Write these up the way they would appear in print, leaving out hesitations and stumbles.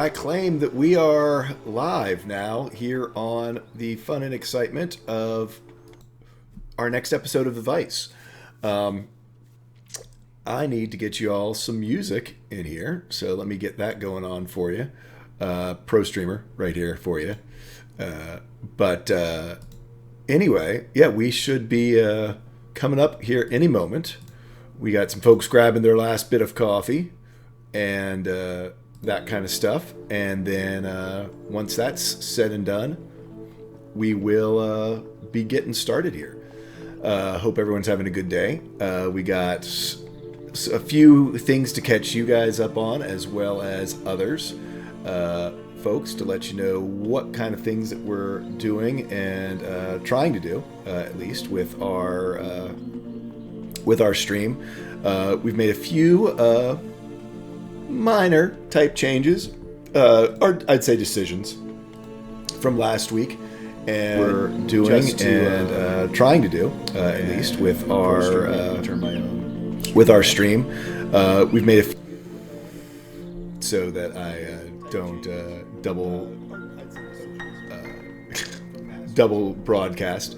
I claim that we are live now here on the fun and excitement of our next episode of The Vice. Um, I need to get you all some music in here, so let me get that going on for you. Pro streamer right here for you. But anyway, yeah, we should be coming up here any moment. We got some folks grabbing their last bit of coffee and that kind of stuff. And then once that's said and done, we will be getting started here. Hope everyone's having a good day. We got a few things to catch you guys up on, as well as others, folks, to let you know what kind of things that we're doing and trying to do, at least with our stream. We've made a few minor type changes, or I'd say decisions from last week, and we're doing and trying to do, at least with our stream. We've made a so that I don't double broadcast.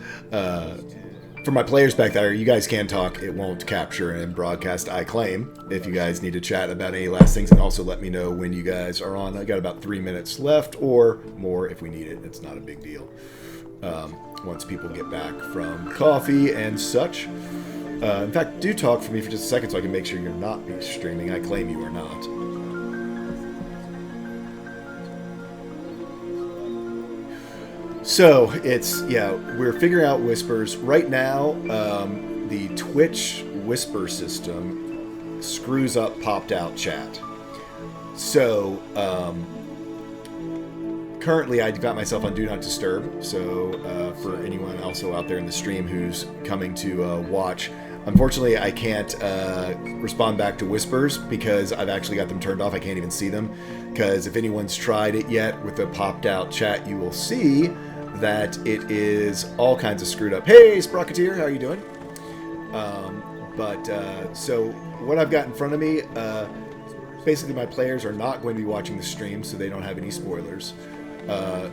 For my players back there, you guys can talk. It won't capture and broadcast, I claim. If you guys need to chat about any last things, and also let me know when you guys are on. I got about 3 minutes left or more if we need it. It's not a big deal. Once people get back from coffee and such. In fact, do talk for me for just a second so I can make sure you're not streaming. I claim you are not. So we're figuring out whispers right now. The Twitch whisper system screws up popped out chat. So currently, I got myself on Do Not Disturb. So for anyone also out there in the stream who's coming to watch, unfortunately, I can't respond back to whispers because I've actually got them turned off. I can't even see them because if anyone's tried it yet with the popped out chat, you will see that it is all kinds of screwed up. Hey, Sprocketeer, how are you doing? So what I've got in front of me, basically my players are not going to be watching the stream, so they don't have any spoilers.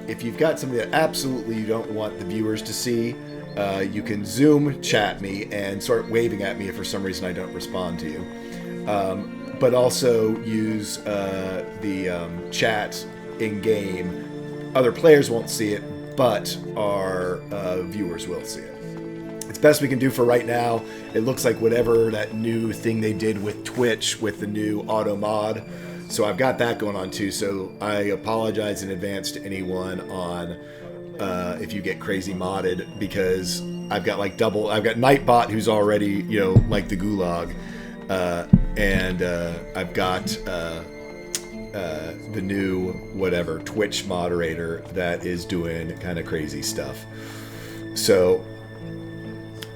If you've got something that absolutely you don't want the viewers to see, you can Zoom chat me and start waving at me if for some reason I don't respond to you. But also use the chat in-game. Other players won't see it, but our viewers will see it. It's best we can do for right now. It looks like whatever that new thing they did with Twitch with the new auto mod. So I've got that going on too. So I apologize in advance to anyone on if you get crazy modded, because I've got I've got Nightbot, who's already, like the gulag. And I've got the new whatever Twitch moderator that is doing kind of crazy stuff. So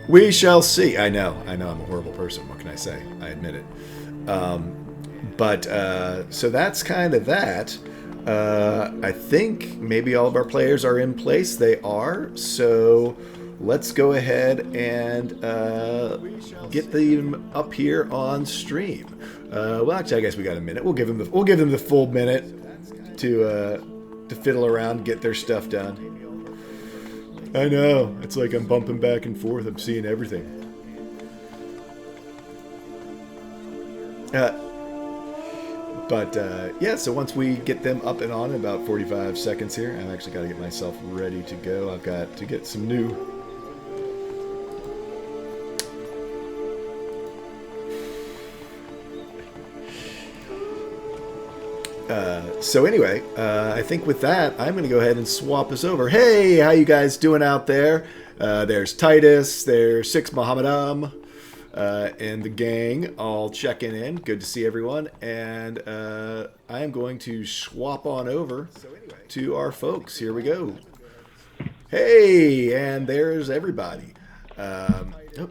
we shall see. I know I'm a horrible person. What can I say? I admit it. So that's kind of that. I think maybe all of our players are in place. They are. So let's go ahead and get them up here on stream. Well, actually, I guess we got a minute. We'll give them the full minute to fiddle around, get their stuff done. I know, it's like I'm bumping back and forth. I'm seeing everything. So once we get them up and on in about 45 seconds here, I've actually got to get myself ready to go. I've got to get some new... I think with that, I'm going to go ahead and swap us over. Hey, how you guys doing out there? There's Titus, there's Six Mohammedam, and the gang all checking in. Good to see everyone. And I am going to swap on over to our folks. Here we go. Hey, and there's everybody.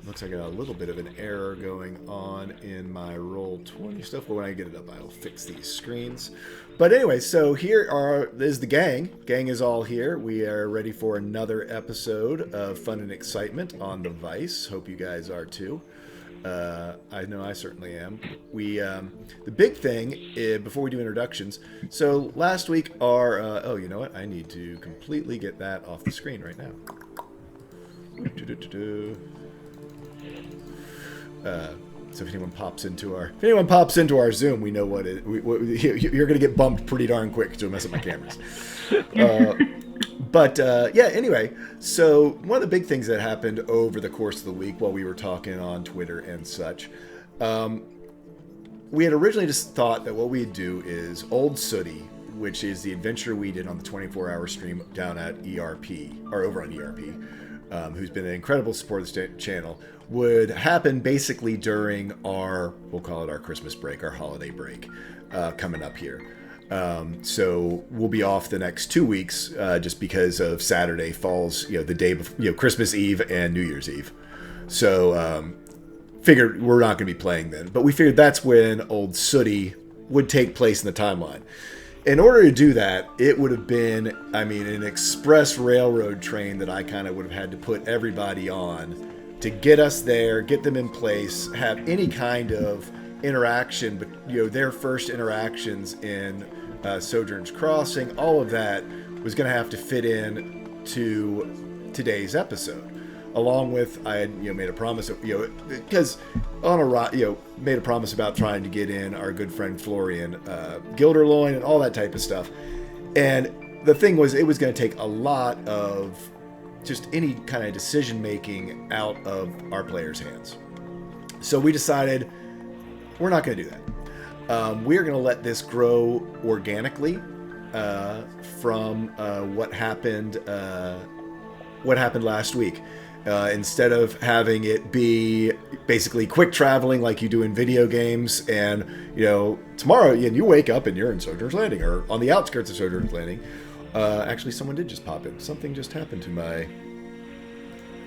Looks like I got a little bit of an error going on in my Roll20 stuff. But when I get it up, I'll fix these screens. But anyway, so here is the gang. Gang is all here. We are ready for another episode of Fun and Excitement on the Vice. Hope you guys are too. I know I certainly am. We the big thing before we do introductions. So last week, our oh, you know what? I need to completely get that off the screen right now. So if anyone pops into our Zoom, we know what it. You're going to get bumped pretty darn quick to mess up my cameras. But yeah, anyway, so one of the big things that happened over the course of the week while we were talking on Twitter and such, we had originally just thought that what we'd do is Old Sooty, which is the adventure we did on the 24-hour stream down at ERP, or over on ERP, who's been an incredible support of the channel, would happen basically during our, we'll call it our Christmas break, our holiday break, coming up here. So we'll be off the next 2 weeks just because of Saturday falls, the day before, Christmas Eve and New Year's Eve. So figured we're not going to be playing then. But we figured that's when Old Sooty would take place in the timeline. In order to do that, it would have been, an express railroad train that I kind of would have had to put everybody on to get us there, get them in place, have any kind of interaction, but their first interactions in Sojourn's Crossing, all of that was going to have to fit in to today's episode. Along with, I had made a promise, because made a promise about trying to get in our good friend Florian Gilderloin and all that type of stuff. And the thing was, it was going to take a lot of just any kind of decision making out of our players' hands. So we decided we're not going to do that. We're going to let this grow organically from what happened last week. Instead of having it be basically quick traveling like you do in video games, and tomorrow you wake up and you're in Sojourn's Landing or on the outskirts of Sojourn's Landing. Actually, someone did just pop in. Something just happened to my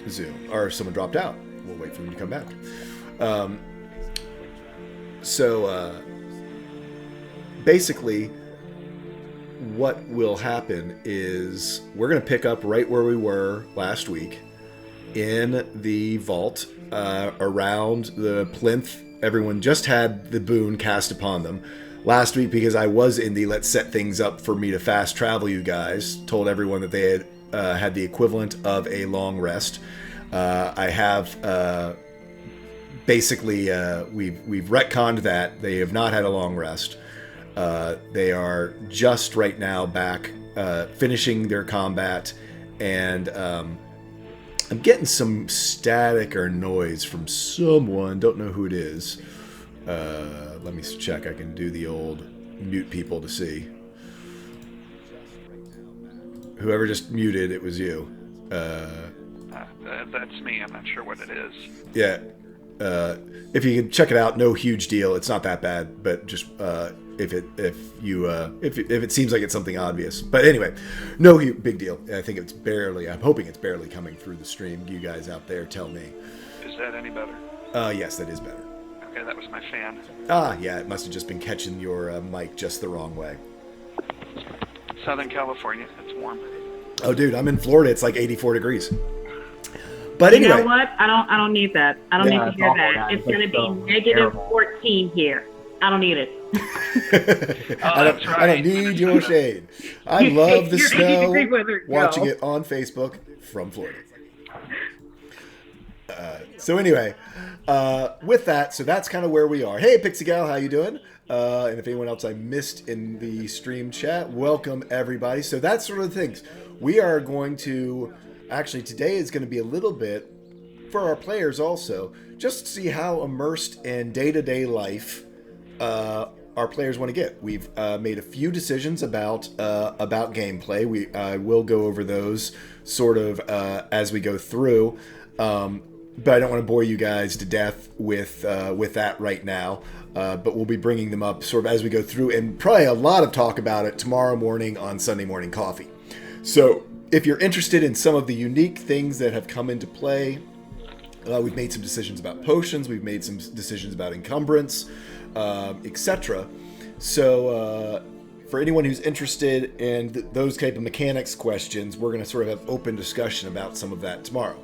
Zoom, or someone dropped out. We'll wait for them to come back. So basically, what will happen is we're going to pick up right where we were last week in the vault around the plinth. Everyone just had the boon cast upon them. Last week, because I was in the let's set things up for me to fast travel you guys, told everyone that they had the equivalent of a long rest. I have basically we've retconned that. They have not had a long rest. They are just right now back finishing their combat, and I'm getting some static or noise from someone. Don't know who it is. Let me check. I can do the old mute people to see. Whoever just muted, it was you. That's me. I'm not sure what it is. Yeah. If you can check it out, no huge deal. It's not that bad, but just if it seems like it's something obvious. But anyway, no big deal. I think it's barely. I'm hoping it's barely coming through the stream. You guys out there, tell me. Is that any better? Yes, that is better. Okay, that was my fan. Yeah, it must have just been catching your mic just the wrong way. Southern California, it's warm. Oh, dude, I'm in Florida. It's like 84 degrees. But anyway, you know what? I don't need that. I don't need to hear that. It's going to be negative 14 here. I don't need it. I don't need your shade. I love the snow. Watching it on Facebook from Florida. So anyway, with that, so that's kind of where we are. Hey, Pixie Gal, how you doing? And if anyone else I missed in the stream chat, welcome everybody. So that's sort of the things. We are going to, actually today is going to be a little bit, for our players also, just to see how immersed in day-to-day life our players want to get. We've made a few decisions about gameplay. We will go over those sort of as we go through. But I don't want to bore you guys to death with that right now. But we'll be bringing them up sort of as we go through, and probably a lot of talk about it tomorrow morning on Sunday Morning Coffee. So if you're interested in some of the unique things that have come into play, we've made some decisions about potions, we've made some decisions about encumbrance, etc. So for anyone who's interested in those type of mechanics questions, we're going to sort of have open discussion about some of that tomorrow.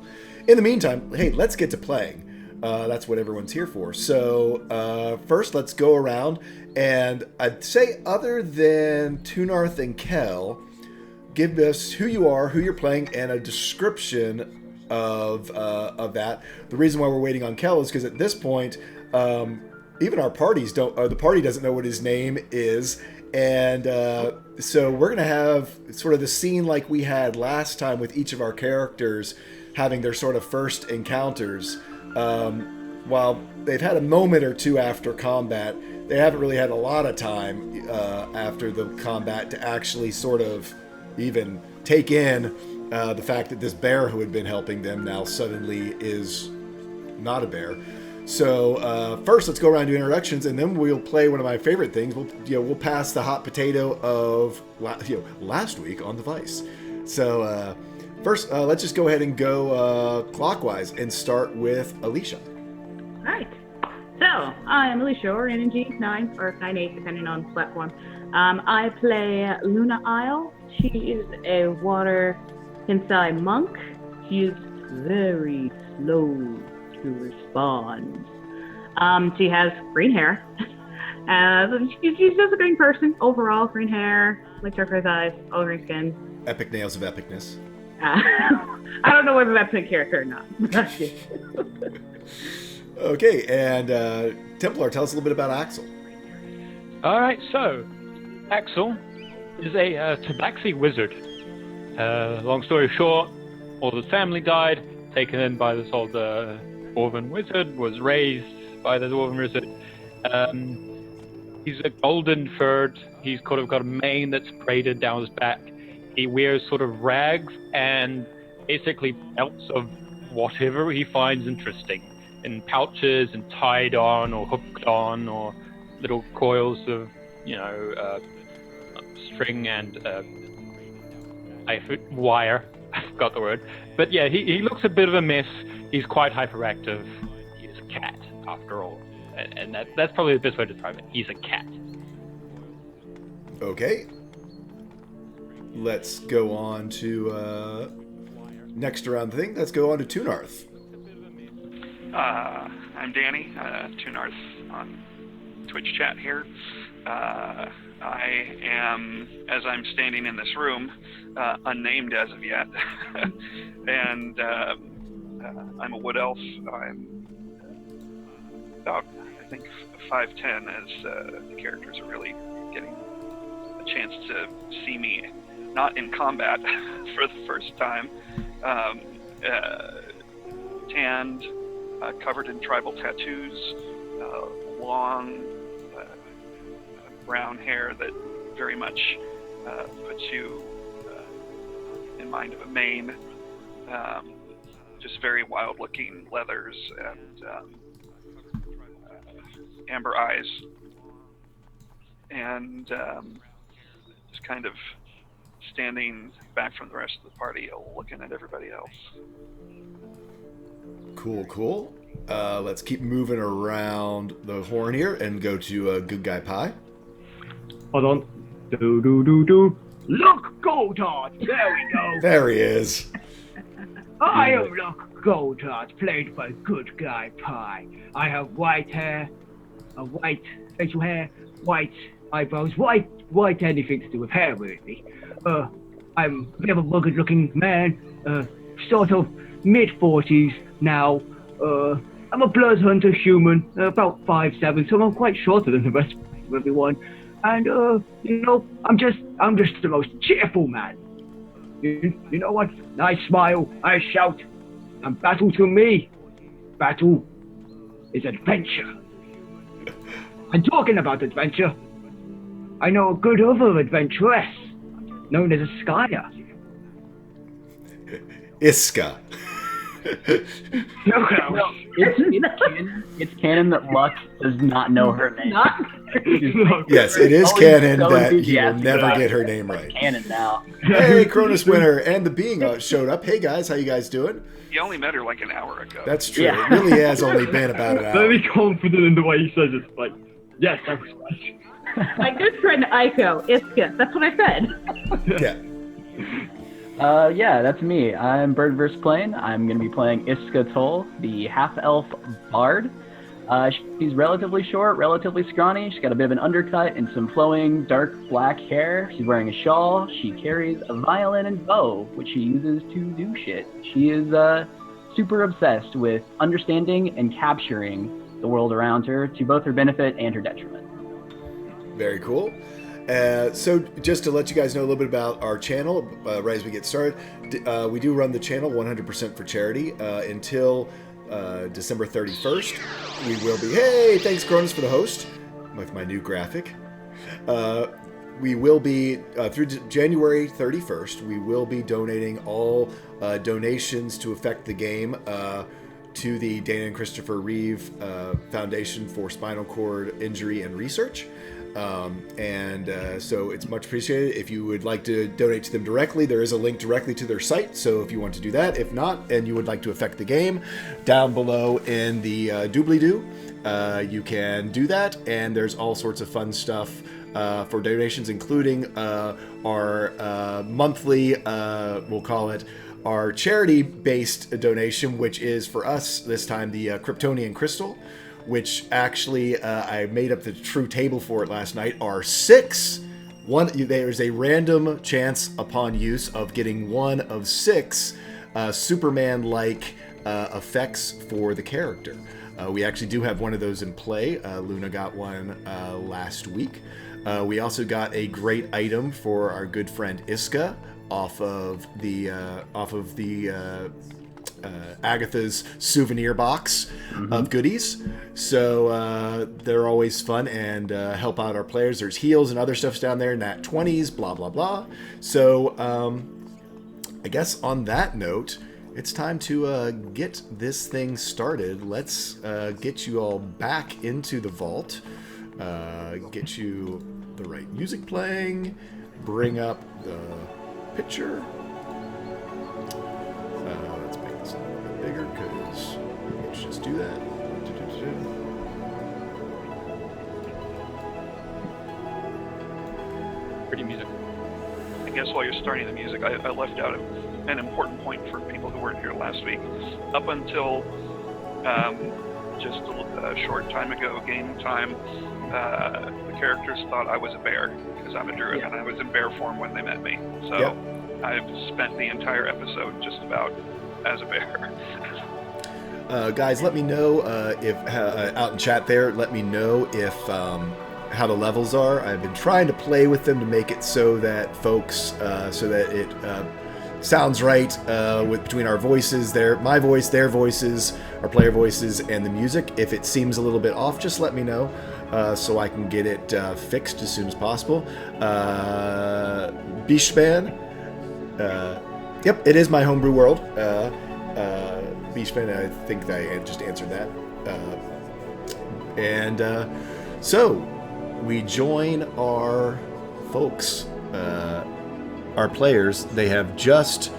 In the meantime, hey, let's get to playing. That's what everyone's here for. So first, let's go around, and I'd say other than Tunarth and Kel, give us who you are, who you're playing, and a description of that. The reason why we're waiting on Kel is because at this point, even our parties don't, or the party doesn't know what his name is, and so we're gonna have sort of the scene like we had last time with each of our characters having their sort of first encounters. While they've had a moment or two after combat, they haven't really had a lot of time after the combat to actually sort of even take in the fact that this bear who had been helping them now suddenly is not a bear. So first, let's go around to introductions, and then we'll play one of my favorite things. We'll pass the hot potato of last week on the Vice. So first, let's just go ahead and go clockwise and start with Alicia. Right. So, I am Alicia, or NG9, or 9-8, depending on platform. I play Luna Isle. She is a water Kensai monk. She is very slow to respond. She has green hair. She's just a green person. Overall, green hair, like turquoise eyes, all green skin. Epic nails of epicness. I don't know whether that's a character or not. Okay, and Templar, tell us a little bit about Axel. All right, so Axel is a Tabaxi wizard. Long story short, all the family died, taken in by this old dwarven wizard, was raised by the dwarven wizard. He's a golden furred. He's kind of got a mane that's braided down his back. He wears sort of rags and basically belts of whatever he finds interesting, in pouches and tied on or hooked on, or little coils of, string and wire. I forgot the word. But yeah, he looks a bit of a mess. He's quite hyperactive. He is a cat, after all. And that's probably the best way to describe it. He's a cat. Okay. Let's go on to next around the thing. Let's go on to Tunarth. I'm Danny, Tunarth on Twitch chat here. I am, as I'm standing in this room, unnamed as of yet, and I'm a wood elf. I'm about, I think, 5'10", as the characters are really getting a chance to see me, not in combat for the first time. Tanned, covered in tribal tattoos, long brown hair that very much puts you in mind of a mane. Just very wild-looking leathers and amber eyes, and just kind of standing back from the rest of the party, looking at everybody else. Cool. Let's keep moving around the horn here and go to Good Guy Pie. Hold on. Do. Look, Goldheart! There we go! There he is. I am Look Goldheart, played by Good Guy Pie. I have white hair, a white facial hair, white eyebrows, white anything to do with hair, really. I'm a bit of a rugged-looking man, sort of mid-40s now. I'm a blood hunter human, about 5'7", so I'm quite shorter than the rest of everyone. And, I'm just the most cheerful man. You know what? I smile, I shout, and battle to me. Battle is adventure. And talking about adventure, I know a good other adventuress, known as Iskaya. Iska. No, it's canon that Luck does not know her name. Yes, it is Always canon so that he will enthusiastic never about get her it. name right. It's canon now. Hey, Cronus Winter and the Being showed up. Hey guys, how you guys doing? You only met her like an hour ago. That's true. Yeah. It really has only been about an hour. Very confident in the way he says it. Like, yes, I was right. My good friend Aiko, Iska. That's what I said. Yeah. Yeah, that's me. I'm Birdverse Plane. I'm going to be playing Iska Toll, the half-elf bard. She's relatively short, relatively scrawny. She's got a bit of an undercut and some flowing dark black hair. She's wearing a shawl. She carries a violin and bow, which she uses to do shit. She is super obsessed with understanding and capturing the world around her to both her benefit and her detriment. Very cool. So just to let you guys know a little bit about our channel, right as we get started, we do run the channel 100% for charity until December 31st. We will be, hey, thanks Cronus for the host with my new graphic. We will be, through January 31st, we will be donating all donations to affect the game to the Dana and Christopher Reeve Foundation for Spinal Cord Injury and Research. So it's much appreciated. If you would like to donate to them directly, there is a link directly to their site. So if you want to do that, if not, and you would like to affect the game, down below in the doobly-doo, you can do that. And there's all sorts of fun stuff for donations, including our monthly, we'll call it, our charity-based donation, which is for us this time the Kryptonian Crystal, which actually I made up the true table for it last night, are 6. There's a random chance upon use of getting 1 of 6 Superman-like effects for the character. We actually do have one of those in play. Luna got one last week. We also got a great item for our good friend Iska off of the Agatha's souvenir box of goodies. So they're always fun and help out our players. There's heals and other stuffs down there, nat 20s, blah, blah, blah. So I guess on that note, it's time to get this thing started. Let's get you all back into the vault, get you the right music playing, bring up the picture. Let's make this a little bit bigger because let's just do that. Pretty music. I guess while you're starting the music, I left out an important point for people who weren't here last week. Up until just a short time ago, game time, the characters thought I was a bear because I'm a druid and I was in bear form when they met me. So I've spent the entire episode just about as a bear. Guys, let me know if out in chat there. Let me know if how the levels are. I've been trying to play with them to make it so that folks, so that it sounds right with between our voices, my voice, their voices, our player voices, and the music. If it seems a little bit off, just let me know so I can get it fixed as soon as possible. Bishban, yep, it is my homebrew world. Bishban, I think that I just answered that. So we join our folks, our players. They have just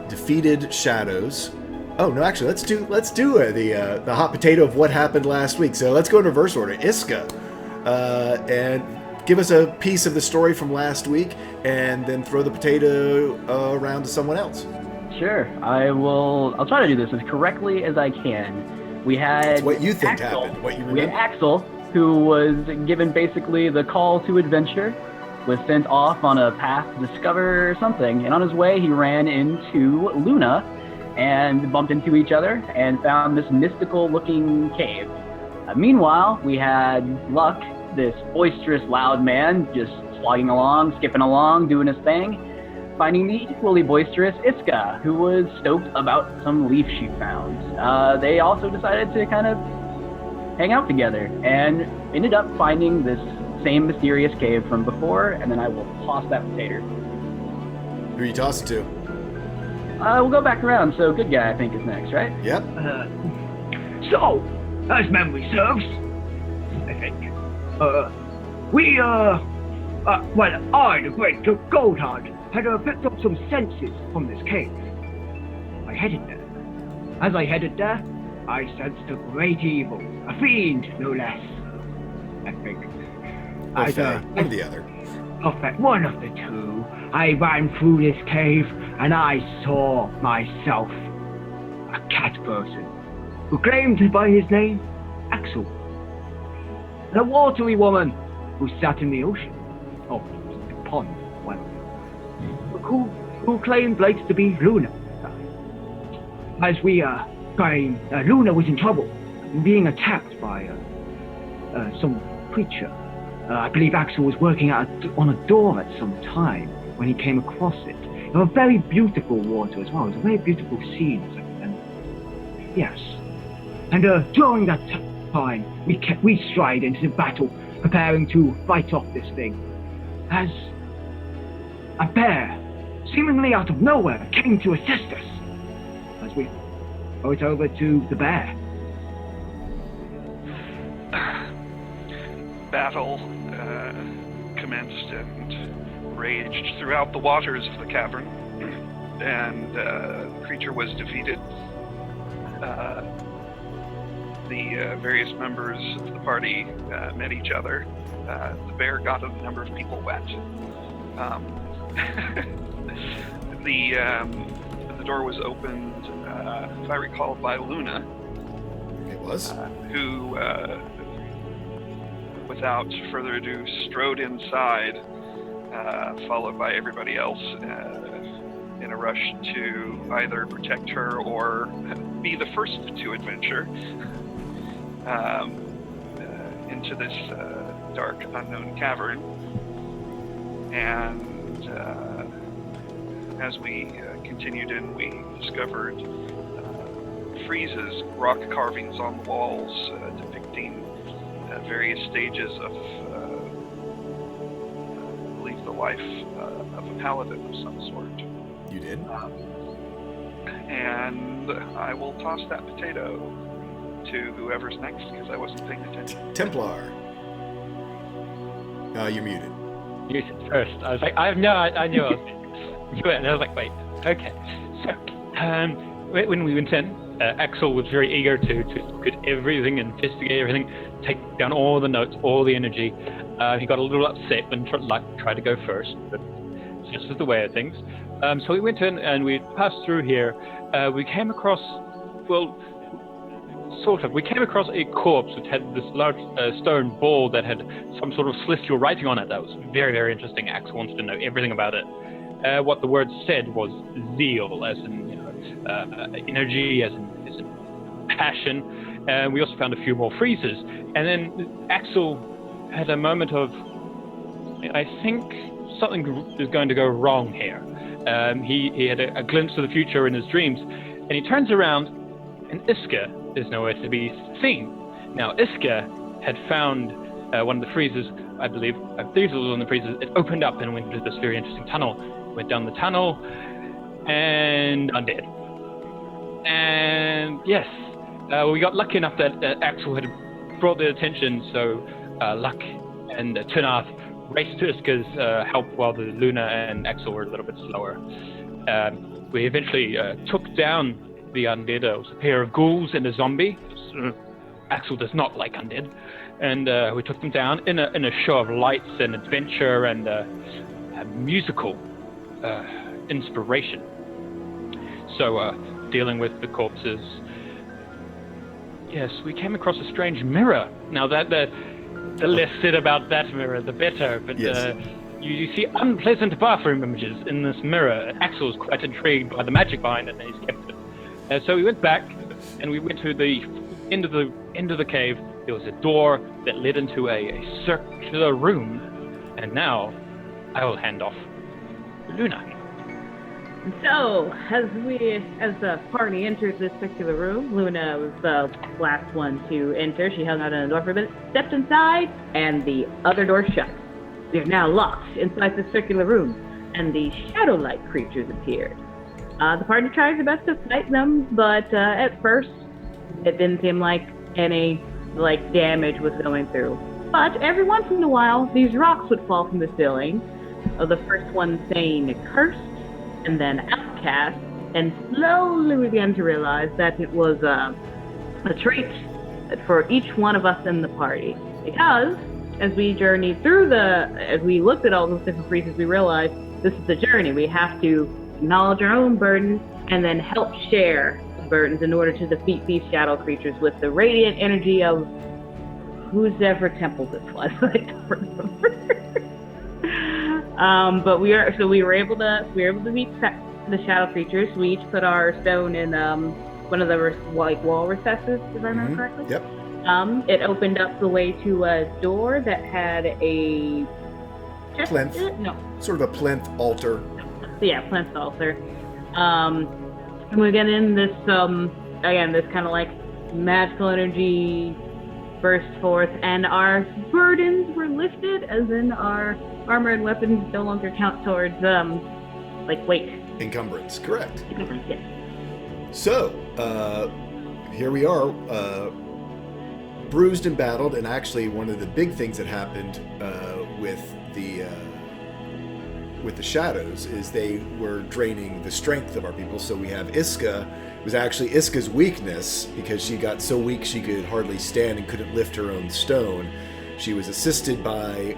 defeated shadows. Oh no, actually, let's do the hot potato of what happened last week. So let's go in reverse order. Iska, and give us a piece of the story from last week, and then throw the potato around to someone else. Sure, I'll try to do this as correctly as I can. We had It's what you think Axel. happened, what you We had remember. Axel, who was given basically the call to adventure, was sent off on a path to discover something, and on his way he ran into Luna and bumped into each other and found this mystical-looking cave. Meanwhile, we had Luck, this boisterous, loud man, just slogging along, skipping along, doing his thing, finding the equally boisterous Iska, who was stoked about some leaf she found. They also decided to kind of hang out together and ended up finding this same mysterious cave from before, and then I will toss that potato. Who are you tossing to? We'll go back around, so good guy I think is next, right? Yep. So, as memory serves, I think, I, the great Goldheart, had picked up some senses from this cave. I headed there. As I headed there, I sensed a great evil, a fiend, no less. I think. Or Faye, one or the other. one of the two. I ran through this cave and I saw myself a cat person who claimed by his name Axel, and a watery woman who sat in the ocean, the pond, who claimed like to be Luna. As we Luna was in trouble, being attacked by some creature. I believe Axel was working on a door at some time when he came across it. It was a very beautiful water as well. It was a very beautiful scene. And yes. And during that time, we stride into battle, preparing to fight off this thing. As a bear, seemingly out of nowhere, came to assist us. As we went over to the bear. Battle commenced and raged throughout the waters of the cavern, and the creature was defeated. The various members of the party met each other. The bear got a number of people wet. The door was opened, if I recall, by Luna. It was? Who, without further ado, strode inside, followed by everybody else in a rush to either protect her or be the first to adventure into this dark, unknown cavern. And as we continued in, we discovered friezes, rock carvings on the walls depicting various stages of, I believe, the life of a paladin of some sort. You did? And I will toss that potato to whoever's next, because I wasn't paying attention. Templar. You're muted. You said first. I was like, I knew I was. And I was like, wait, okay. So, when we went in, Axel was very eager to look at everything, investigate everything, take down all the notes, all the energy. He got a little upset when tried to go first, but this is the way of things. So we went in and we passed through here. We came across, we came across a corpse which had this large stone ball that had some sort of celestial writing on it. That was very, very interesting. Axel wanted to know everything about it. What the word said was zeal, as in energy, as in passion. We also found a few more freezes. And then Axel had a moment of, I think something is going to go wrong here. He had a glimpse of the future in his dreams, and he turns around, and Iska is nowhere to be seen. Now, Iska had found one of the freezes, I believe it was one of the freezes. It opened up and went into this very interesting tunnel. Went down the tunnel, and undead. And yes, we got lucky enough that Axel had brought their attention, so Luck and Tunath raced to Iska's help while the Luna and Axel were a little bit slower. We eventually took down the undead. It was a pair of ghouls and a zombie. Axel does not like undead. And we took them down in a show of lights and adventure and a musical inspiration. So, dealing with the corpses. Yes, we came across a strange mirror. Now, that the less said about that mirror, the better. But yes. You see unpleasant bathroom images in this mirror. Axel was quite intrigued by the magic behind it, and he's kept it. So we went back, and we went to the end of the cave. There was a door that led into a circular room, and now I will hand off to Luna. So, as the party enters this circular room, Luna was the last one to enter. She hung out on the door for a minute, stepped inside, and the other door shut. They're now locked inside the circular room, and the shadow-like creatures appeared. The party tries their best to fight them, but at first, it didn't seem like any damage was going through. But every once in a while, these rocks would fall from the ceiling. The first one saying "cursed," and then "outcast," and slowly we began to realize that it was a trait for each one of us in the party. Because as we journeyed through as we looked at all those different freezes, we realized this is the journey. We have to acknowledge our own burdens and then help share the burdens in order to defeat these shadow creatures with the radiant energy of whoever temple this was. I don't remember. But we were able to beat the shadow creatures. We each put our stone in one of the wall recesses, if I remember correctly. Yep. It opened up the way to a door that had a Plinth. No. Sort of a plinth altar. Yeah, plinth altar. And we get in this again, this kind of like magical energy burst forth, and our burdens were lifted, as in our armor and weapons no longer count towards weight. Encumbrance, correct. Yes. So, here we are, bruised and battled, and actually one of the big things that happened with the shadows is they were draining the strength of our people. So we have Iska. It was actually Iska's weakness, because she got so weak she could hardly stand and couldn't lift her own stone. She was assisted by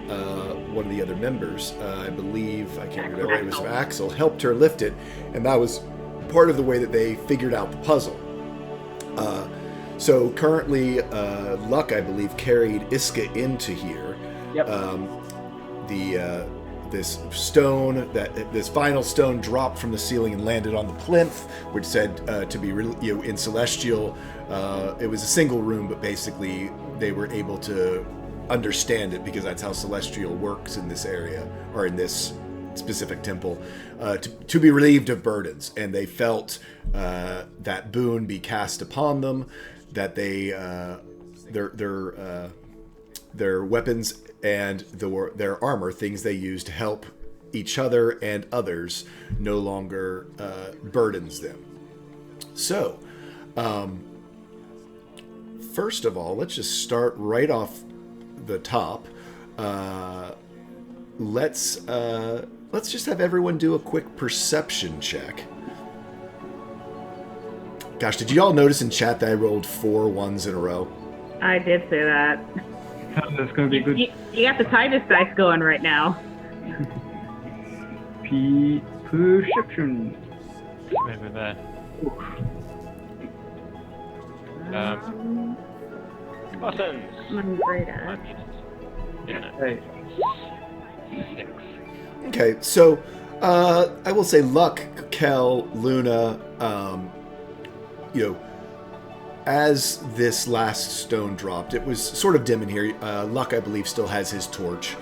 one of the other members. I believe, I can't remember, it was Axel, helped her lift it, and that was part of the way that they figured out the puzzle. So currently, Luck, I believe, carried Iska into here. Yep. This final stone dropped from the ceiling and landed on the plinth, which said to be in Celestial. It was a single room, but basically they were able to understand it, because that's how Celestial works in this area, or in this specific temple, to be relieved of burdens. And they felt that boon be cast upon them, that they their weapons and their armor, things they use to help each other and others, no longer burdens them. So, first of all, let's just start right off the top. Let's just have everyone do a quick perception check. Gosh, did you all notice in chat that I rolled 4 1s in a row? I did say that. That's going to be good. You got the tightest dice going right now. Perception. Over there. Buttons. I'm great at. Hey. 6. Okay, so I will say Luck, Kel, Luna, as this last stone dropped, it was sort of dim in here. Luck, I believe, still has his torch.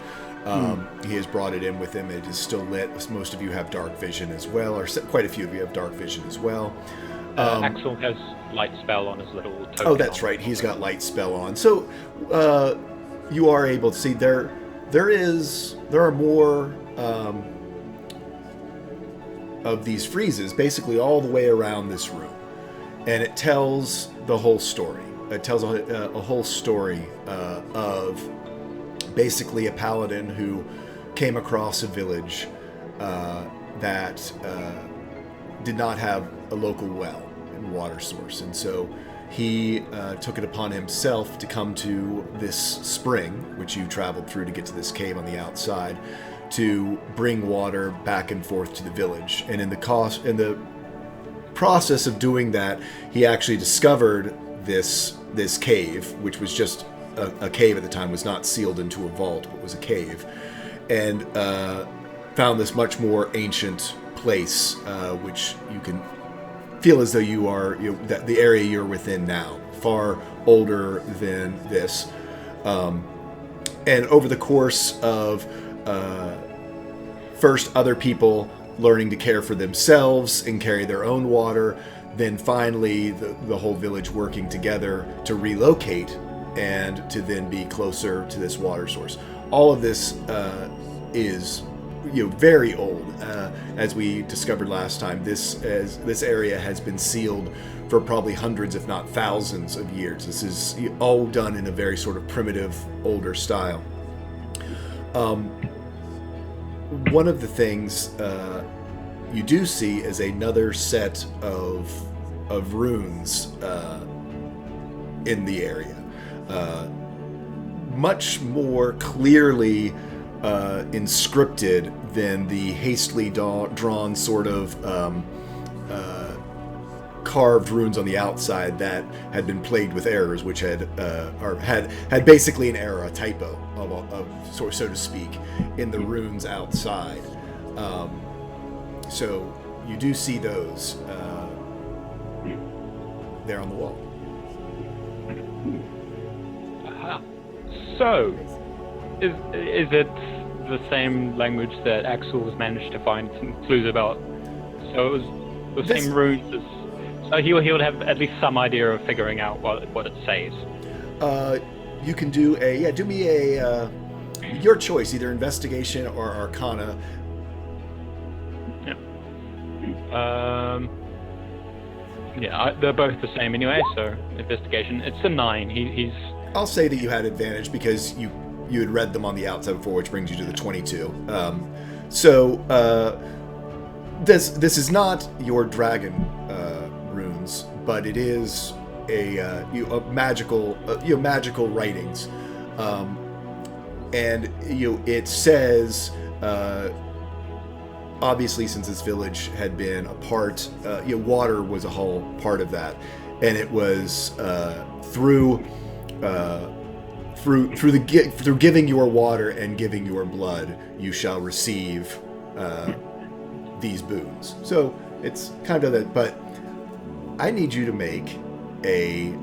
He has brought it in with him. It is still lit. Most of you have dark vision as well, or quite a few of you have dark vision as well. Axel has light spell on his little token. Oh, that's right. He's got light spell on. So you are able to see there are more of these friezes basically all the way around this room, and it tells the whole story. It tells a whole story of basically a paladin who came across a village that did not have a local well and water source, and so he took it upon himself to come to this spring, which you traveled through to get to this cave on the outside, to bring water back and forth to the village. And in the process of doing that, he actually discovered this cave, which was just a cave at the time, was not sealed into a vault, but was a cave, and found this much more ancient place, which you can feel as though you are the area you're within now, far older than this. And over the course of first other people learning to care for themselves and carry their own water, then finally the whole village working together to relocate and to then be closer to this water source. All of this is very old. As we discovered last time, this area has been sealed for probably hundreds, if not thousands of years. This is all done in a very sort of primitive, older style. One of the things you do see is another set of runes in the area. much more clearly inscripted than the hastily drawn sort of carved runes on the outside that had been plagued with errors, which had basically an error, a typo, so to speak, in the runes outside. So you do see those there on the wall. So, is it the same language that Axel has managed to find some clues about? So it was the same runes as... So he would have at least some idea of figuring out what it says. You can do do me a your choice, either investigation or arcana. They're both the same anyway. So investigation, it's a 9. He's. I'll say that you had advantage because you had read them on the outside before, which brings you to the 22. This is not your dragon runes, but it is a magical magical writings, and it says obviously since this village had been a part, water was a whole part of that, and it was through giving your water and giving your blood, you shall receive these boons. So it's kind of that, but I need you to make a,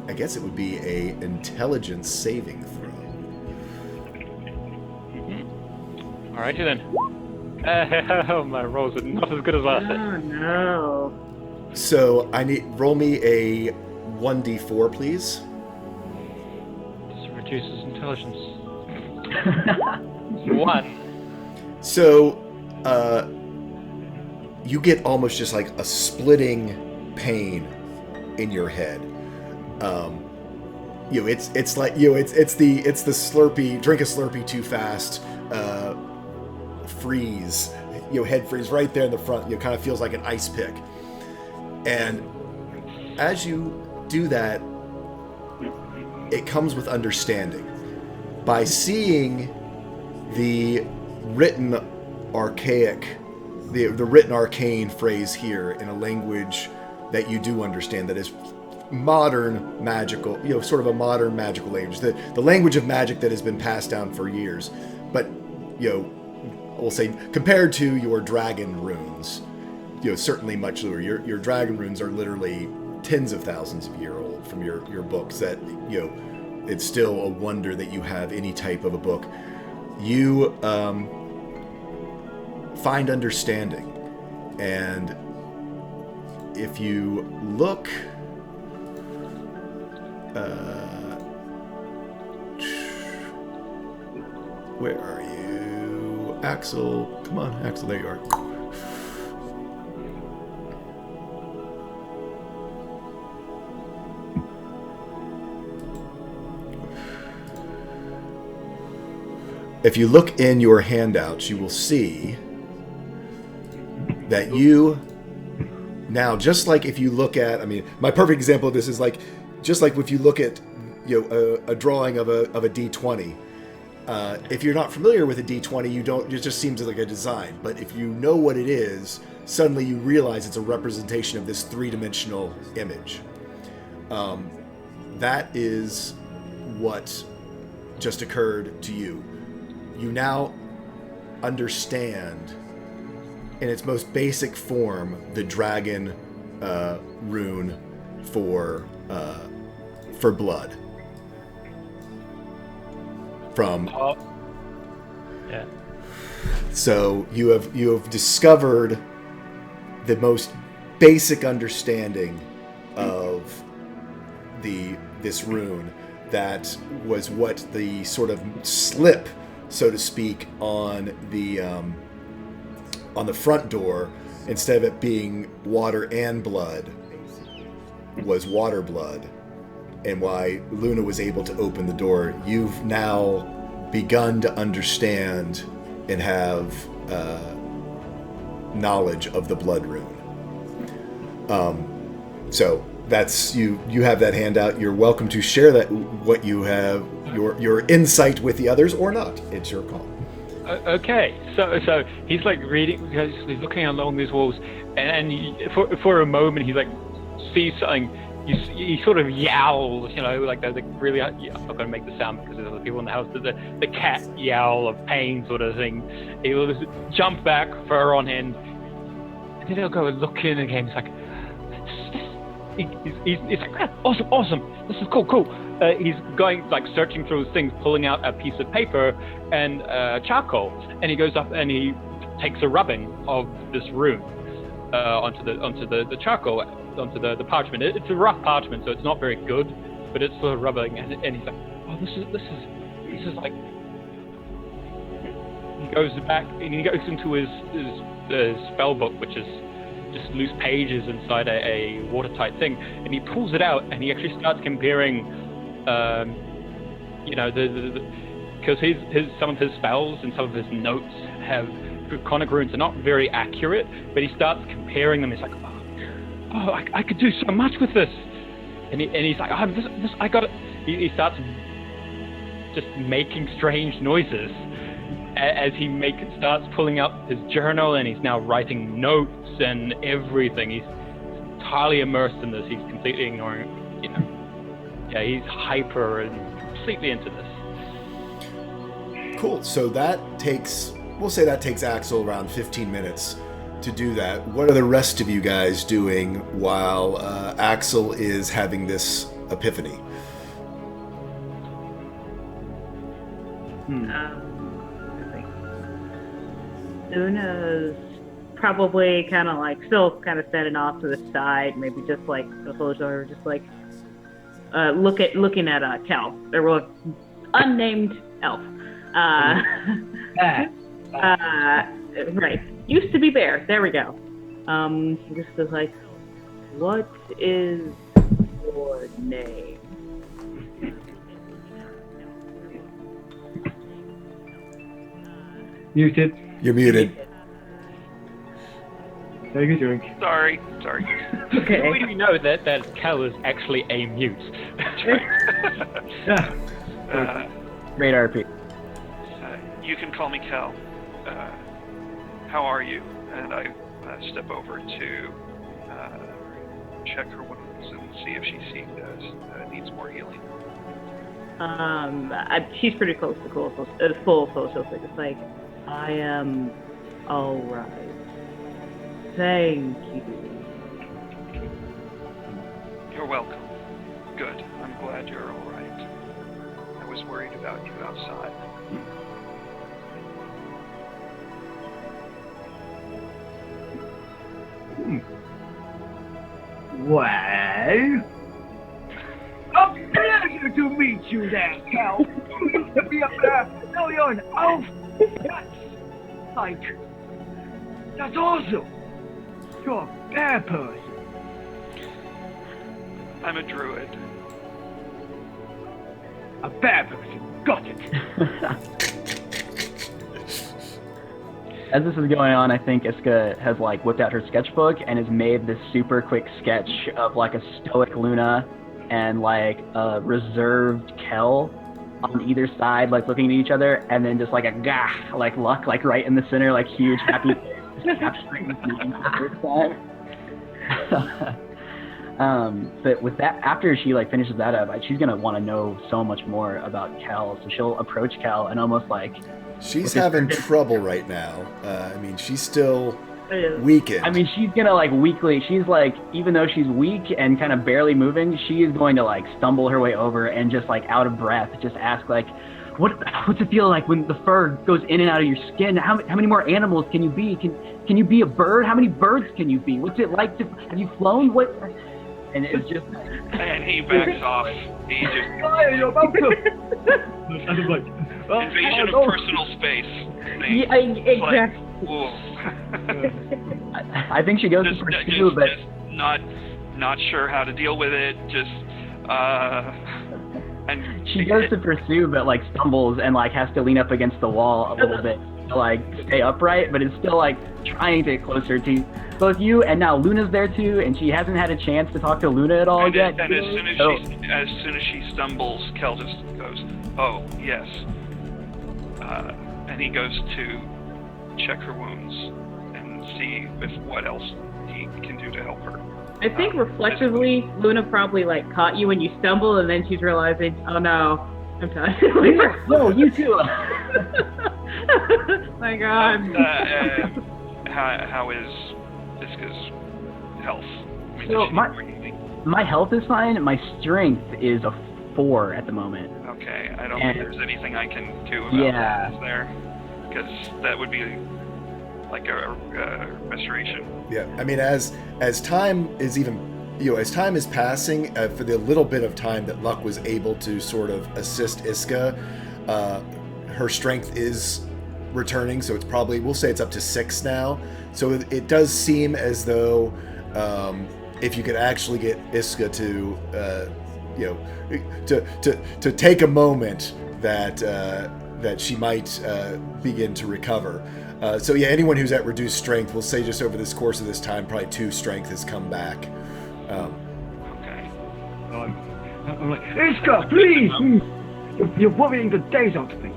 I guess it would be a intelligence saving throw. Alrighty then. My rolls are not as good as last time. Oh no. So roll me a 1d4, please. This reduces intelligence. 1. So, you get almost just like a splitting pain in your head. It's like it's the Slurpee, drink a Slurpee too fast, freeze, head freeze right there in the front. Kind of feels like an ice pick. And as you do that, it comes with understanding. By seeing the written written arcane phrase here in a language that you do understand, that is modern magical, sort of a modern magical language, the language of magic that has been passed down for years, but we'll say compared to your dragon runes, certainly much newer. Your dragon runes are literally tens of thousands of years old from your books. That it's still a wonder that you have any type of a book. You find understanding, and if you look, where are you, Axel? Come on, Axel, there you are. If you look in your handouts, you will see that you now, just like if you look at, my perfect example of this is like, just like if you look at, a drawing of a D20. If you're not familiar with a D20, it just seems like a design. But if you know what it is, suddenly you realize it's a representation of this three-dimensional image. That is what just occurred to you. You now understand, in its most basic form, the dragon rune for blood. Yeah. So you have discovered the most basic understanding of this rune. That was what the sort of slip, so to speak, on the front door, instead of it being water and blood, was water blood, and why Luna was able to open the door. You've now begun to understand and have knowledge of the blood rune. So that's you have that handout. You're welcome to share that what you have, your insight with the others or not. It's your call. Okay, so he's like reading, he's looking along these walls, and for a moment he's like sees something. He sort of yowls, like the really. I'm not going to make the sound because there's other people in the house. The cat yowl of pain, sort of thing. He will just jump back, fur on end, and then he'll go and look in again. He's like, he's like, awesome. This is cool. He's going like searching through his things, pulling out a piece of paper and charcoal, and he goes up and he takes a rubbing of this rune onto the charcoal, onto the parchment. It's a rough parchment, so it's not very good, but it's sort of rubbing, and he's like, oh, this is like. He goes back and he goes into his spell book, which is just loose pages inside a watertight thing, and he pulls it out and he actually starts comparing. Because some of his spells and some of his notes have draconic runes are not very accurate, but he starts comparing them. He's like, I could do so much with this, and he's like, I got it. He starts just making strange noises as he starts pulling out his journal, and he's now writing notes and everything. He's entirely immersed in this. He's completely ignoring, Yeah, he's hyper and completely into this. Cool. So we'll say that takes Axel around 15 minutes to do that. What are the rest of you guys doing while Axel is having this epiphany? Luna's probably kind of like still kind of standing off to the side, maybe just like a photo, just like looking at Kel, or unnamed elf. Right, used to be Bear. There we go. Just is like, what is your name? Muted. You're muted. Take a drink. Sorry. Okay. We do know that Kel is actually a mute. Great RP. You can call me Kel. How are you? And I step over to check her wounds and see if she needs more healing. She's pretty close to full social, so it's like, I am all right. Thank you. You're welcome. Good. I'm glad you're all right. I was worried about you outside. Well, a pleasure to meet you there, Cal. You used to be up there. Now you're an elf. That's awesome. You're a bear person. I'm a druid. A bear person. Got it. As this is going on, I think Iska has like whipped out her sketchbook and has made this super quick sketch of like a stoic Luna and like a reserved Kel on either side, like looking at each other, and then just like a gah, like luck, like right in the center, like huge happy face, capturing the name for the first time. But with that, after she like finishes that up, she's gonna want to know so much more about Kel, so she'll approach Kel and almost like. She's having trouble right now. She's still weakened. I mean, she's gonna like weakly. She's like, even though she's weak and kind of barely moving, she is going to like stumble her way over and just like out of breath, just ask like, what's it feel like when the fur goes in and out of your skin? How many more animals can you be? Can you be a bird? How many birds can you be? What's it like to? Have you flown? What? And it's just. And he backs off. He just. You're about to. I'm like. Invasion of personal space. Yeah, exactly. I think she goes to pursue, but just not sure how to deal with it. And she goes to pursue, but like stumbles and like has to lean up against the wall a little bit. to like stay upright, but it's still like trying to get closer to both you, and now Luna's there too, and she hasn't had a chance to talk to Luna at all yet. And as soon as she stumbles, Kel just goes, "Oh yes," and he goes to check her wounds and see if what else he can do to help her. I think reflectively, Luna probably like caught you when you stumble, and then she's realizing, oh no, I'm tired. No, you too. My God. How is Iska's health? I mean, So does she need more healing? My health is fine. My strength is a 4 at the moment. Okay, I don't think there's anything I can do about that, is there? Because that would be like a restoration. Yeah, I mean, as time is as time is passing, for the little bit of time that Luck was able to sort of assist Iska, her strength is returning, so it's probably, we'll say it's up to 6 now. So it does seem as though if you could actually get Iska to, to take a moment, that she might begin to recover. So yeah, anyone who's at reduced strength, we'll say just over this course of this time, probably 2 strength has come back. Okay. I'm like, Iska, please! You're worrying the days out of me.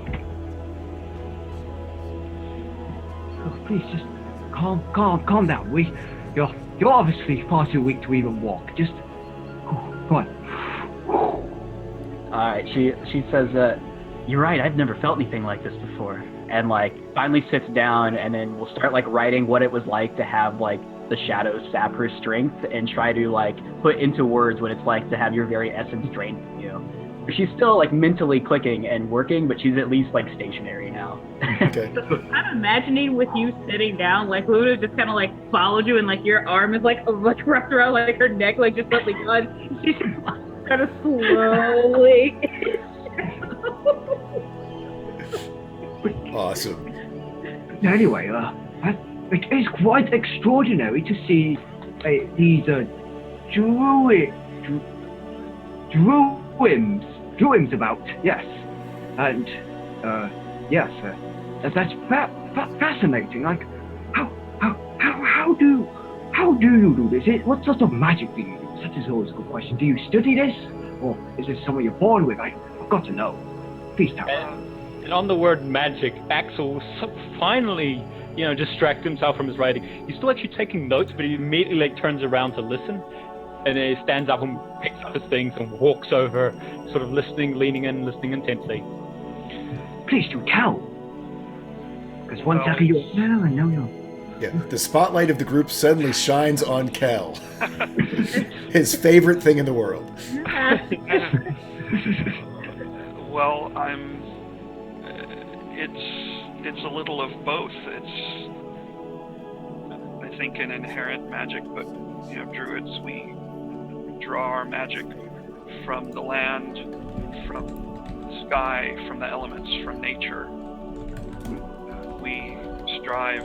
Oh, please, just calm down. You're obviously far too weak to even walk. Just go on. Alright, she says, you're right, I've never felt anything like this before. And like finally sits down, and then we'll start like writing what it was like to have like the shadows sap her strength, and try to like put into words what it's like to have your very essence drained from you. She's still like mentally clicking and working, but she's at least like stationary now. Okay. I'm imagining with you sitting down, like Luna just kind of like followed you, and like your arm is like wrapped around like her neck, like just let me go. And she's just kind of slowly. Awesome. Anyway, it is quite extraordinary to see these druids about. Yes, and yes, that's fascinating. Like, how do you do this? What sort of magic do you use? That is always a good question. Do you study this, or is this something you're born with? I've got to know. Please tell me. And on the word magic, Axel finally, distracts himself from his writing. He's still actually taking notes, but he immediately like turns around to listen, and then he stands up and picks up his things and walks over, sort of listening, leaning in, listening intensely. Please do tell, because one second you're no. Yeah, the spotlight of the group suddenly shines on Kel, his favorite thing in the world. Well, it's a little of both. It's, I think, an inherent magic, but druids, we draw our magic from the land, from the sky, from the elements, from nature. We strive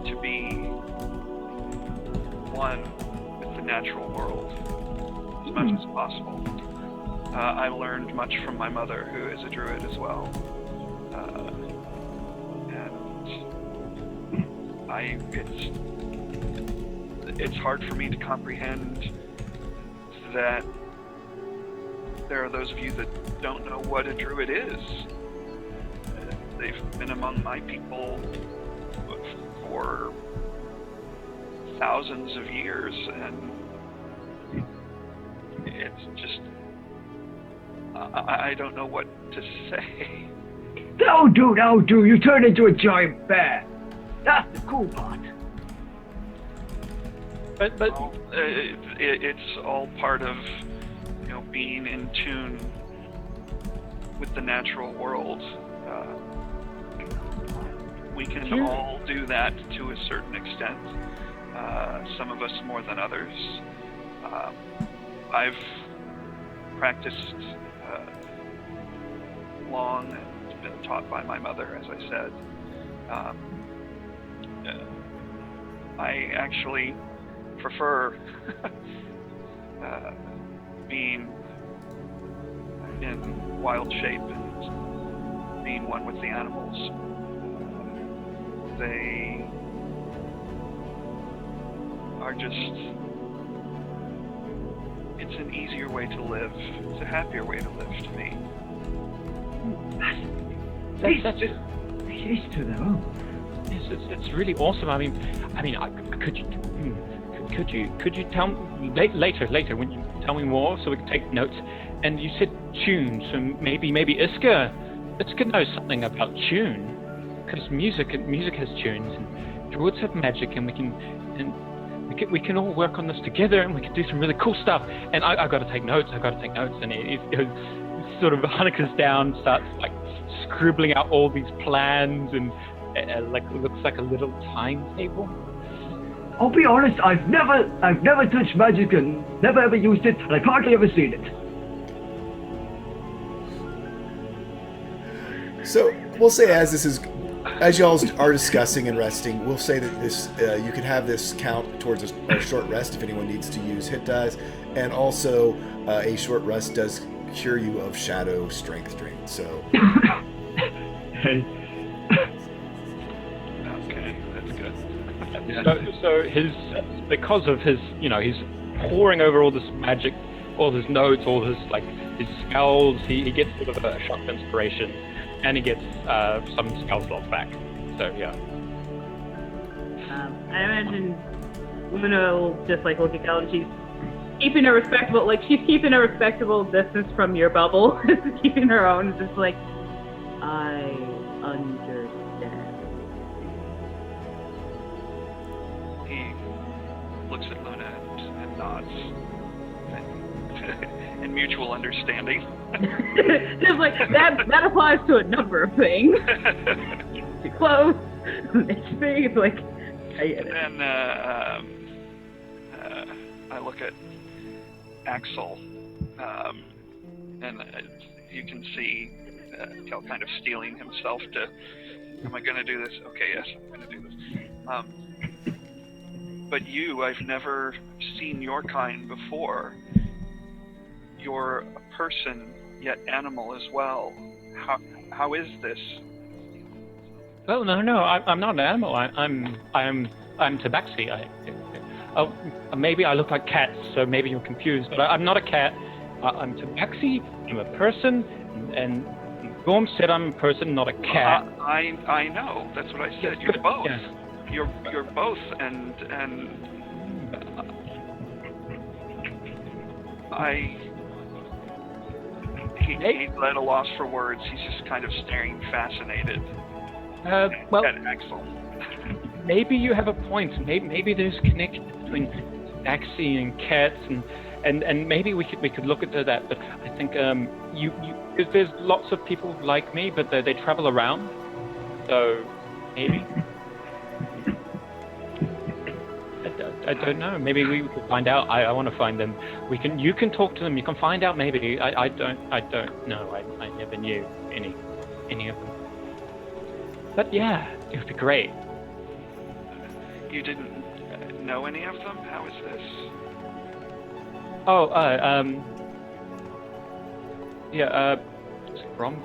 to be one with the natural world as much as possible. I learned much from my mother, who is a druid as well. It's hard for me to comprehend that there are those of you that don't know what a druid is. They've been among my people for thousands of years, and it's just, I don't know what to say. No, dude, you turned into a giant bear. That's the cool part. But it's all part of being in tune with the natural world. We can all do that to a certain extent. Some of us more than others. I've practiced long and been taught by my mother, as I said. I actually prefer being in wild shape and being one with the animals. they are just... It's an easier way to live. It's a happier way to live to me. That's just each to their own. Yes, it's really awesome. I mean, could you tell me later when you tell me more so we can take notes? And you said tunes, so maybe Iska knows something about tune, because music has tunes, and druids have magic, and we can all work on this together, and we can do some really cool stuff. And I got to take notes. And it sort of hunkers down, starts like scribbling out all these plans, and like it looks like a little timetable. I'll be honest, I've never touched magic and never ever used it, and I've hardly ever seen it. So we'll say as y'all are discussing and resting, we'll say that this you can have this count towards a short rest if anyone needs to use hit dice, and also a short rest does cure you of shadow strength drain. So. Okay, that's good. So because of his, he's poring over all this magic, all his notes, all his spells. He gets sort of a shock of inspiration, and he gets some spell slots back. So yeah. I imagine Luna will just look at Kel, and she's keeping a respectable distance from your bubble, keeping her own. It's just like, I understand. He looks at Luna and nods in mutual understanding. Just like that applies to a number of things. Close. It's big. It's like I get it. And then I look at Axel, and you can see Kel kind of steeling himself to, am I going to do this? Okay, yes, I'm going to do this. But I've never seen your kind before. You're a person, yet animal as well. How is this? Well, no, I'm not an animal. I'm Tabaxi. Maybe I look like cats, so maybe you're confused. But I'm not a cat. I'm Tabaxi. I'm a person, and Gorm said I'm a person, not a cat. I know. That's what I said. You're both. Yes. You're both, and he's at a loss for words. He's just kind of staring, fascinated at Axel. Maybe you have a point. Maybe there's a connection between Tabaxi and cats, and maybe we could look into that. But I think there's lots of people like me, but they travel around. So maybe. I don't know. Maybe we could find out. I want to find them. You can talk to them. You can find out. Maybe I don't know. I never knew any of them. But yeah, it would be great. You didn't know any of them? How is this?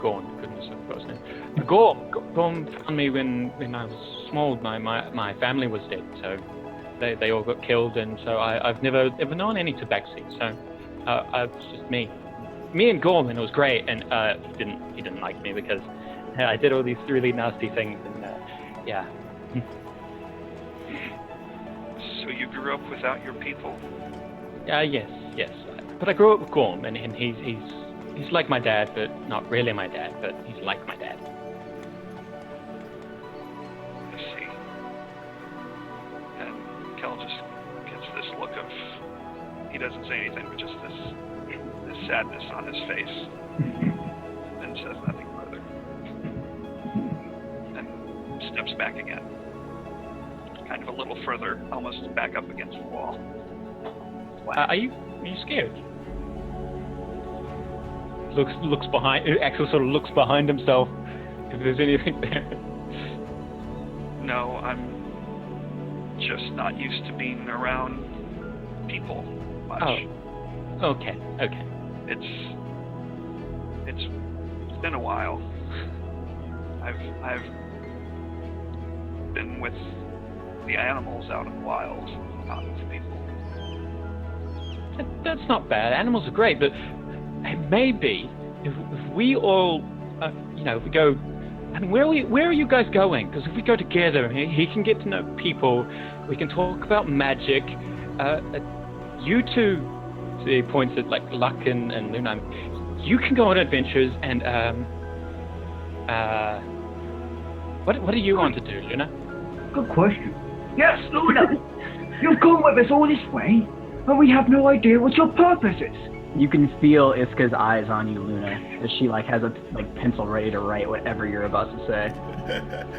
Gorm. Goodness, I forgot his name. Gorm found me when I was small. My family was dead, so they all got killed, and so I've never known any Tabaxi. So it's just me and Gorm, and it was great. And he didn't like me because I did all these really nasty things, and yeah. So you grew up without your people? Yes. But I grew up with Gorm, and he's like my dad, but not really my dad, but he's like my dad. I see. And Kel just gets this look of, he doesn't say anything, but just this sadness on his face, and says nothing further. And steps back again. Kind of a little further, almost back up against the wall. Are you scared? Looks behind. Axel sort of looks behind himself. If there's anything there. No, I'm just not used to being around people much. Oh. Okay. It's been a while. I've been with the animals out in the wild, not with people. That's not bad. Animals are great, but maybe if we all, if we go. I mean, where are you guys going? Because if we go together, he can get to know people. We can talk about magic. You two, he points at like Luck and Luna. You can go on adventures, and what do you want to do, Luna? Good question. Yes, Luna. You've come with us all this way, and we have no idea what your purpose is. You can feel Iska's eyes on you, Luna, as she has a pencil ready to write whatever you're about to say.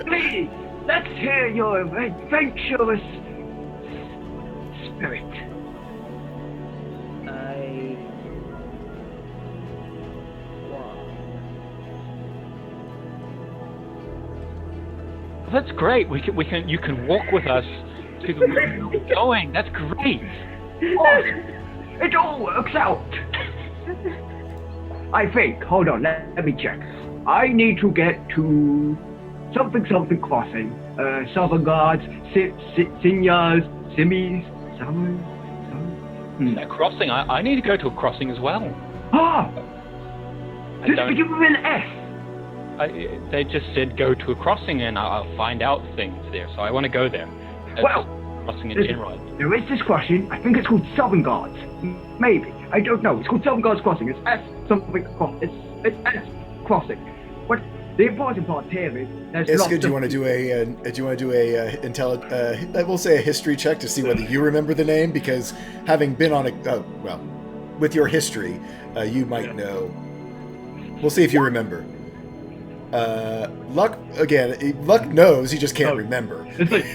Please, let's hear your adventurous spirit. That's great. You can walk with us to the where we're going. That's great. Awesome. It all works out. I think. Hold on. Let me check. I need to get to something crossing. Southern Guards, Seniors, Simmies, Summers. A crossing. I need to go to a crossing as well. Ah! Does it begin with an S? They just said go to a crossing and I'll find out things there. So I want to go there. Well, crossing in general. There is this crossing. I think it's called Southern Guards. Maybe. I don't know. It's called Southern Guards Crossing. It's S something crossing. It's S crossing. But the important part here is there's Iska, do you want to do we'll say a history check to see whether you remember the name, because having been on with your history, you might know. We'll see if you remember. Luck knows, he just can't remember. It's like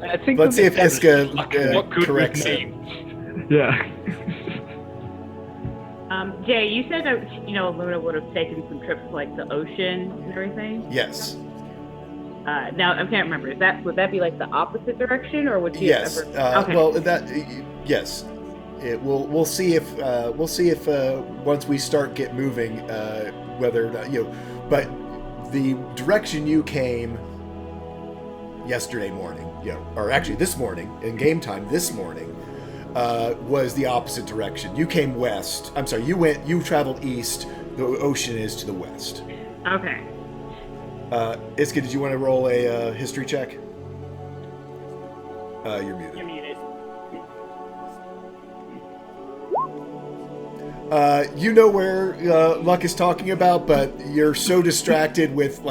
I think let's see if Iska corrects it. him. Yeah. Jay, you said that Luna would have taken some trips like the ocean and everything. Yes. Now I can't remember. Would that be like the opposite direction, or would you? Yes. Okay. Well, yes. We'll see if once we start moving, whether or not but the direction you came yesterday morning, or actually this morning in game time this morning, was the opposite direction. You came west. I'm sorry. You traveled east. The ocean is to the west. Okay. Iska, did you want to roll a history check? You're muted. You're muted. You know where Luck is talking about, but you're so distracted with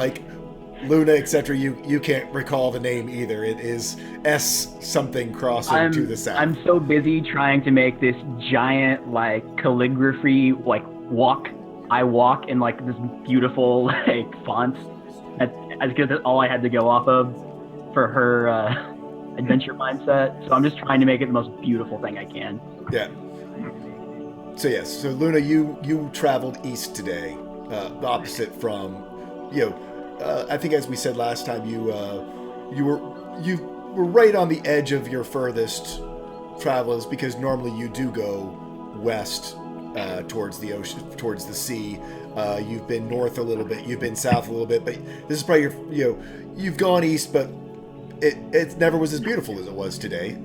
Luna, etc. You can't recall the name either. It is S something crossing to the south. I'm so busy trying to make this giant calligraphy walk. I walk in this beautiful font. That's all I had to go off of for her adventure mindset. So I'm just trying to make it the most beautiful thing I can. Yeah. So yes, so Luna, you traveled east today, the opposite from, I think as we said last time, you were right on the edge of your furthest travels, because normally you do go west towards the ocean, towards the sea. You've been north a little bit, you've been south a little bit, but this is probably you've gone east, but it never was as beautiful as it was today,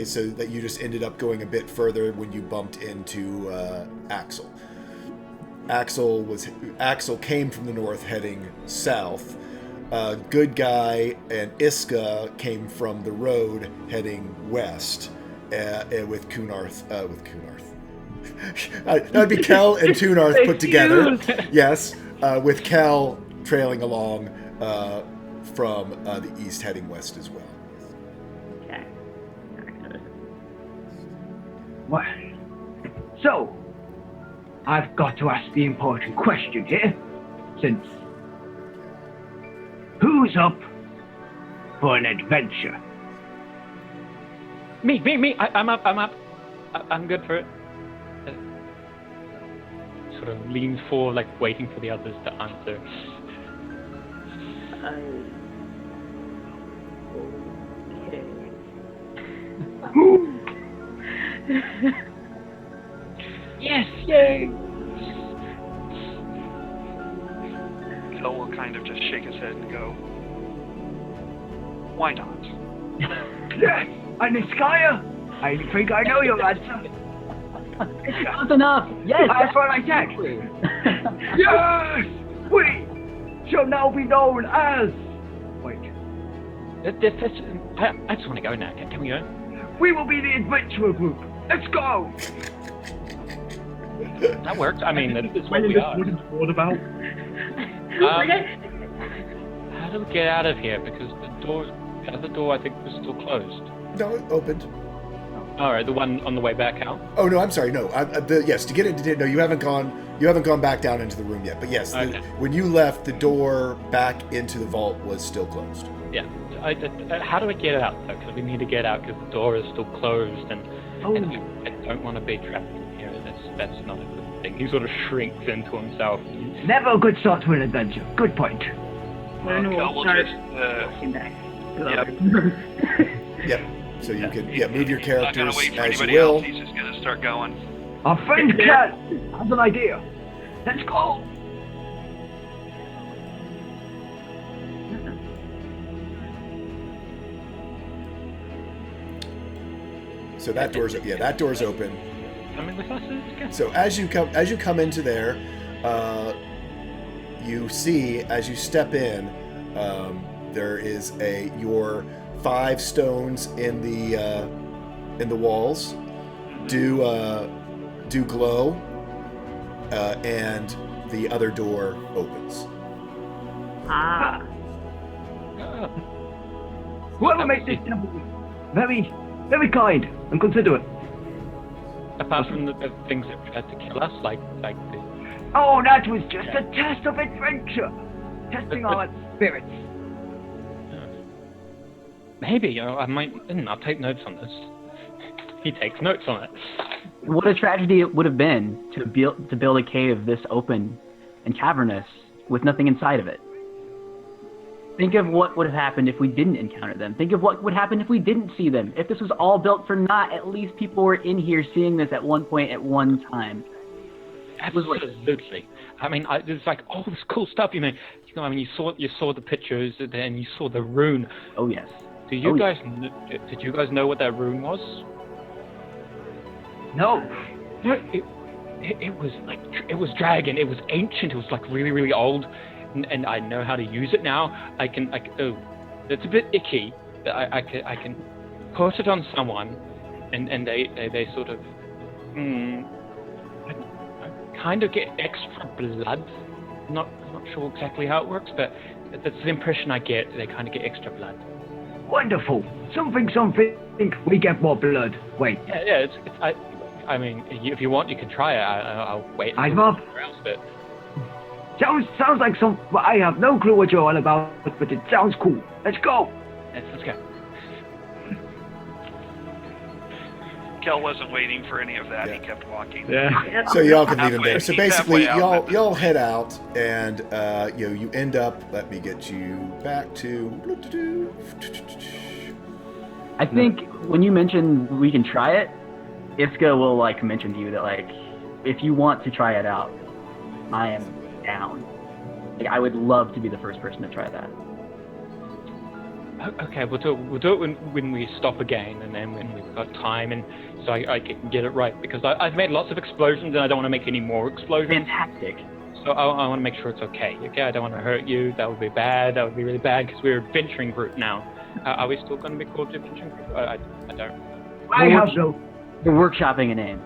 so that you just ended up going a bit further when you bumped into Axel. Axel came from the north heading south. Good Guy and Iska came from the road heading west with Kunarth. That'd be Kel and Tunarth put together. Yes, with Kel trailing along from the east heading west as well. Okay. Well, so I've got to ask the important question here, since who's up for an adventure? Me. I'm up. I'm good for it. Sort of leans forward, waiting for the others to answer. Yes, yay! Kel will kind of just shake his head and go, why not? Yes, and Niskaya, I think I know your answer. Close enough. Yes, That's what I said. Yes, we shall now be known as. Wait, I just want to go now. Can we go? we will be the adventurer group. Let's go. That works. I mean, that's what When we is are. this wooden sword about? How do we get out of here? Because the other door, I think, was still closed. No, it opened. All right, the one on the way back out. Oh no, I'm sorry. No, yes, to get into no, you haven't gone back down into the room yet. But yes, Okay. when you left, the door back into the vault was still closed. Yeah. How do I get out, though? Because we need to get out because the door is still closed, and I don't want to be trapped in here. That's not a good thing. He sort of shrinks into himself. Never a good start to an adventure. Good point. Then Kel we'll will start just, walking back. Yep. So you can move your He's not going characters to wait for as you anybody will. else. He's just going to start going. Our friend Cat has an idea. Let's go. So that door's open. Coming with us, again. So as you come into there, you see as you step in, there is your 5 stones in the walls do glow, and the other door opens. Ah. Whoever made this temple, very, very kind and considerate. Apart from the things that tried to kill us, like the Oh, that was just a test of adventure, testing our spirits. maybe I might. I'll take notes on this. He takes notes on it. What a tragedy it would have been to build a cave this open and cavernous with nothing inside of it. Think of what would have happened if we didn't encounter them. Think of what would happen if we didn't see them. If this was all built for naught, at least people were in here seeing this at one point at one time. Absolutely. I mean, it's like all this cool stuff. I mean, you saw the pictures and you saw the rune. Oh yes. Did you guys know what that rune was? No. It was like it was dragon. It was ancient. It was like really really old, and I know how to use it now. I can. Oh, it's a bit icky. But I can put it on someone, and they sort of kind of get extra blood. I'm not sure exactly how it works, but that's the impression I get. They kind of get extra blood. Wonderful. Something. We get more blood. Wait. Yeah. I mean, if you want, you can try it. I'll wait. I'd love. But Sounds like some. I have no clue what you're all about, but it sounds cool. Let's go. let's go. Kel wasn't waiting for any of that. Yeah. He kept walking. Yeah. So y'all can leave him there. So He's basically, halfway out. y'all head out, and you end up. Let me get you back to. I think when you mentioned we can try it, Iska will mention to you that if you want to try it out, I am down. I would love to be the first person to try that. Okay, we'll do it when we stop again, and then when we've got time, and so I can get it right, because I've made lots of explosions, and I don't want to make any more explosions. Fantastic. So I want to make sure it's okay. Okay, I don't want to hurt you. That would be bad. That would be really bad, because we're adventuring group now. Are we still going to be called the adventuring group? I don't. I have no. We're workshopping a name.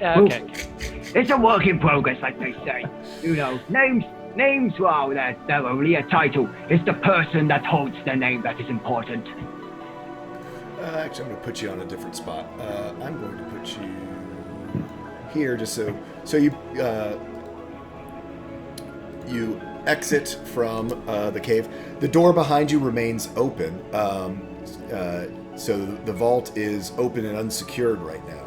Yeah, okay. It's a work in progress, like they say. You know, names, well, they're only a title. It's the person that holds the name that is important. Actually, I'm going to put you on a different spot. I'm going to put you here, just so you exit from the cave. The door behind you remains open, so the vault is open and unsecured right now.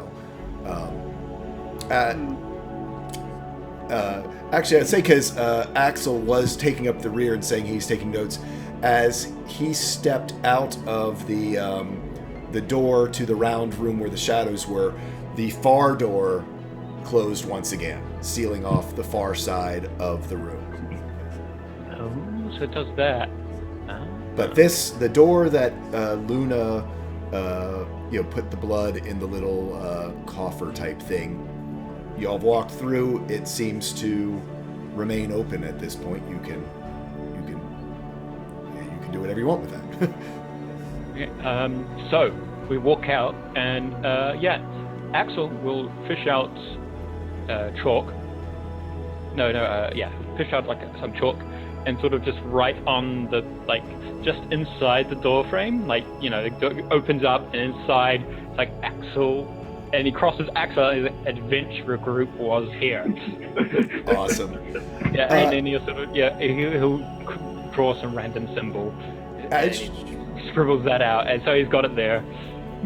Actually, I'd say because Axel was taking up the rear and saying he's taking notes, as he stepped out of the door to the round room where the shadows were, the far door closed once again, sealing off the far side of the room. Oh so it does that. But the door that Luna, put the blood in the little coffer type thing, you all have walked through. It seems to remain open at this point. You can do whatever you want with that. Okay, so we walk out, and Axel will fish out chalk. Fish out like some chalk, and sort of just right on the just inside the door frame, the door opens up, and inside it's like Axel, and he crosses Axel. His adventurer group was here. Awesome. Yeah, and then he'll sort of he'll draw some random symbol. Scribbles that out, and so he's got it there.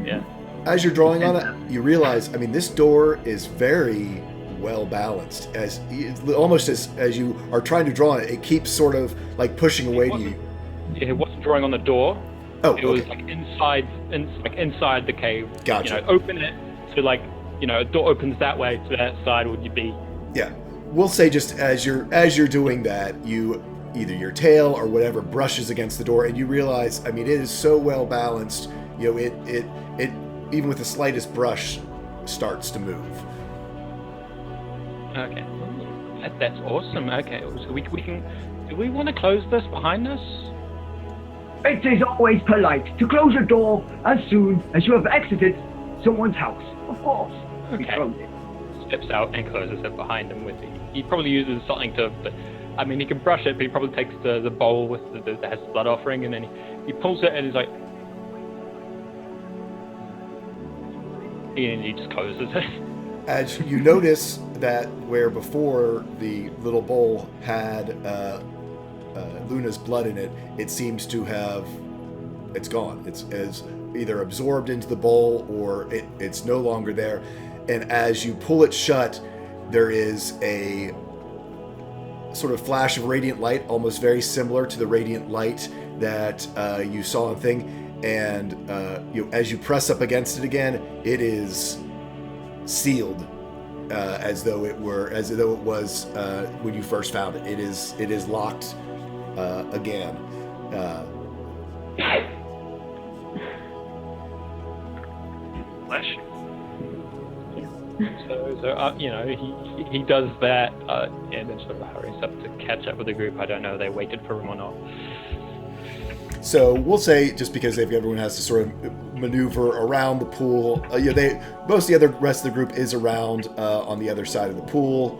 Yeah. As you're drawing on it, you realize, this door is very well balanced. As you are trying to draw on it, it keeps sort of like pushing away to you. It wasn't drawing on the door. Oh, it was like inside the cave. Gotcha. Open it so a door opens that way. So that side would you be? Yeah, we'll say just as you're doing that, you. Either your tail or whatever brushes against the door, and you realize, it is so well balanced. It even with the slightest brush starts to move. Okay, that's awesome. Okay, so we can. Do we want to close this behind us? It is always polite to close your door as soon as you have exited someone's house. Of course. Okay. Steps out and closes it behind him he probably uses something to. He can brush it, but he probably takes the bowl with that has the blood offering, and then he pulls it, and he's like, and he just closes it. As you notice that where before the little bowl had Luna's blood in it, it seems to have, it's gone. It's either absorbed into the bowl or it's no longer there. And as you pull it shut, there is a sort of flash of radiant light, almost very similar to the radiant light that you saw in thing, and as you press up against it again, it is sealed, as though it was when you first found it. It is locked again. Bless you. So he does that, and then sort of hurries up to catch up with the group. I don't know if they waited for him or not. So we'll say, just because everyone has to sort of maneuver around the pool, most of the rest of the group is around on the other side of the pool.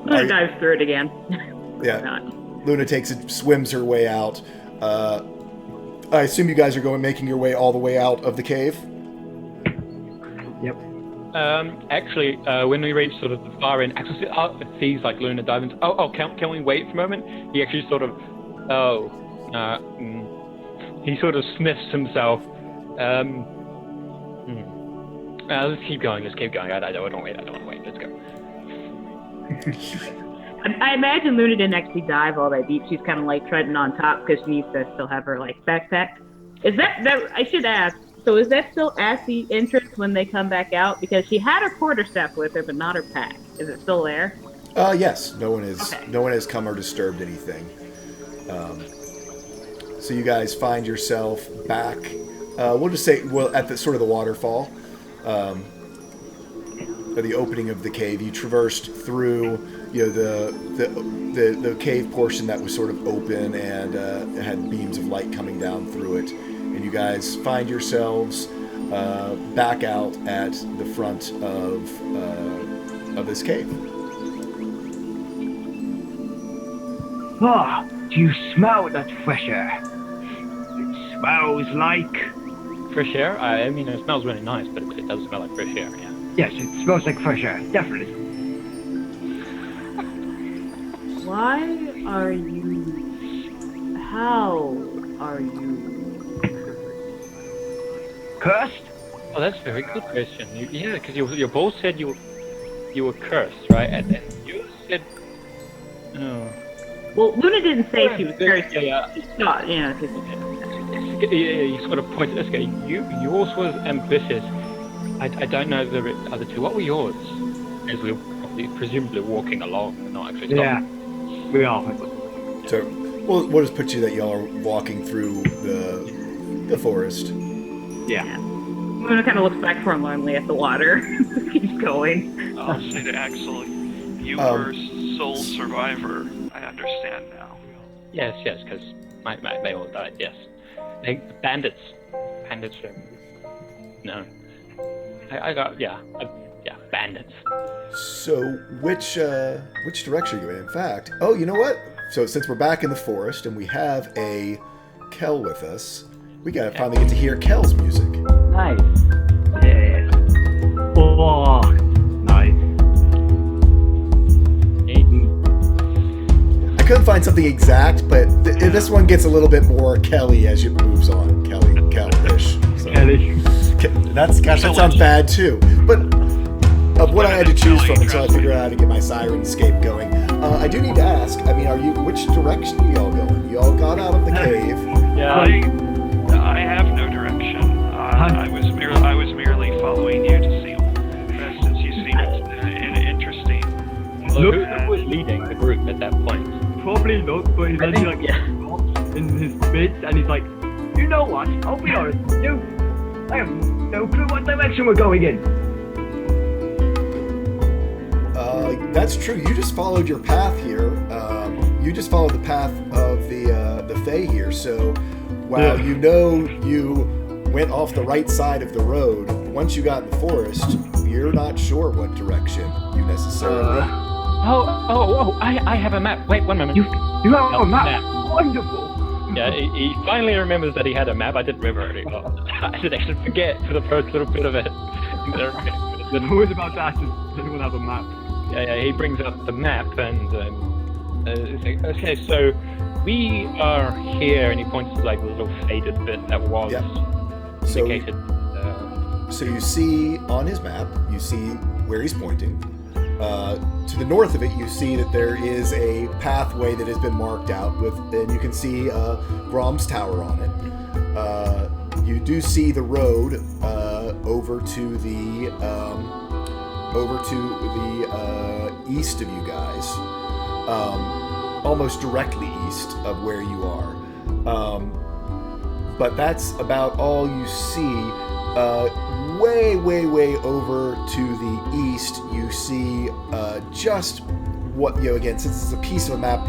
Luna dives through it again. Yeah, Luna takes it, swims her way out. I assume you guys are making your way all the way out of the cave. Yep. Actually, when we reach sort of the far end, Axel sees like Luna diving. Can we wait for a moment? He actually sort of, he sort of sniffs himself. Let's keep going. I don't want to wait. Let's go. I imagine Luna didn't actually dive all that deep. She's kind of like treading on top because she needs to still have her like backpack. Is that I should ask? So is that still at the entrance when they come back out? Because she had her quarterstaff with her, but not her pack. Is it still there? Yes. No one has come or disturbed anything. So you guys find yourself back. We'll just say, at the sort of the waterfall, at the opening of the cave. You traversed through, the cave portion that was sort of open and it had beams of light coming down through it. And you guys find yourselves back out at the front of this cave. Ah, do you smell that fresh air? It smells like... Fresh air? It smells really nice, but it does smell like fresh air, yeah. Yes, it smells like fresh air, definitely. How are you Cursed? Oh, that's a very good question. Because you both said you were cursed, right? And then you said, oh. Well, Luna didn't say she was cursed. Yeah. She thought, Yeah, you sort of pointed at this guy. Yours was ambitious. I don't know the other two. What were yours? As we were presumably walking along and not actually stopping. Yeah, we are. So Well, we'll just put you that y'all are walking through the forest. Yeah. Luna kind of looks back forlornly at the water. Keeps going. I'll say to Axel, you were sole survivor. I understand now. Yes, because they all died. Yes, bandits. No, I got bandits. So which direction are you in? In fact, oh, you know what? So since we're back in the forest and we have a Kel with us, we gotta finally get to hear Kel's music. Nice. Yeah. Oh, nice. I couldn't find something exact, but this one gets a little bit more Kelly as it moves on. Kelly-ish. So. That sounds bad too. But of what I had to choose from until I figured out how to get my Sirenscape going, I do need to ask. I mean, which direction are y'all going? Y'all got out of the cave. Yeah. I have no direction. I was merely following you to see, since you seemed interesting. Well, who was leading the group at that point? Probably not, but he's actually stops in his midst and he's like, you know what? I'll be honest with you. I have no clue what direction we're going in. That's true. You just followed your path here. You just followed the path of the Fae here. So while you know you went off the right side of the road, once you got in the forest, you're not sure what direction you necessarily went. I have a map. Wait, 1 moment. You have a map? Wonderful. Yeah, he finally remembers that he had a map. I didn't remember it. I did actually forget for the first little bit of it. I was about to ask, does anyone have a map? Yeah, he brings up the map and it's like, okay, so we are here, and he points to like the little faded bit that was indicated. So you see on his map, you see where he's pointing. To the north of it, you see that there is a pathway that has been marked out with, and you can see Grom's Tower on it. You do see the road over to the east of you guys, almost directly east of where you are. But that's about all you see. Way over to the east, you see just what, again, since it's a piece of a map,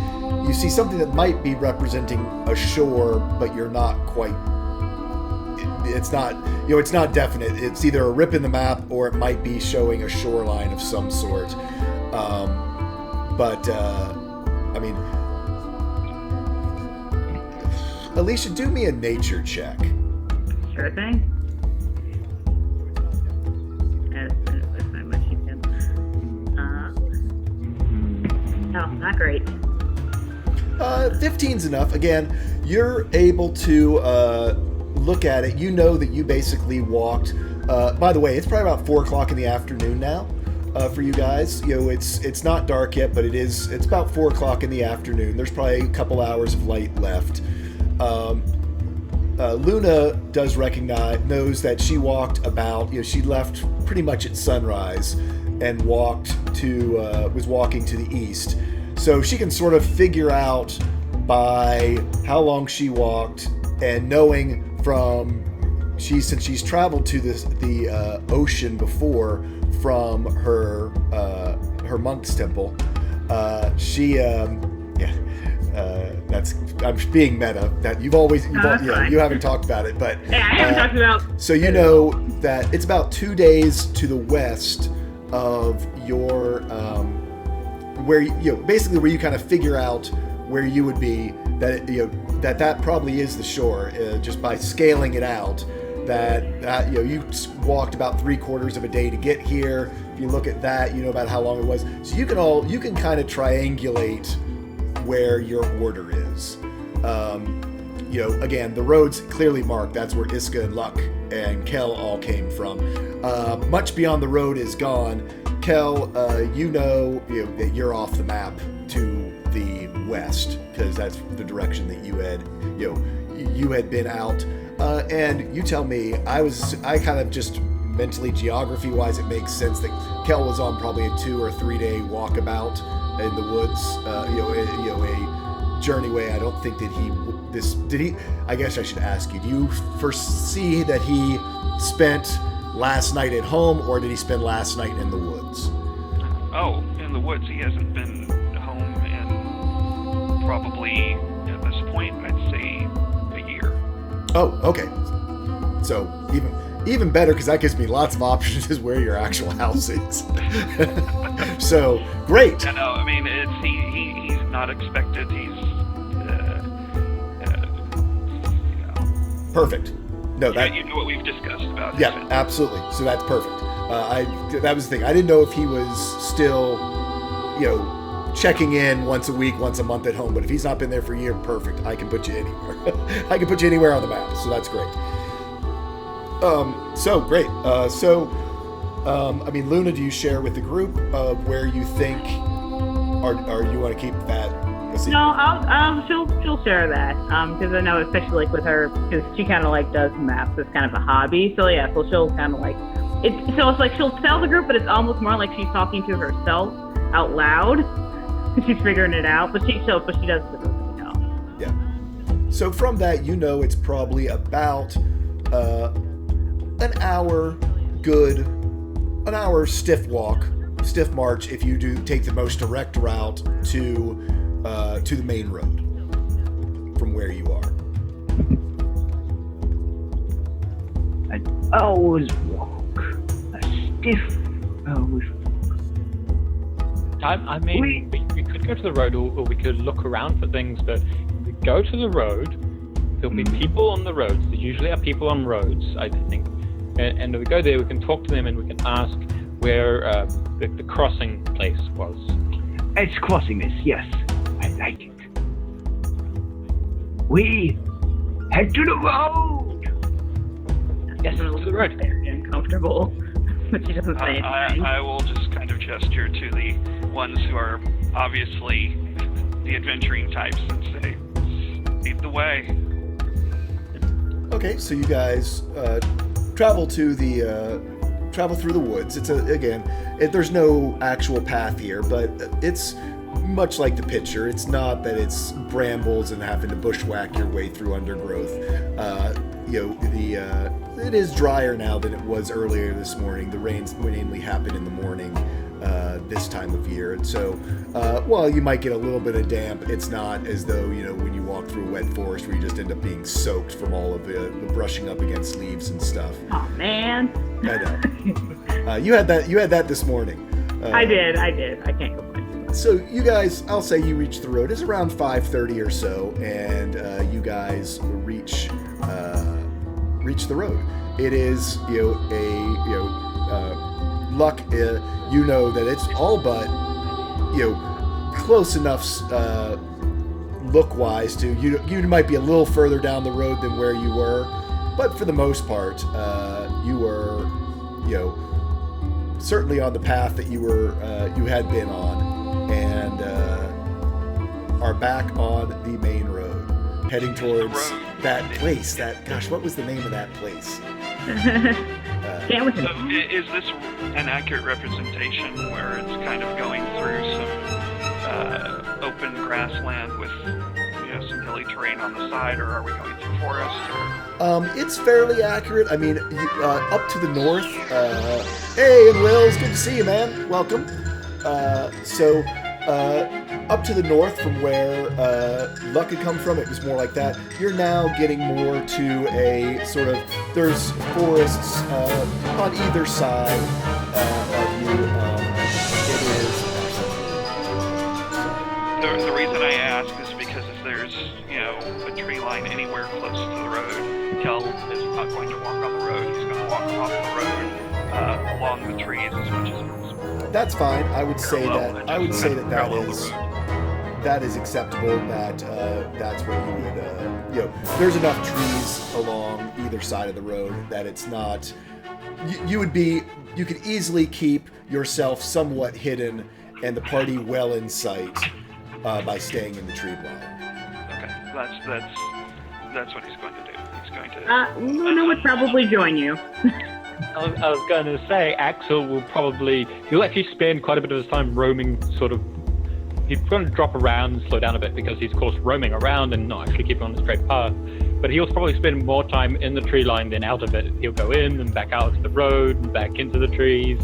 you see something that might be representing a shore, but you're not quite, it's not, it's not definite. It's either a rip in the map or it might be showing a shoreline of some sort. I mean, Alicia, do me a nature check. Sure thing. Oh, not great. 15's enough. Again, you're able to look at it. You know that you basically walked. By the way, it's probably about 4 o'clock in the afternoon now for you guys. It's not dark yet, but it's about 4 o'clock in the afternoon. There's probably a couple hours of light left. Luna does knows that she walked about. She left pretty much at sunrise and was walking to the east. So she can sort of figure out by how long she walked, and knowing since she's traveled to the ocean before from her monk's temple, I'm being meta. That you haven't talked about it, but I haven't talked about. So you know that it's about 2 days to the west of your where basically where you kind of figure out where you would be, that that probably is the shore, just by scaling it out. That you walked about 3/4 of a day to get here. If you look at that, you know about how long it was. So you can kind of triangulate where your order is. Again, the road's clearly marked. That's where Iska and Luck and Kel all came from. Much beyond the road is gone. Kel, that you're off the map to the west, because that's the direction that you had been out. And you tell me, I kind of just mentally, geography-wise, it makes sense that Kel was on probably a 2 or 3 day walkabout in the woods, a Journeyway, I don't think that I guess I should ask you, do you foresee that he spent last night at home, or did he spend last night in the woods? Oh, in the woods. He hasn't been home in probably, at this point, I'd say a year. Oh, okay. So even better, because that gives me lots of options as where your actual house is. So great. Yeah, no, I mean, he's not expected. He's perfect. No, that you know what we've discussed about. Yeah, absolutely. So that's perfect. That was the thing. I didn't know if he was still, checking in once a week, once a month at home. But if he's not been there for a year, perfect. I can put you anywhere. I can put you anywhere on the map. So that's great. So great. I mean, Luna, do you share with the group where you think, or you want to keep that? No, she'll share that because I know, especially like with her, because she kind of like does maps as kind of a hobby. So yeah, so she'll kind of like it's. So it's like she'll tell the group, but it's almost more like she's talking to herself out loud. She's figuring it out, but she does specifically know. Yeah. So from that, it's probably about an hour stiff march if you do take the most direct route to the main road from where you are. An hour's walk. A stiff hour's walk. I mean, we could go to the road, or we could look around for things, but if we go to the road, there'll be people on the roads. There usually are people on roads, I think. And if we go there, we can talk to them and we can ask where the crossing place was. It's crossing this, yes. I like it. We head to the road! Yes, to the road. Very uncomfortable, but she doesn't say anything. I will just kind of gesture to the ones who are obviously the adventuring types and say, lead the way. Okay, so you guys travel through the woods. It's there's no actual path here, but it's much like the picture. It's not that it's brambles and having to bushwhack your way through undergrowth. It is drier now than it was earlier this morning. The rains mainly happen in the morning this time of year, and so while you might get a little bit of damp, it's not as though when you walk through a wet forest where you just end up being soaked from all of the brushing up against leaves and stuff. Oh man. I know. You had that this morning. I did. I can't complain. So you guys, I'll say you reach the road. It's around 5:30 or so, and you guys reach the road. It is luck. That it's all but close enough look-wise to you might be a little further down the road than where you were, but for the most part, you were certainly on the path that you had been on, and are back on the main road, heading towards that place. What was the name of that place? So is this an accurate representation where it's kind of going through some open grassland with some hilly terrain on the side, or are we going through forest? Or? It's fairly accurate. I mean, up to the north. Hey, and Wills, good to see you, man. Welcome. Up to the north from where Luck had come from, it was more like that. You're now getting more to a sort of, there's forests on either side of you. It is. The reason I ask is because if there's, a tree line anywhere close to the road, Kel is not going to walk on the road. He's going to walk off the road along the trees as much as possible. That's fine. I would say that is acceptable. That's where you would, there's enough trees along either side of the road that it's not. You could easily keep yourself somewhat hidden and the party well in sight by staying in the tree line. Okay, that's what he's going to do. He's going to. Luna would probably join you. I was going to say, Axel he'll actually spend quite a bit of his time roaming, sort of, he's going to drop around and slow down a bit because he's, of course, roaming around and not actually keeping on the straight path. But he'll probably spend more time in the tree line than out of it. He'll go in and back out to the road and back into the trees.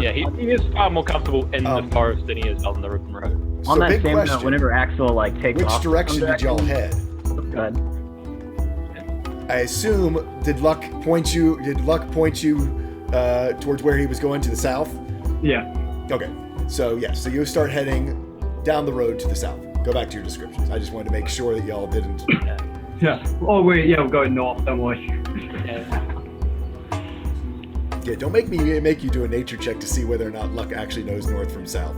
Yeah, he is far more comfortable in the forest than he is out on the open road. On So that big same question. note, whenever Axel takes off, Which direction did y'all head? Good. I assume did Luck point you towards where he was going, to the south? Yeah. Okay. So so you start heading down the road to the south. Go back to your descriptions. I just wanted to make sure that y'all didn't. Yeah. Oh, we're going north, don't worry. Yeah, don't make you do a nature check to see whether or not Luck actually knows north from south.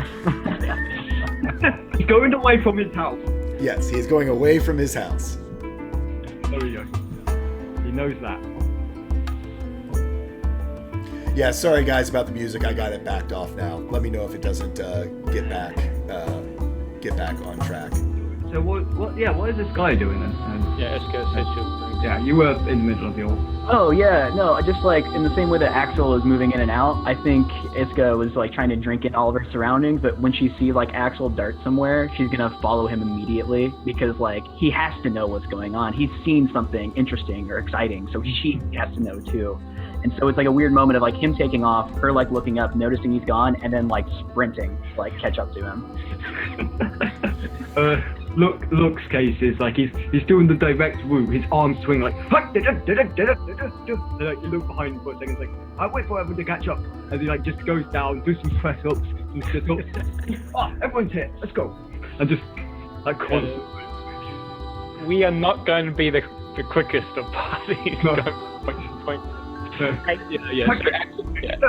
He's going away from his house. Yes, he is going away from his house. There we go. He knows that. Yeah, sorry guys about the music. I got it backed off now. Let me know if it doesn't get back on track. So what is this guy doing then? Yeah, Iska says she'll. Yeah, you were in the middle of your... Oh yeah, no, just in the same way that Axel is moving in and out, I think Iska was trying to drink in all of her surroundings, but when she sees Axel dart somewhere, she's gonna follow him immediately because he has to know what's going on. He's seen something interesting or exciting, so she has to know too. And so it's a weird moment of him taking off, her looking up, noticing he's gone, and then sprinting to catch up to him. Luke's case is he's doing the direct route. His arms swing you look behind him for a second, I wait for everyone to catch up, and he just goes down, do some press ups, some sit ups. Everyone's here, let's go, and just constantly. We are not going to be the quickest of parties. No. Point to point.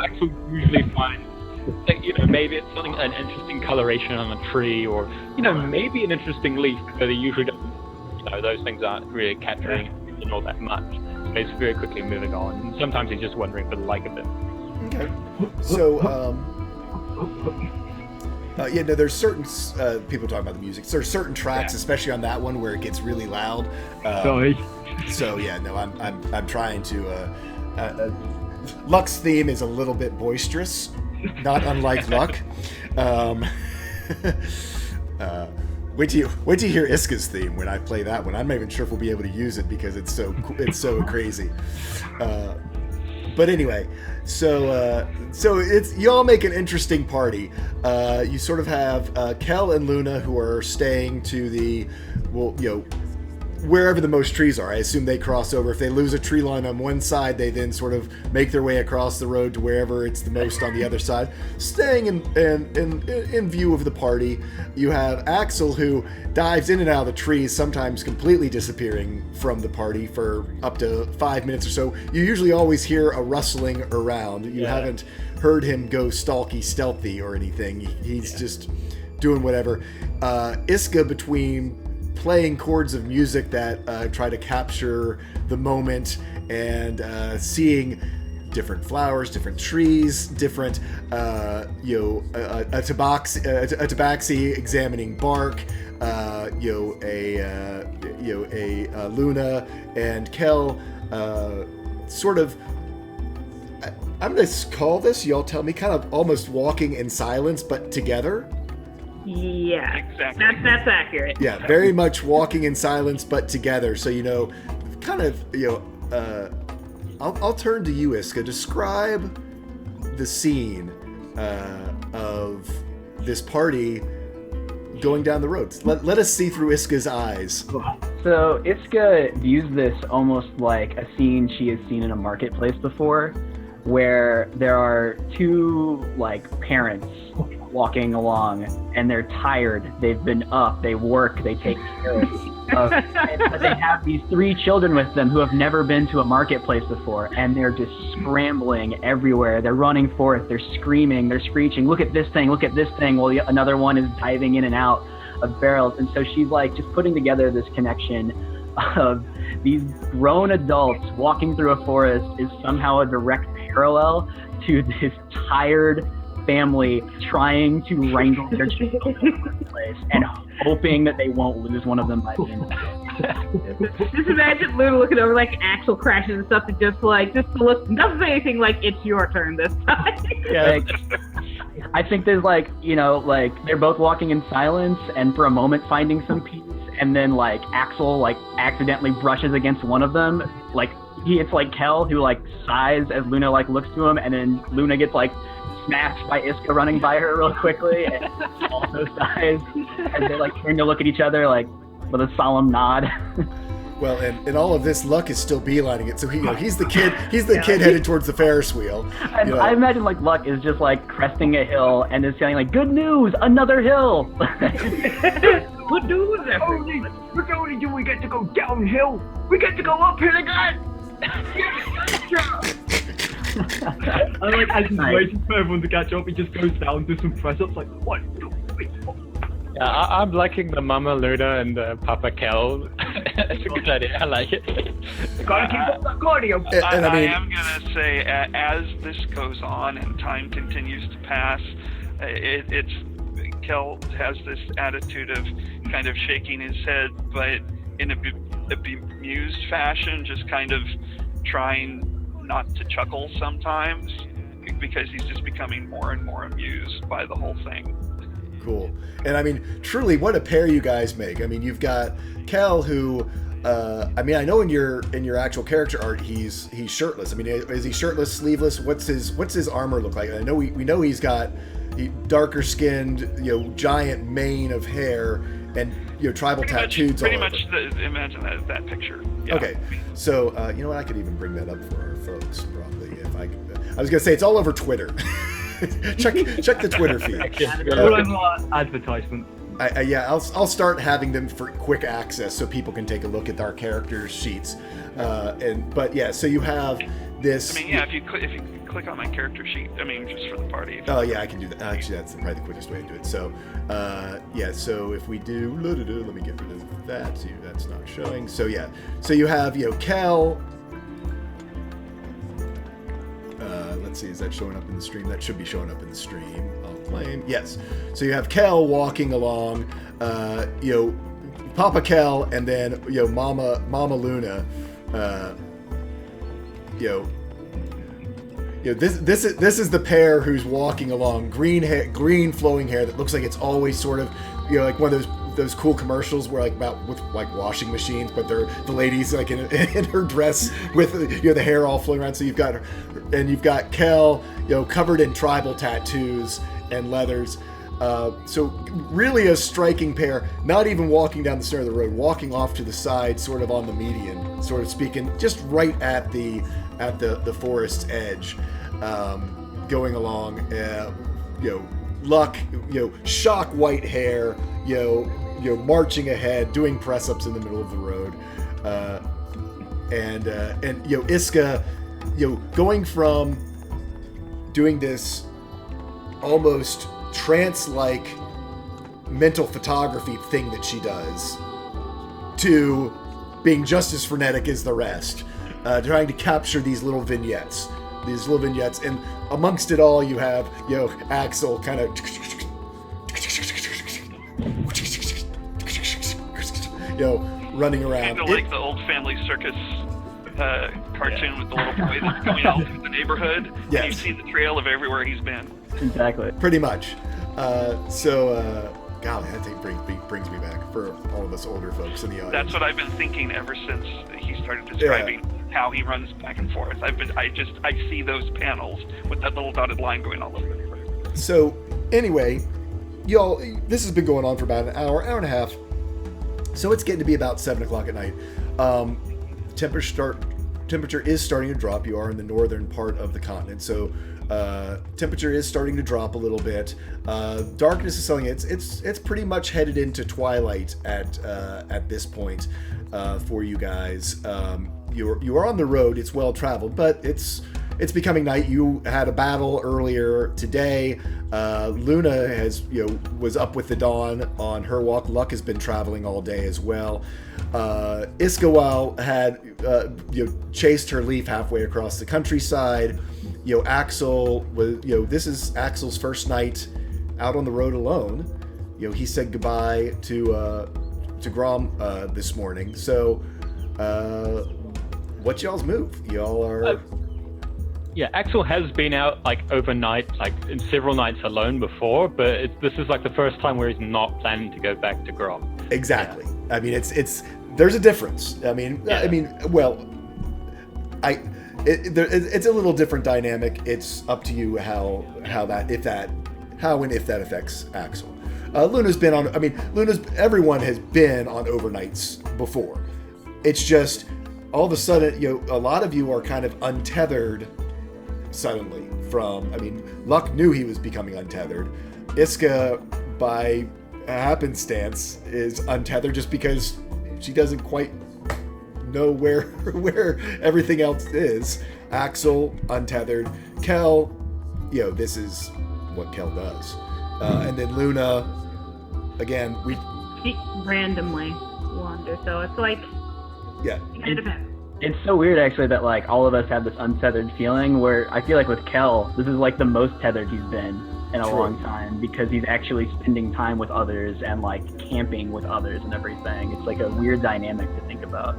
Axel usually finds maybe it's something, an interesting coloration on a tree, or maybe an interesting leaf, but he usually doesn't. Those things aren't really capturing him all that much. So he's very quickly moving on. And sometimes he's just wondering for the like of it. Okay. So there's certain people talking about the music. There's certain tracks, especially on that one, where it gets really loud. Sorry. So I'm trying to. Luck's theme is a little bit boisterous, not unlike Luck. Wait till you hear Iska's theme when I play that one. I'm not even sure if we'll be able to use it because it's so crazy. But anyway, so it's you all make an interesting party. You sort of have Kel and Luna who are staying to the wherever the most trees are. I assume they cross over. If they lose a tree line on one side, they then sort of make their way across the road to wherever it's the most on the other side, staying in view of the party. You have Axel, who dives in and out of the trees, sometimes completely disappearing from the party for up to 5 minutes or so. You usually always hear a rustling around. You haven't heard him go stealthy or anything. He's just doing whatever. Iska, between playing chords of music that try to capture the moment and seeing different flowers, different trees, different a tabaxi examining bark, Luna and Kel sort of, I'm gonna call this, y'all tell me, kind of almost walking in silence but together. Yeah, Exactly. that's accurate. Yeah, very much walking in silence but together. So kind of I'll turn to you, Iska. Describe the scene of this party going down the road. Let us see through Iska's eyes. So Iska views this almost like a scene she has seen in a marketplace before, where there are two parents walking along, and they're tired. They've been up, they work, they take care of, but they have these three children with them who have never been to a marketplace before, and they're just scrambling everywhere. They're running forth, they're screaming, they're screeching, look at this thing, while another one is diving in and out of barrels. And so she's just putting together this connection of these grown adults walking through a forest is somehow a direct parallel to this tired family trying to wrangle their children in place and hoping that they won't lose one of them by the end of it. Just imagine Luna looking over Axel crashes and stuff, and just to look, doesn't say anything it's your turn this time. Yeah, I think there's like, you know, like they're both walking in silence and for a moment finding some peace, and then like Axel like accidentally brushes against one of them. Like it's like Kel who like sighs as Luna like looks to him, and then Luna gets like smashed by Iska running by her real quickly and also sighs as they like turn to look at each other like with a solemn nod. Well, and all of this, Luck is still beelining it. So he's the kid headed towards the Ferris wheel. I imagine like Luck is just like cresting a hill and is saying like, "Good news, another hill." Good news, everyone. Not only do we get to go downhill, we get to go uphill again. I like as he's waiting for everyone to catch up, he just goes down, does some press ups like 1, 2, 3, 4. Yeah, I'm liking the Mama Luna and the Papa Kel. It's a good idea. I like it. Gotta keep up that cardio. And I am gonna say, as this goes on and time continues to pass, Kel has this attitude of kind of shaking his head, but in a bemused fashion, just kind of trying not to chuckle sometimes, because he's just becoming more and more amused by the whole thing. Cool. And I mean, truly, what a pair you guys make. I mean, you've got Kel, who, I mean, I know in your actual character art, he's shirtless. I mean, is he shirtless, sleeveless? What's his armor look like? I know we know he's got darker skinned, giant mane of hair and tribal tattoos. Pretty much imagine that picture. Yeah. Okay, so you know what? I could even bring that up for our folks probably if I could. I was gonna say it's all over Twitter. check the Twitter feed. Advertisement. I'll start having them for quick access so people can take a look at our character sheets. So you have this. I mean, yeah, if you click on my character sheet, I mean, just for the party. Oh yeah, I can do that. Actually, that's probably the quickest way to do it. So, so if we do, let me get rid of that too. That's not showing. So yeah, so you have Kel. Let's see, is that showing up in the stream? That should be showing up in the stream. I'll claim. Yes. So you have Kel walking along, Papa Kel, and then Mama Luna. This is the pair who's walking along. Green flowing hair that looks like it's always sort of like one of those cool commercials where with washing machines, but they're the ladies like in her dress with the hair all flowing around. So you've got Kel covered in tribal tattoos and leathers. So really a striking pair. Not even walking down the center of the road, walking off to the side, sort of on the median, sort of speaking, just right at the forest's edge, going along. Luck, shock white hair, marching ahead, doing press ups in the middle of the road, and Iska, going from doing this almost trance-like mental photography thing that she does to being just as frenetic as the rest, trying to capture these little vignettes, and amongst it all you have Axel kind of running around. Kind of like the old Family Circus cartoon with the little boy that's going out through the neighborhood. Yes. And you see the trail of everywhere he's been. Exactly. Pretty much. Golly, that thing brings me back for all of us older folks in the audience. That's what I've been thinking ever since he started describing how he runs back and forth. I see those panels with that little dotted line going all over everywhere. So anyway, y'all, this has been going on for about an hour and a half. So it's getting to be about 7 o'clock at night. Temperature is starting to drop. You are in the northern part of the continent, so temperature is starting to drop a little bit. Darkness is telling it's pretty much headed into twilight at this point for you guys. You are on the road. It's well traveled, but it's becoming night. You had a battle earlier today. Luna was up with the dawn on her walk. Luck has been traveling all day as well. Iskawal had chased her leaf halfway across the countryside. Axel was this is Axel's first night out on the road alone. He said goodbye to Grom this morning. So what's y'all's move? Y'all are Yeah, Axel has been out like overnight, like in several nights alone before, but this is like the first time where he's not planning to go back to Grom. Exactly. I mean, it's there's a difference. I mean, well, it's a little different dynamic. It's up to you how and if that affects Axel. Luna's been on. I mean, everyone has been on overnights before. It's just all of a sudden, a lot of you are kind of untethered suddenly from. I mean, Luck knew he was becoming untethered. Iska, by happenstance, is untethered just because she doesn't quite know where everything else is. Axel, untethered. Kel, this is what Kel does. And then Luna, again, she randomly wanders, so it's like, yeah. It depends. It's so weird, actually, that like all of us have this untethered feeling. Where I feel like with Kel, this is like the most tethered he's been in a long time, because he's actually spending time with others and like camping with others and everything. It's like a weird dynamic to think about.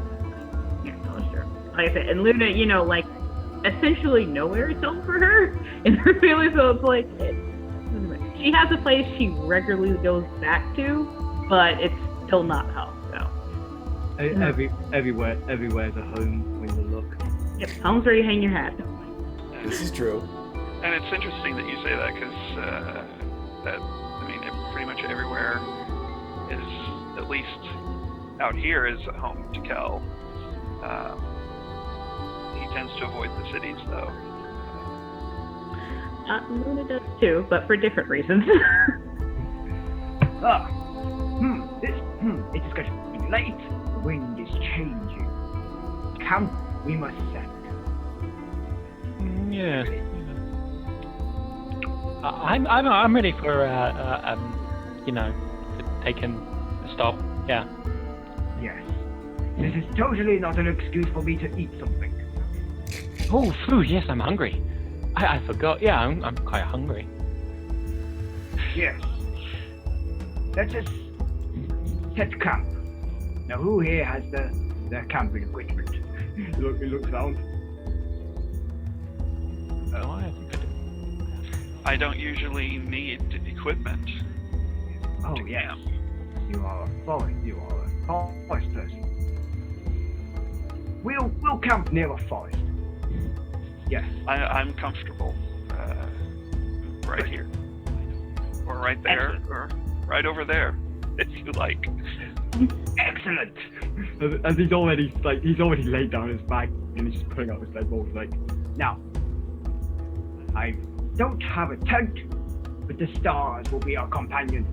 Yeah, no, sure. Like I said, and Luna, like essentially nowhere is home for her in her family, so it's like she has a place she regularly goes back to, but it's still not home. So everywhere's a home when you look. Yep, home's where you hang your hat. This is true. And it's interesting that you say that, because pretty much everywhere is, at least out here, is home to Kel. He tends to avoid the cities, though. Luna does too, but for different reasons. It is going to be late. The wind is changing. Camp, we must set. Yeah. I'm ready for taking a stop. Yeah. Yes. This is totally not an excuse for me to eat something. Oh, food! Yes, I'm hungry. I forgot. Yeah, I'm quite hungry. Yes. Let us set camp. Now, who here has the camping equipment? He looks around. Oh, I think I do. I don't usually need equipment. Oh, yes. You are a forest person. We'll camp near a forest. Yes. I'm comfortable right here, or right there, or right over there, if you like. Excellent. As he's already laid down his bag and he's just putting up his leg balls like. Now, I don't have a tent, but the stars will be our companion.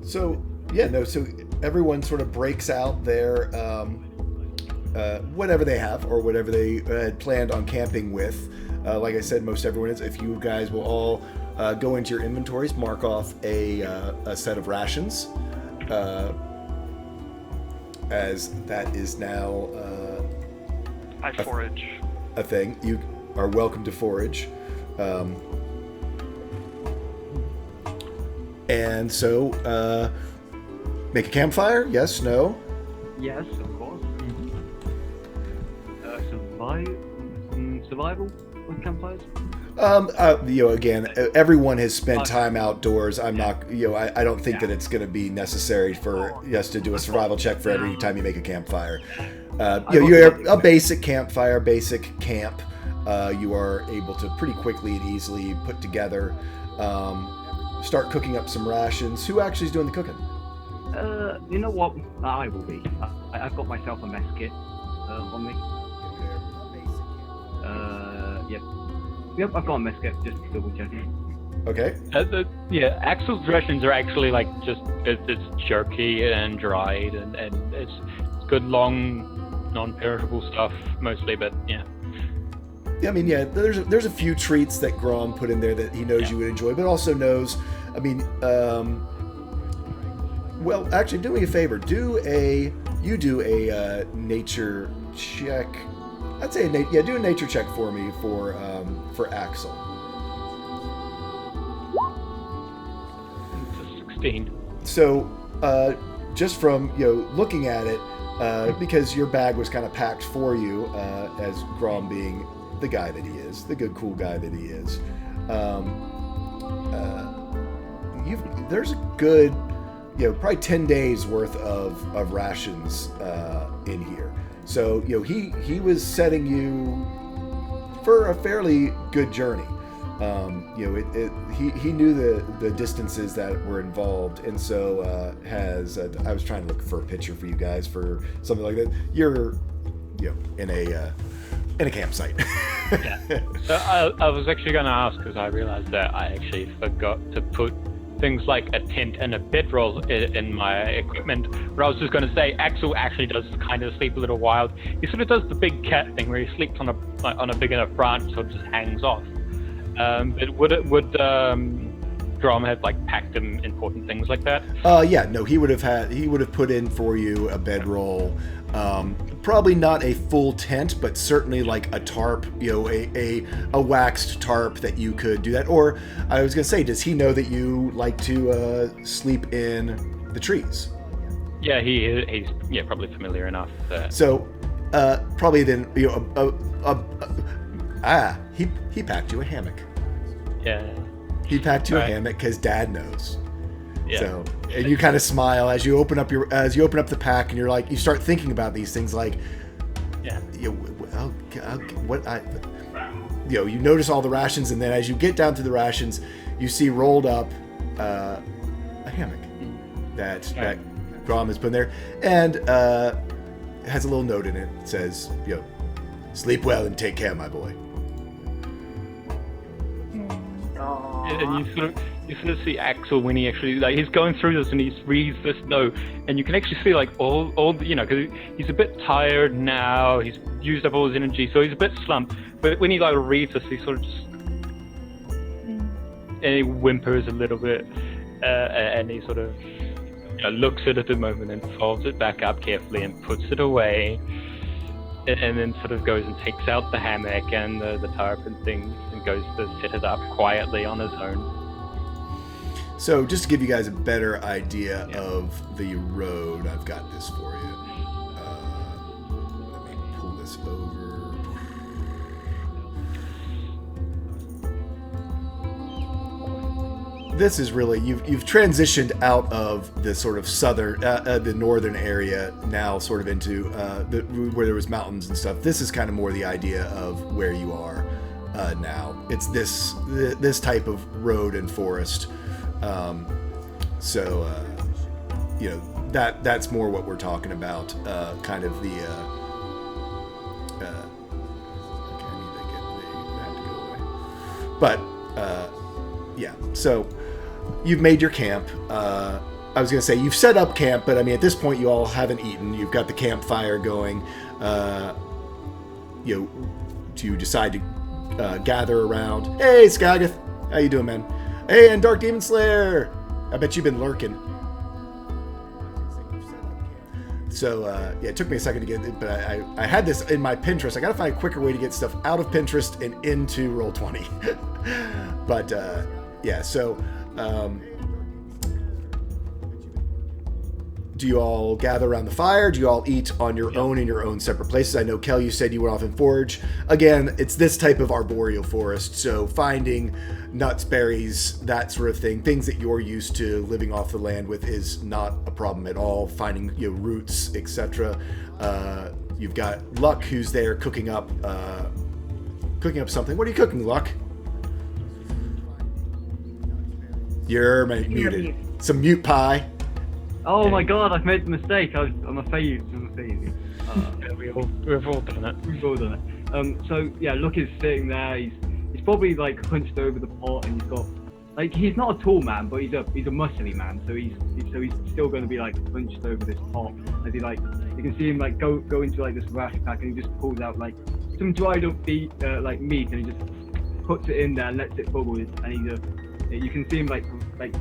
So so everyone sort of breaks out their whatever they have or whatever they had planned on camping with. Like I said, most everyone is. If you guys will all go into your inventories, mark off a set of rations, as that is now I forage. a thing. You are welcome to forage. And so, make a campfire? Yes, no? Yes, of course. Survival with campfires? Again, everyone has spent time outdoors. I'm not, I don't think that it's going to be necessary for us to do a survival check for every time you make a campfire. You're a basic campfire, basic camp. You are able to pretty quickly and easily put together, start cooking up some rations. Who actually is doing the cooking? You know what? I will be. I've got myself a mess kit on me. Yep, I've got a mess kit, just double checking. Okay. Axel's rations are actually like just it's jerky and dried and it's good long non-perishable stuff mostly, but yeah. Yeah, I mean, there's a few treats that Grom put in there that he knows you would enjoy, but also knows, well, actually, do me a favor. Do a nature check. I'd say do a nature check for me for Axel. 16. So, just from looking at it, because your bag was kind of packed for you, as Grom being the guy that he is, the good cool guy that he is. There's a good, probably 10 days worth of rations in here. So he was setting you for a fairly good journey. He knew the distances that were involved, and so I was trying to look for a picture for you guys for something like that. You're in a campsite. Yeah. So I was actually going to ask, because I realized that I actually forgot to put things like a tent and a bedroll in my equipment. But I was just going to say, Axel actually does kind of sleep a little wild. He sort of does the big cat thing where he sleeps on a big enough branch, so it just hangs off. But would Grom have packed him important things like that? No, he would have put in for you a bedroll. Probably not a full tent, but certainly like a tarp, a waxed tarp that you could do that. Or I was gonna say, does he know that you like to sleep in the trees? Yeah, he's probably familiar enough. So probably then he packed you a hammock. Yeah. He packed you a hammock because Dad knows. Yeah. So, and you kind of smile as you open up the pack, and you start thinking about these things you notice all the rations, and then as you get down to the rations, you see rolled up a hammock that Grom has put in there, and has a little note in it that says, sleep well and take care, my boy. And you sort of see Axel when he actually he's going through this and he reads this note, and you can actually see all because he's a bit tired now. He's used up all his energy, so he's a bit slumped. But when he reads this, he sort of just and he whimpers a little bit, and he sort of looks at it a moment and folds it back up carefully and puts it away, and then sort of goes and takes out the hammock and the tarp and things, and goes to set it up quietly on his own. So just to give you guys a better idea of the road, I've got this for you. Let me pull this over. This is really, you've transitioned out of the sort of southern, the northern area now, sort of into where there was mountains and stuff. This is kind of more the idea of where you are now. It's this type of road and forest. That's more what we're talking about. Kind of the. Okay, I need to get that to go away. But so you've made your camp. I was going to say you've set up camp, but I mean at this point you all haven't eaten. You've got the campfire going. To decide to gather around. Hey, Skagath, how you doing, man? Hey, and Dark Demon Slayer! I bet you've been lurking. So, it took me a second to get it, but I had this in my Pinterest. I gotta find a quicker way to get stuff out of Pinterest and into Roll20. But, do you all gather around the fire? Do you all eat on your own in your own separate places? I know, Kel, you said you went off and forage. Again, it's this type of arboreal forest, so finding nuts, berries, that sort of thing, things that you're used to living off the land with is not a problem at all. Finding roots, etc. You've got Luck, who's there cooking up something. What are you cooking, Luck? You're muted. Some mute pie. Oh my god, I've made the mistake. I'm a failure. We've all done it. We've all done it. Luck is sitting there. He's probably hunched over the pot, and he's got he's not a tall man, but he's a muscly man. So he's still going to be hunched over this pot. As he you can see him go into this rash pack, and he just pulls out some dried up meat, and he just puts it in there and lets it bubble. And he you can see him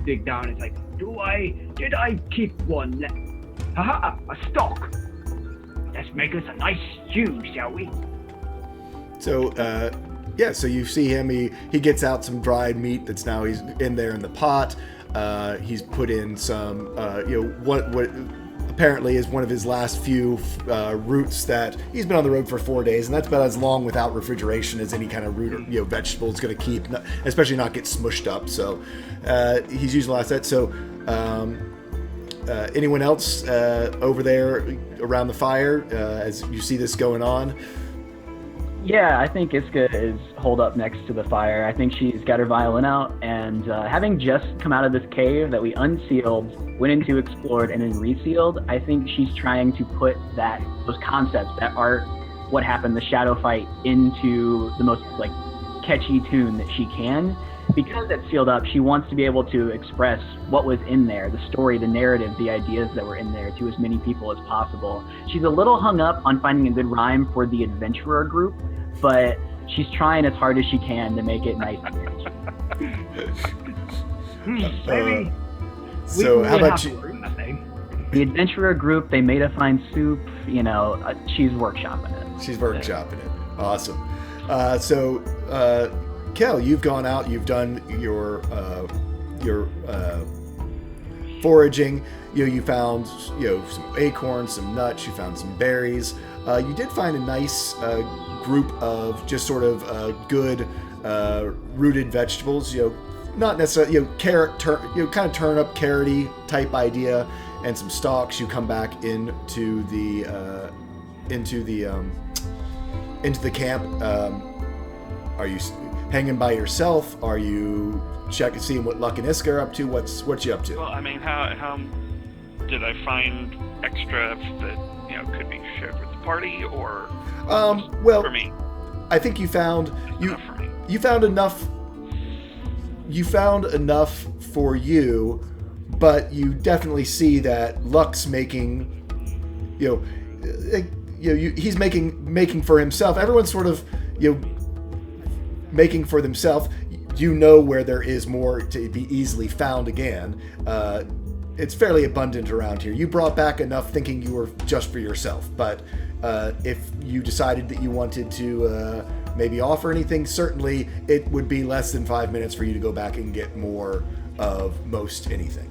dig down. It's did I keep one left? Haha, a stock. Let's make us a nice stew, shall we? So, so you see him. He gets out some dried meat that's now he's in there in the pot. He's put in some, apparently is one of his last few routes that he's been on the road for 4 days, and that's about as long without refrigeration as any kind of root or vegetable is going to keep, especially not get smushed up. So he's using the last set. So anyone else over there around the fire as you see this going on? Yeah, I think Iska is holed up next to the fire. I think she's got her violin out, and having just come out of this cave that we unsealed, went into, explored, and then resealed, I think she's trying to put those concepts, that art, what happened, the shadow fight, into the most like catchy tune that she can. Because it's sealed up, she wants to be able to express what was in there, the story, the narrative, the ideas that were in there to as many people as possible. She's a little hung up on finding a good rhyme for the adventurer group, but she's trying as hard as she can to make it nice. Maybe. So how about you? The adventurer group, they made a fine soup, she's workshopping it. She's workshopping it. Awesome. Kel, you've gone out, you've done your foraging. You found some acorns, some nuts. You found some berries. You did find a nice group of just sort of good rooted vegetables. Not necessarily carrot, kind of turnip, carroty type idea, and some stalks. You come back into the camp. Are you hanging by yourself? Are you seeing what Luck and Iska are up to? What you up to? Well, I mean, how did I find extra that could be shared with the party, or well, for me? I think you found For me. you found enough. You found enough for you, but you definitely see that Luck's making, he's making for himself. Everyone's sort of making for themselves. Where there is more to be easily found again. It's fairly abundant around here. You brought back enough thinking you were just for yourself, but if you decided that you wanted to maybe offer anything, certainly it would be less than 5 minutes for you to go back and get more of most anything.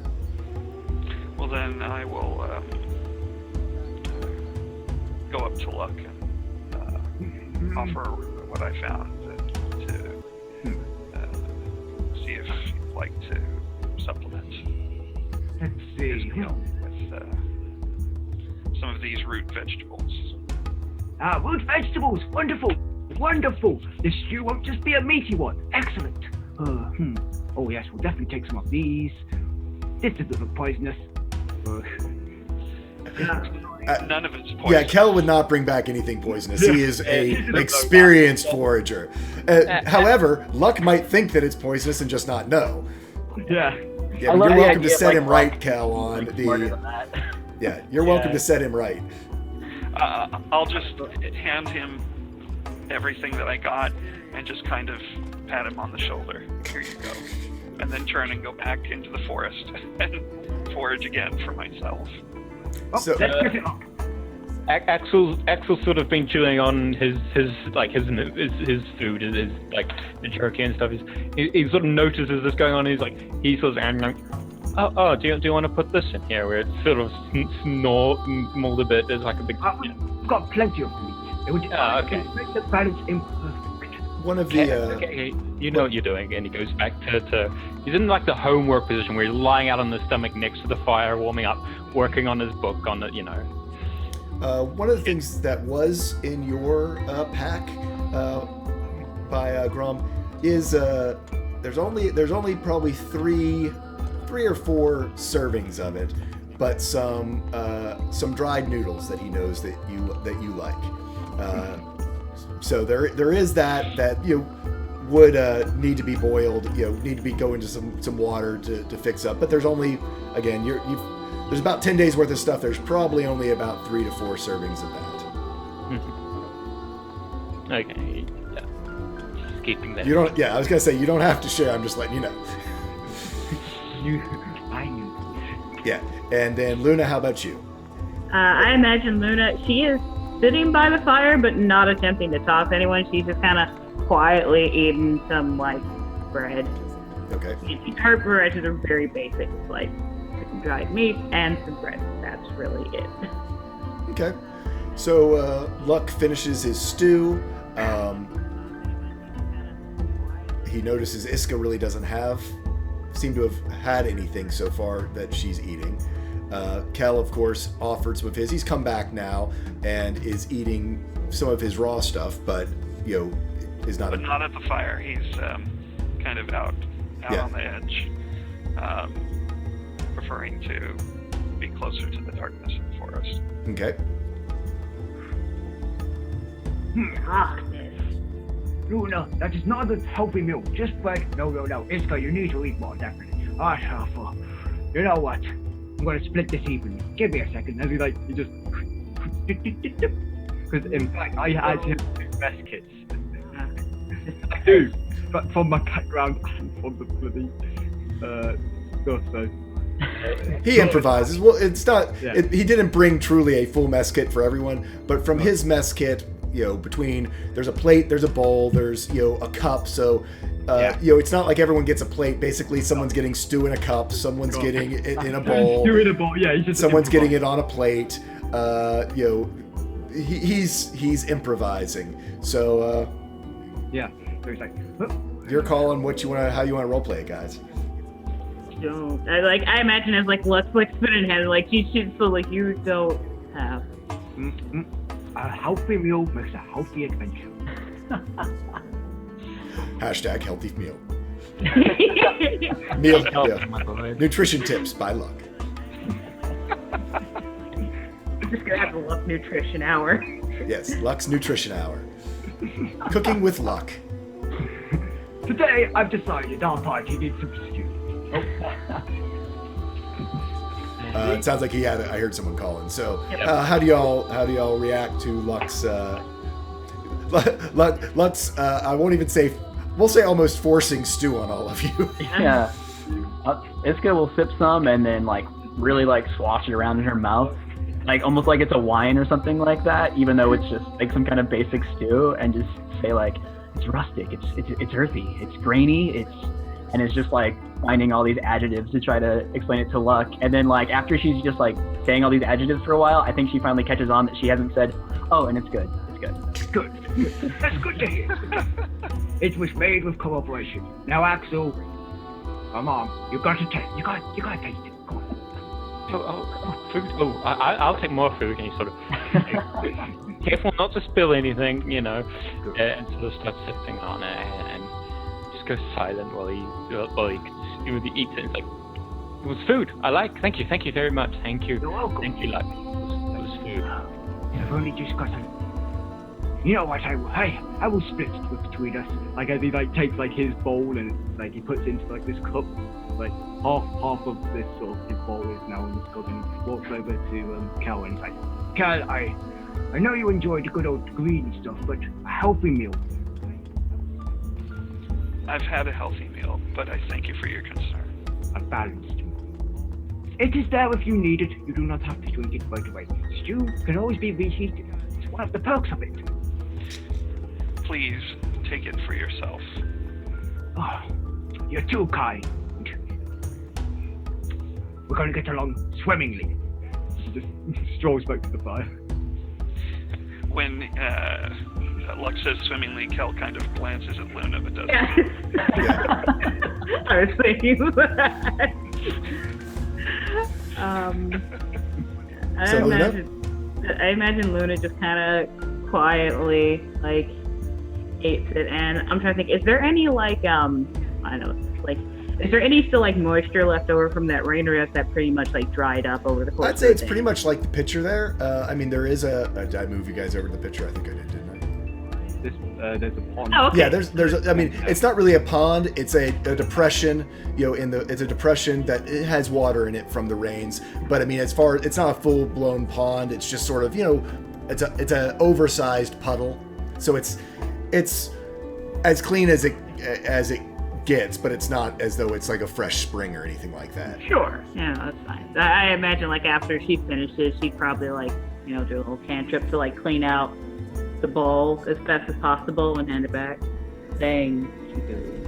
Well, then I will go up to Luck and offer what I found to see if you'd like to supplement Let's see. his meal with some of these root vegetables. Root vegetables, wonderful, wonderful. The stew won't just be a meaty one. Excellent. Oh yes, we'll definitely take some of these. This doesn't look poisonous. None of it's poison. Yeah, Kel would not bring back anything poisonous. He is an experienced forager. However, Luck might think that it's poisonous and just not know. Yeah. Yeah, I love you're the welcome to idea, set like, him right, Kel, on Smarter than the. that. Yeah, you're welcome to set him right. I'll just hand him everything that I got and just kind of pat him on the shoulder. Here you go. And then turn and go back into the forest and forage again for myself. Oh, So- let's get it up. Axel's sort of been chewing on his food, his like the jerky and stuff. He sort of notices this going on. And he's sort of do you want to put this in here? Where it's sort of snorted a bit. There's like a big. We've got plenty of meat. It would okay. make the balance imperfect. One of the. Okay, you know what you're doing, and he goes back to he's in like the homework position where he's lying out on the stomach next to the fire, warming up, working on his book on it, One of the things that was in your pack by Grom is there's only probably three or four servings of it, but some dried noodles that he knows that you like. So there is that would need to be boiled. Need to be go into some water to fix up. But there's only there's about 10 days worth of stuff. There's probably only about 3 to 4 servings of that. Okay, yeah. Just keeping that. You don't. Yeah, I was gonna say you don't have to share. I'm just letting you know. I knew. Yeah, and then Luna, how about you? I imagine Luna, she is sitting by the fire, but not attempting to talk to anyone. She's just kind of quietly eating some, bread. Okay. Her bread are very basic. It's like some dried meat and some bread. That's That's really it. Okay. So Luck finishes his stew. He notices Iska really doesn't seem to have had anything so far that she's eating. Kel, of course, offered some of his. He's come back now and is eating some of his raw stuff, but is not. But not at the fire. He's kind of out on the edge, preferring to be closer to the darkness of the forest. Okay. Darkness. Luna, that is not a healthy meal. Just like, no. Iska, you need to eat more, definitely. You know what? I'm gonna split this evenly. Give me a second. As he just... Because in fact, I actually have 2 mess kits. I do, but from my background and from the bloody stuff, so... He improvises. Well, it's not. Yeah. He didn't bring truly a full mess kit for everyone, but from his mess kit, between there's a plate, there's a bowl, there's a cup. So, it's not like everyone gets a plate. Basically, someone's getting stew in a cup, someone's getting it in a bowl. Stew in a bowl. Yeah, he's just someone's getting it on a plate. He's improvising. So, Yeah. So he's like, your call on how you want to roleplay it, guys. I imagine as Lux spinning head, she shoots so you don't have. a healthy meal makes a healthy adventure. Hashtag healthy meal. Meal. Yeah. Nutrition tips by Luck. I'm just gonna have a Luck Nutrition Hour. Yes, Luck's Nutrition Hour. Cooking with Luck. Today, I've decided our party needs some stew. It sounds like I heard someone calling. So, how do y'all react to Luck's? Luck's. I won't even say. We'll say almost forcing stew on all of you. Yeah. Iska will sip some and then really swash it around in her mouth, almost like it's a wine or something like that. Even though it's just some kind of basic stew, and just say it's rustic, it's earthy, it's grainy, and it's just finding all these adjectives to try to explain it to Luck. And then after she's just saying all these adjectives for a while, I think she finally catches on that she hasn't said, oh, and it's good. Good. That's good to hear. It was made with cooperation. Now, Axel, come on. You gotta taste it. Come on. Food. I'll take more food. And he sort of careful not to spill anything, and sort of starts sipping on it and just goes silent while he eats it. It's it was food. I like. Thank you very much. Thank you. You're welcome. Thank you, Luck. It was food. You've only just got to. You know what? I will split it between us. As he takes his bowl and he puts it into this cup. Half of this sort of his bowl is now in this cup, and he walks over to Cal and he's like, Cal, I know you enjoy the good old green stuff, but a healthy meal. I've had a healthy meal, but I thank you for your concern. A balanced meal. It is there if you need it. You do not have to drink it right away. Stew can always be reheated. It's one of the perks of it. Please take it for yourself. Oh, you're too kind. We're going to get along swimmingly. He just strolls back to the fire. When Luck says swimmingly, Kel kind of glances at Luna, but doesn't. Yeah. I was thinking that. I imagine Luna just kind of quietly eats it, and I'm trying to think. Is there any is there any still moisture left over from that rain, or is that pretty much dried up over the course? I'd say it's pretty much like the picture there. There is did I move you guys over to the picture? I think I did, didn't I? There's a pond. Oh, okay. Yeah, there's. It's not really a pond. It's a depression. It's a depression that it has water in it from the rains. But it's not a full blown pond. It's just sort of it's an oversized puddle. So it's as clean as it gets, but it's not as though it's a fresh spring or anything like that. Sure. Yeah, that's fine. I imagine after she finishes, she'd probably do a little cantrip to clean out the bowl as best as possible and hand it back, saying she goes.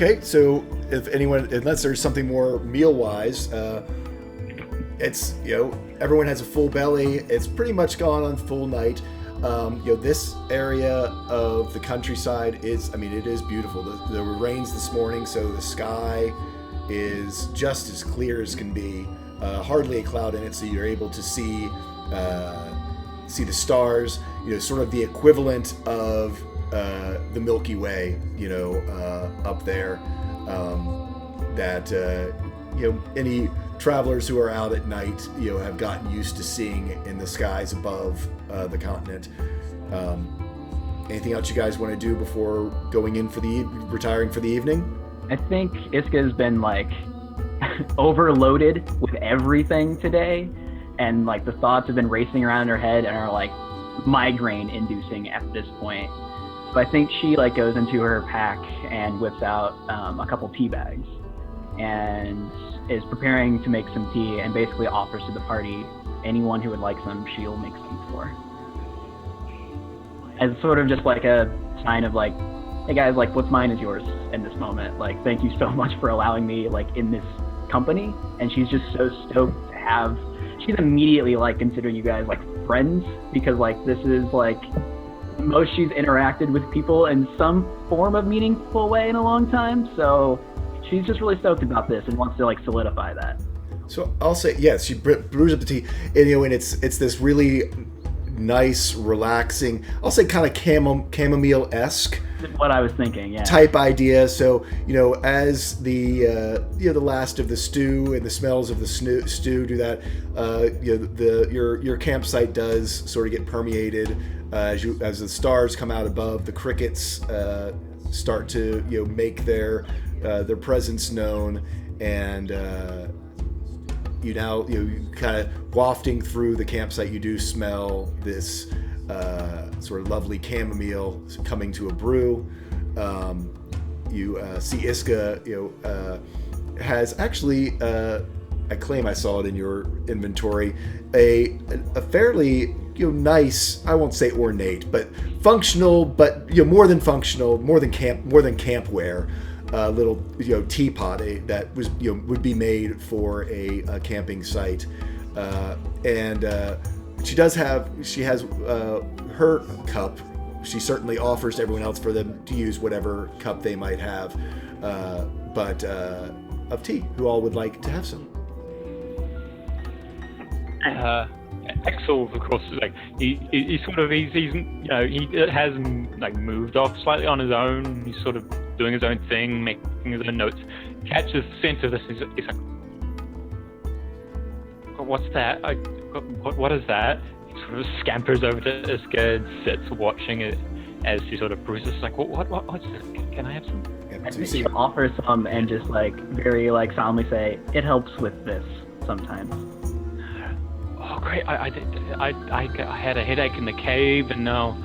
Okay, so if anyone, unless there's something more meal-wise, it's, everyone has a full belly. It's pretty much gone on full night. This area of the countryside is, it is beautiful. There were rains this morning, so the sky is just as clear as can be. Hardly a cloud in it, so you're able to see the stars. Sort of the equivalent of the Milky Way. Up there. Any travelers who are out at night, have gotten used to seeing in the skies above the continent. Anything else you guys want to do before going in retiring for the evening? I think Iska's been overloaded with everything today, and the thoughts have been racing around in her head and are migraine inducing at this point. So I think she goes into her pack and whips out a couple tea bags and is preparing to make some tea, and basically offers to the party anyone who would like some, she'll make some for. As sort of just a sign of hey guys, what's mine is yours in this moment. Thank you so much for allowing me in this company. And she's just so stoked to have, she's immediately considering you guys friends, because this is most she's interacted with people in some form of meaningful way in a long time. So she's just really stoked about this and wants to solidify that. So I'll say yes. She brews up the tea, and it's this really nice, relaxing. I'll say kind of chamomile-esque. What I was thinking, yeah. Type idea. So as the last of the stew and the smells of the stew do that, your campsite does sort of get permeated as the stars come out above. The crickets start to make their presence known, and you kind of wafting through the campsite, you do smell this sort of lovely chamomile coming to a brew. You see Iska, has actually, I claim I saw it in your inventory, a fairly nice, I won't say ornate, but functional, but more than functional, more than campware. Little teapot that was would be made for a camping site, and she has her cup. She certainly offers to everyone else for them to use whatever cup they might have, but of tea. Who all would like to have some? Axel, of course, he has moved off slightly on his own. He's sort of doing his own thing, making his own notes. Catches sense of this. He's like, "What's that? What is that?" He sort of scampers over to Iska and sits watching it as she sort of bruises. What's this? Can I have some? I think she offers some and just very solemnly say, "It helps with this sometimes." Oh great! I had a headache in the cave, and now,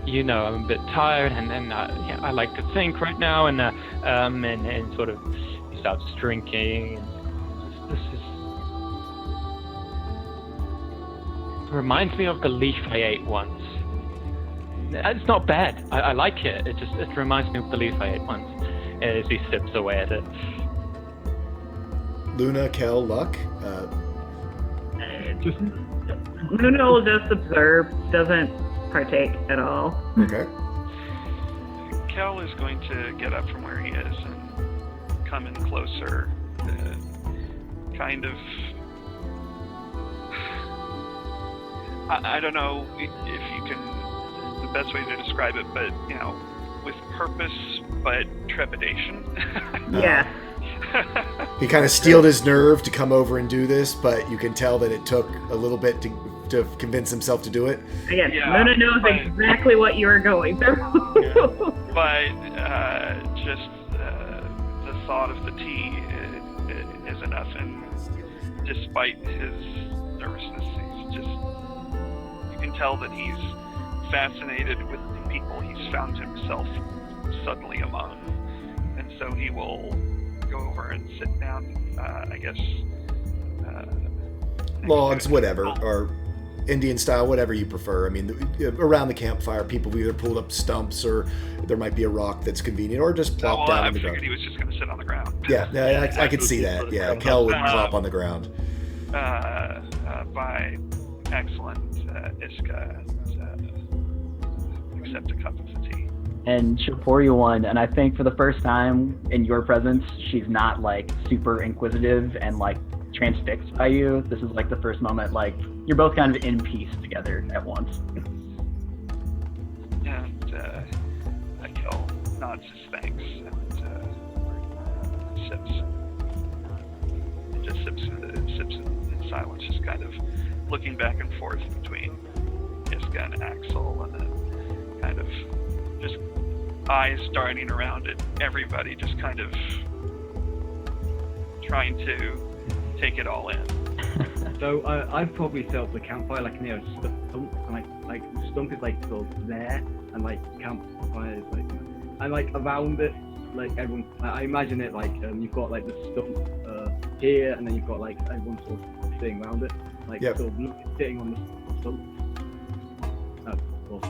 I'm a bit tired, and I like to think right now, and sort of he starts drinking. This reminds me of the leaf I ate once. It's not bad. I like it. It reminds me of the leaf I ate once. As he sips away at it. Luna, Kel, Luck. Luna will just observe, doesn't partake at all. Okay. Kel is going to get up from where he is and come in closer, kind of. I don't know if you can, the best way to describe it, but with purpose but trepidation. Yeah. He kind of steeled his nerve to come over and do this, but you can tell that it took a little bit to convince himself to do it. Again, Luna knows exactly what you are going through. But just the thought of the tea is enough, and despite his nervousness, you can tell that he's fascinated with the people he's found himself suddenly among, and so he will go over and sit down, I guess. Logs, whatever, or Indian style, whatever you prefer. I mean, around the campfire, people have either pulled up stumps, or there might be a rock that's convenient, or just plop down I on the figured ground. he was just going to sit on the ground. Yeah, I could see that. Yeah, Kel would plop on the ground. By excellent Iska, accept a cup of the tea. And she'll pour you one, and I think for the first time in your presence, she's not like super inquisitive and like transfixed by you. This is like the first moment like you're both kind of in peace together at once. And Kel nods his thanks and sips. He just sips in silence, just kind of looking back and forth between Iska and Axel, and then kind of just eyes darting around at everybody, just kind of trying to take it all in. So I've probably set up the campfire like near a stump, and like the stump is like sort of there, and like campfire is like, and like around it, like everyone. I imagine it like you've got like the stump here, and then you've got like everyone sort of sitting around it, like Yep. sort of sitting on the stump. Well,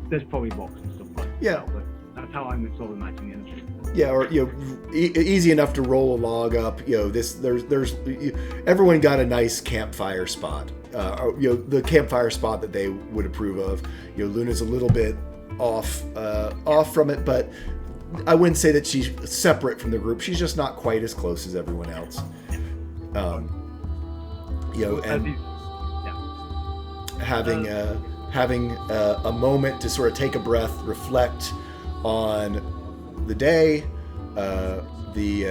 there's probably rocks and stuff like Yeah. that, but that's how I'm sort of imagining it. Yeah, or easy enough to roll a log up. There's everyone got a nice campfire spot. The campfire spot that they would approve of. Luna's a little bit off from it, but I wouldn't say that she's separate from the group. She's just not quite as close as everyone else. Having a moment to sort of take a breath, reflect on the day, the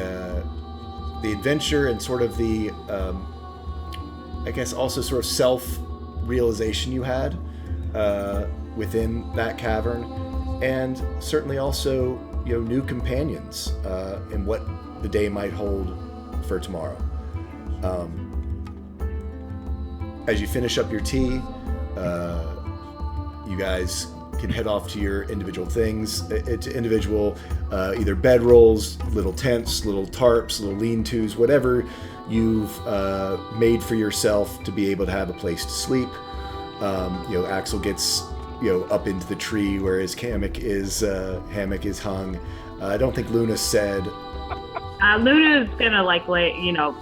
adventure, and sort of the I guess also sort of self-realization you had within that cavern, and certainly also new companions and what the day might hold for tomorrow. As you finish up your tea, you guys can head off to your individual things, to individual either bedrolls, little tents, little tarps, little lean-tos, whatever you've made for yourself to be able to have a place to sleep. Axel gets up into the tree where his hammock is hung. I don't think Luna said. Luna's gonna like lay out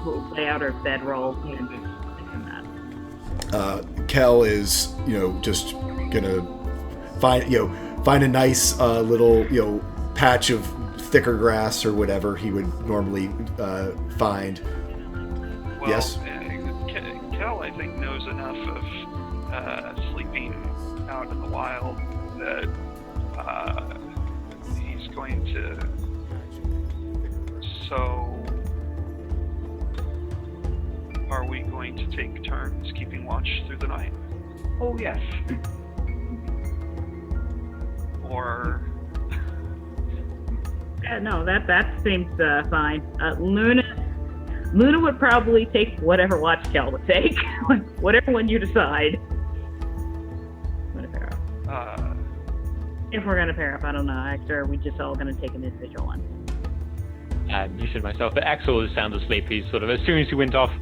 her bedroll and that. Kel is just gonna find a nice little patch of thicker grass or whatever he would normally find. Well, Yes? Kel, I think, knows enough of sleeping out in the wild that he's going to. So, are we going to take turns keeping watch through the night? Oh yes. Or No, that seems fine. Luna would probably take whatever watch Kel would take, whatever one you decide. If we're gonna pair up, I don't know. Actually, are we just all gonna take an individual one? You should myself, but Axel is sound asleep. He's sort of, as soon as he went off,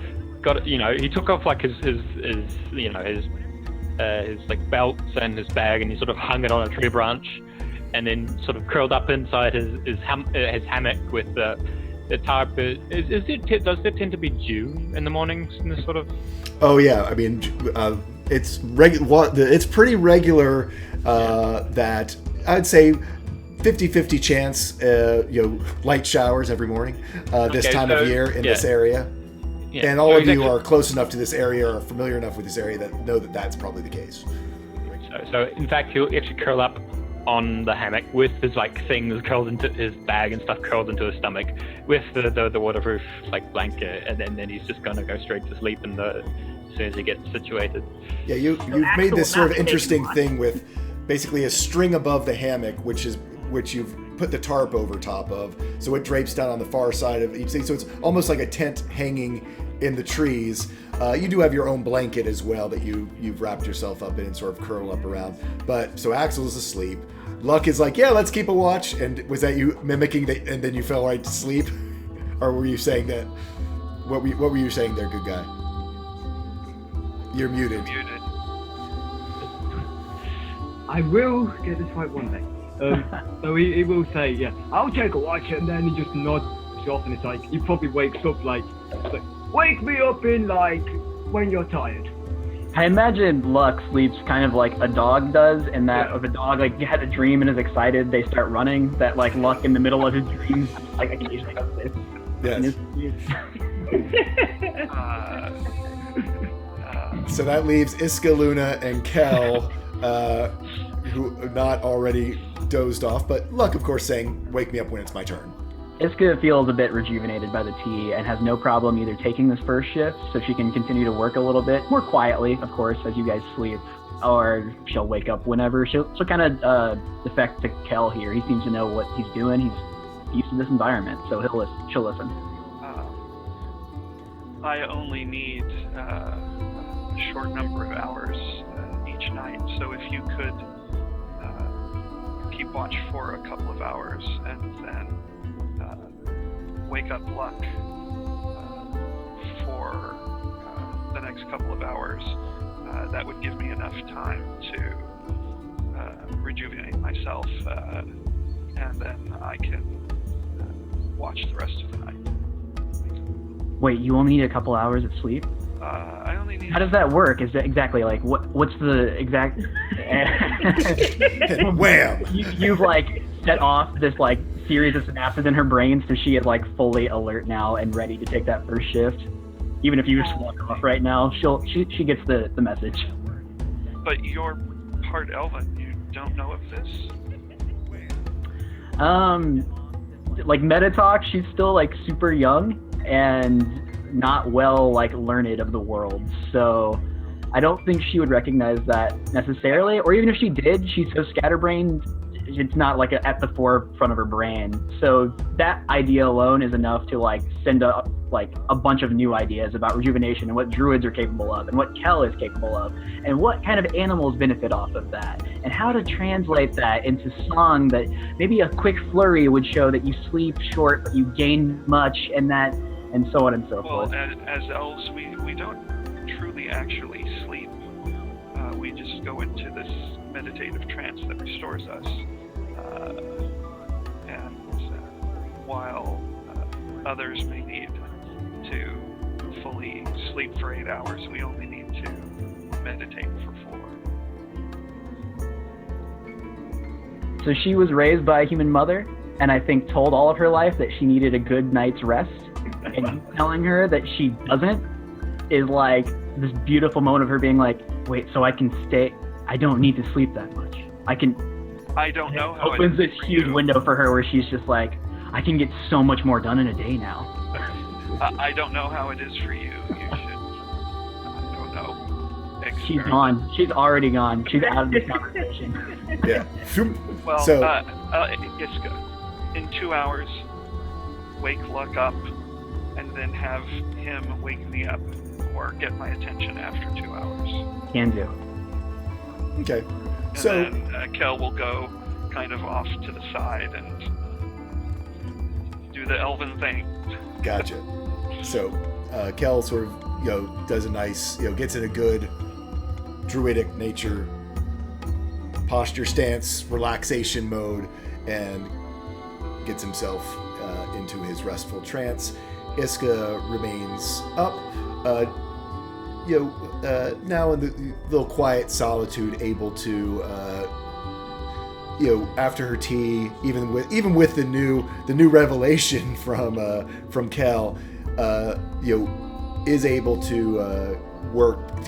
he took off like his like belts and his bag, and he sort of hung it on a tree branch, and then sort of curled up inside his hammock with the tarp. Does there tend to be dew in the mornings in this sort of? Oh yeah, I mean it's it's pretty regular that I'd say 50-50 chance, light showers every morning this time of year in this area. Yeah. And all of you are close enough to this area, or familiar enough with this area, that know that that's probably the case. So in fact, he'll actually curl up on the hammock with his things curled into his bag and stuff curled into his stomach, with the waterproof blanket, and then he's just gonna go straight to sleep as soon as he gets situated. Yeah, you've made this sort of interesting thing with basically a string above the hammock, which you've put the tarp over top of, so it drapes down on the far side of each thing. So it's almost like a tent hanging in the trees. You do have your own blanket as well that you've wrapped yourself up in and sort of curl up around. But so Axel's asleep. Luck is like, yeah, let's keep a watch. And was that you mimicking that? And then you fell right to sleep, or were you saying that? What were you saying there, good guy? You're muted. I will get this right one day. So he will say, yeah, I'll take a watch, and then he just nods off, and it's like, he probably wakes up like wake me up in like when you're tired. I imagine Luck sleeps kind of like a dog does, and that if a dog like had a dream and is excited, they start running. That like Luck in the middle of his dreams, like occasionally does this. Yes. So that leaves Iska, Luna, and Kel, who are not already dozed off, but Luck, of course, saying, "Wake me up when it's my turn." Iska feels a bit rejuvenated by the tea and has no problem either taking this first shift so she can continue to work a little bit more quietly, of course, as you guys sleep, or she'll wake up whenever. She'll kind of defect to Kel here. He seems to know what he's doing. He's used to this environment, so she'll listen. I only need a short number of hours each night, so if you could keep watch for a couple of hours and then wake up Luck for the next couple of hours, that would give me enough time to rejuvenate myself, and then I can watch the rest of the night. Wait, you only need a couple hours of sleep? I only need... How does that work? Is that exactly like what's the exact? Wham! You've like set off this like series of synapses in her brain, so she is like fully alert now and ready to take that first shift. Even if you just walk off right now, she gets the message. But you're part Elven. You don't know of this? Like meta talk, she's still like super young and not well like learned of the world, so I don't think she would recognize that necessarily, or even if she did, she's so scatterbrained it's not like at the forefront of her brain. So that idea alone is enough to like send a bunch of new ideas about rejuvenation and what druids are capable of and what Kel is capable of and what kind of animals benefit off of that and how to translate that into song that maybe a quick flurry would show that you sleep short but you gain much and so on and so forth. Well, as elves, we don't truly actually sleep. We just go into this meditative trance that restores us. And while others may need to fully sleep for 8 hours, we only need to meditate for 4. So she was raised by a human mother, and I think told all of her life that she needed a good night's rest. And you telling her that she doesn't is like this beautiful moment of her being like, wait, so I can stay, I don't need to sleep that much. I don't know how opens it is this for huge you. window for her where she's just like, I can get so much more done in a day now. I don't know how it is for you. You should, I don't know. She's gone. She's already gone. She's out of this conversation. Yeah. Well, So- Iska, in 2 hours, wake Luck up, and then have him wake me up, or get my attention after 2 hours. Can do. Okay. And So then Kel will go kind of off to the side and do the elven thing. gotcha. So Kel sort of does a nice gets in a good druidic nature posture, stance, relaxation mode, and gets himself into his restful trance. Iska remains up, now in the little quiet solitude, able to, after her tea, even with the new revelation from Kel, is able to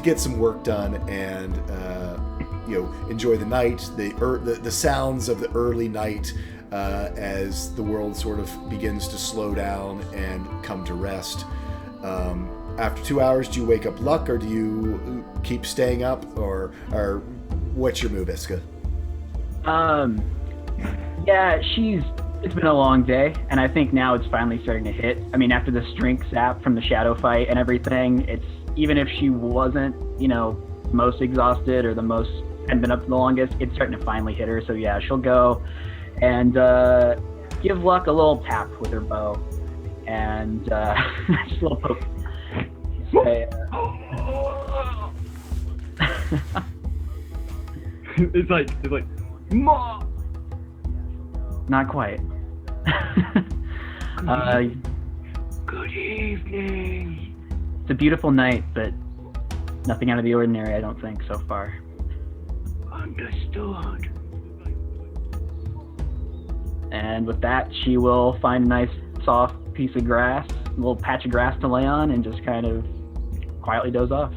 get some work done and enjoy the night, the sounds of the early night. As the world sort of begins to slow down and come to rest. After 2 hours, do you wake up Luck, or do you keep staying up, or what's your move, Iska? Yeah, it's been a long day, and I think now it's finally starting to hit. I mean, after the strength sap from the shadow fight and everything, it's, even if she wasn't, most exhausted or hadn't been up the longest, it's starting to finally hit her. So yeah, she'll go and give Luck a little tap with her bow, and just a little poke. Say, It's like, Ma! Not quite. Good evening. It's a beautiful night, but nothing out of the ordinary, I don't think, so far. Understood. And with that, she will find a nice, soft piece of grass, a little patch of grass to lay on, and just kind of quietly doze off.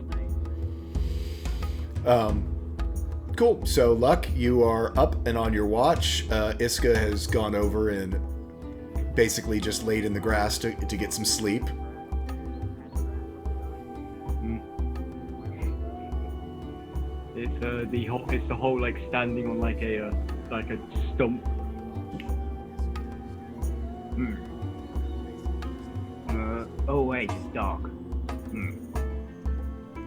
Cool. So, Luck, you are up and on your watch. Iska has gone over and basically just laid in the grass to get some sleep. It's the whole like standing on like a stump. Oh wait, it's dark.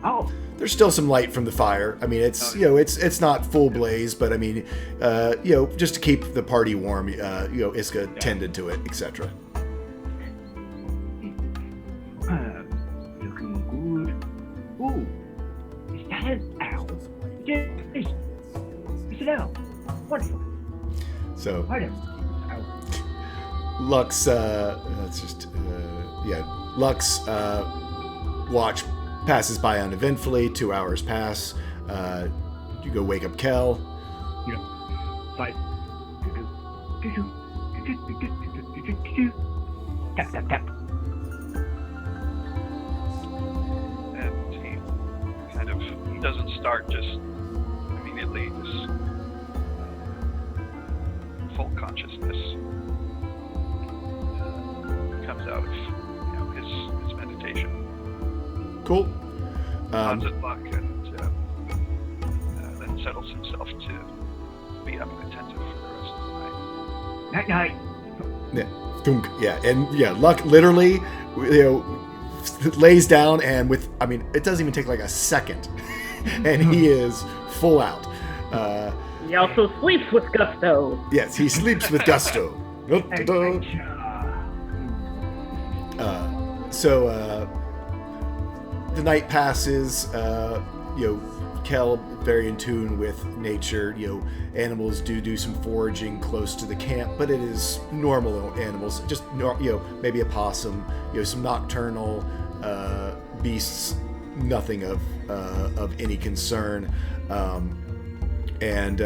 Oh, There's still some light from the fire. I mean, it's it's not full blaze, but I mean, just to keep the party warm, Iska tended to it, etc. looking good. Ooh, is that an owl? Yes, it's an owl. Wonderful. So Owl. Lux, Lux watch passes by uneventfully. 2 hours pass. You go wake up Kel. Like, tap tap tap. And he kind of doesn't start just immediately. This full consciousness comes out of his meditation. Cool. Nods at Luck and then settles himself to be up and attentive for the rest of the night. Night night. Yeah, and Luck literally, lays down and it doesn't even take like a second, and he is full out. He also sleeps with gusto. Yes, he sleeps with gusto. So the night passes. Kel very in tune with nature. Animals do some foraging close to the camp, but it is normal animals. Just maybe a possum. Some nocturnal beasts. Nothing of any concern. And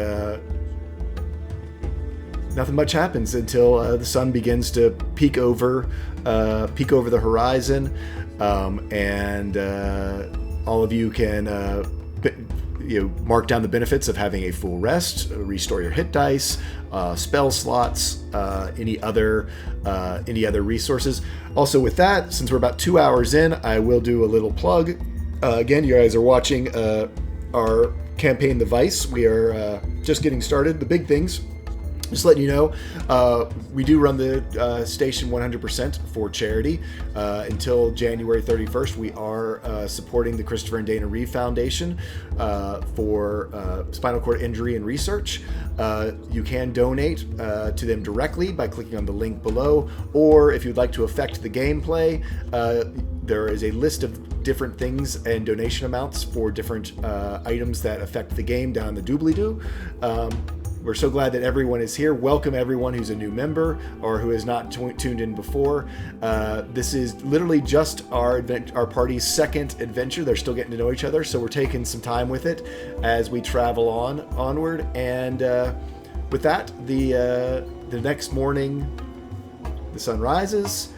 nothing much happens until the sun begins to peek over the horizon, and all of you can mark down the benefits of having a full rest, restore your hit dice, spell slots, any other resources. Also, with that, since we're about 2 hours in, I will do a little plug. Again, you guys are watching our campaign, The Vice. We are just getting started. The big things, just letting you know, we do run the station 100% for charity. Until January 31st, we are supporting the Christopher and Dana Reeve Foundation for spinal cord injury and research. You can donate to them directly by clicking on the link below, or if you'd like to affect the gameplay, there is a list of different things and donation amounts for different items that affect the game down in the doobly-doo. We're so glad that everyone is here. Welcome everyone who's a new member or who has not tuned in before. This is literally just our party's second adventure. They're still getting to know each other, so we're taking some time with it as we travel onward. And with that, the next morning, the sun rises.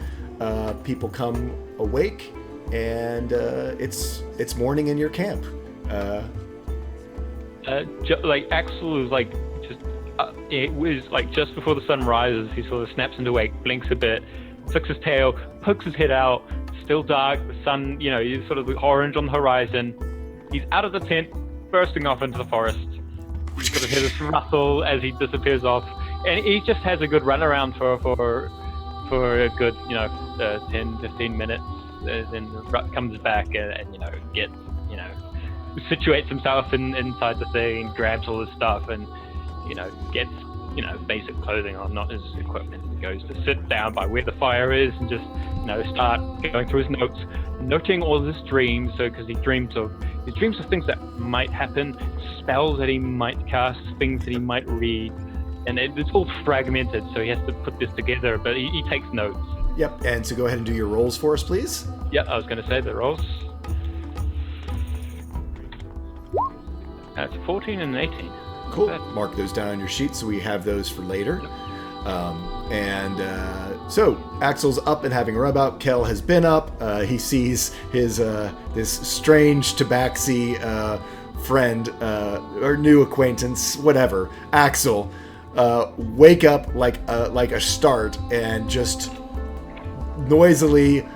People come awake, and it's morning in your camp. Axel was like, it was like just before the sun rises, he sort of snaps into wake, blinks a bit, tucks his tail, pokes his head out. Still dark, the sun, is sort of orange on the horizon. He's out of the tent, bursting off into the forest. You sort of hear this rustle as he disappears off, and he just has a good run around for a good 10-15 minutes. Then comes back and gets situates himself inside the thing, grabs all his stuff, and gets basic clothing on, not his equipment. He goes to sit down by where the fire is and just, start going through his notes, noting all his dreams. So, because he dreams of things that might happen, spells that he might cast, things that he might read, and it's all fragmented. So he has to put this together. But he takes notes. Yep. And so go ahead and do your rolls for us, please. Yeah, I was going to say the rolls. That's 14 and 18. Cool. Mark those down on your sheet so we have those for later. So Axel's up and having a rub out. Kel has been up. He sees his this strange tabaxi friend or new acquaintance, whatever, Axel, wake up like a start and just noisily,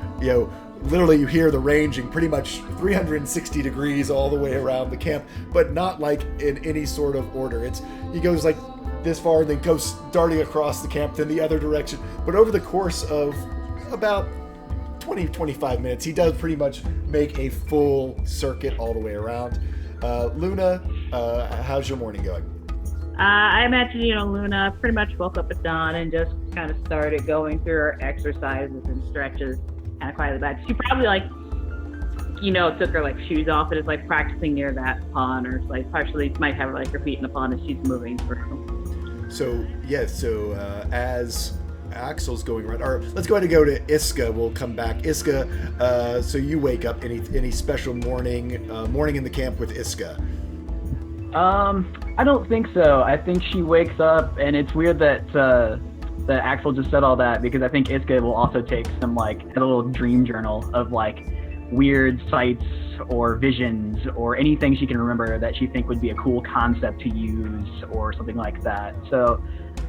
literally you hear the ranging pretty much 360 degrees all the way around the camp, but not like in any sort of order. He goes like this far and then goes darting across the camp, then the other direction. But over the course of about 20-25 minutes, he does pretty much make a full circuit all the way around. Luna, how's your morning going? I imagine, Luna pretty much woke up at dawn and just kind of started going through her exercises and stretches kind of quietly back. She probably took her shoes off and is practicing near that pond, or partially might have her feet in the pond as she's moving through. So as Axel's going around, or let's go ahead and go to Iska. We'll come back. Iska, so you wake up. Any special morning in the camp with Iska? I don't think so. I think she wakes up, and it's weird that Axel just said all that, because I think Iska will also take some a little dream journal of weird sights or visions or anything she can remember that she think would be a cool concept to use or something like that. So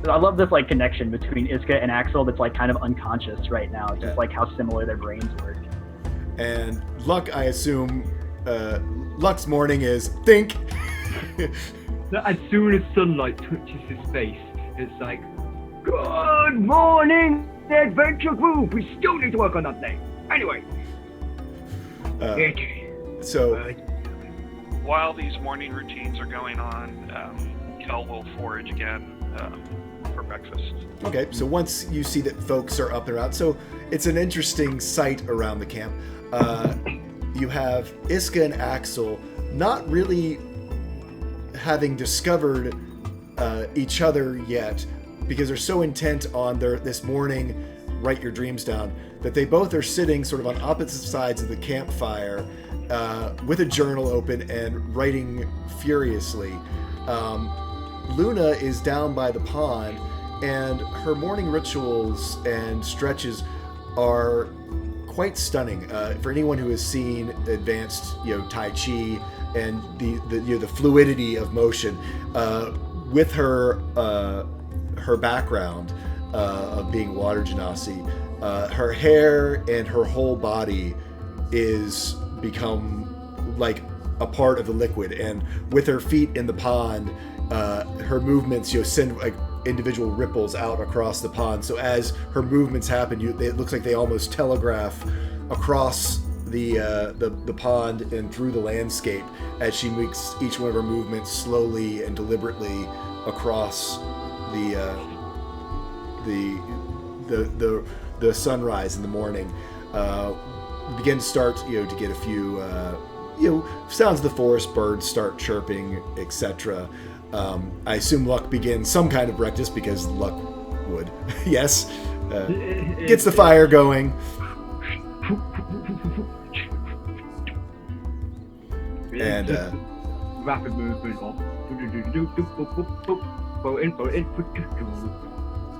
I love this connection between Iska and Axel that's kind of unconscious right now, just how similar their brains work. And Luck, I assume Luck's morning is think. As soon as sunlight touches his face, it's good morning, adventure group. We still need to work on that thing. Anyway. While these morning routines are going on, Kel will forage again for breakfast. Okay, so once you see that folks are up and around, so it's an interesting sight around the camp. You have Iska and Axel not really having discovered each other yet, because they're so intent on this morning write your dreams down, that they both are sitting sort of on opposite sides of the campfire with a journal open and writing furiously. Luna is down by the pond, and her morning rituals and stretches are quite stunning. For anyone who has seen advanced Tai Chi and the fluidity of motion, with her background of being water genasi, her hair and her whole body is become like a part of the liquid, and with her feet in the pond, her movements send individual ripples out across the pond. So as her movements happen, it looks like they almost telegraph across the pond and through the landscape as she makes each one of her movements slowly and deliberately across the sunrise in the morning. Begin to start to get a few sounds of the forest, birds start chirping, etc. I assume Luck begins some kind of breakfast, because Luck would. Yes, gets the fire going. And rapid movement of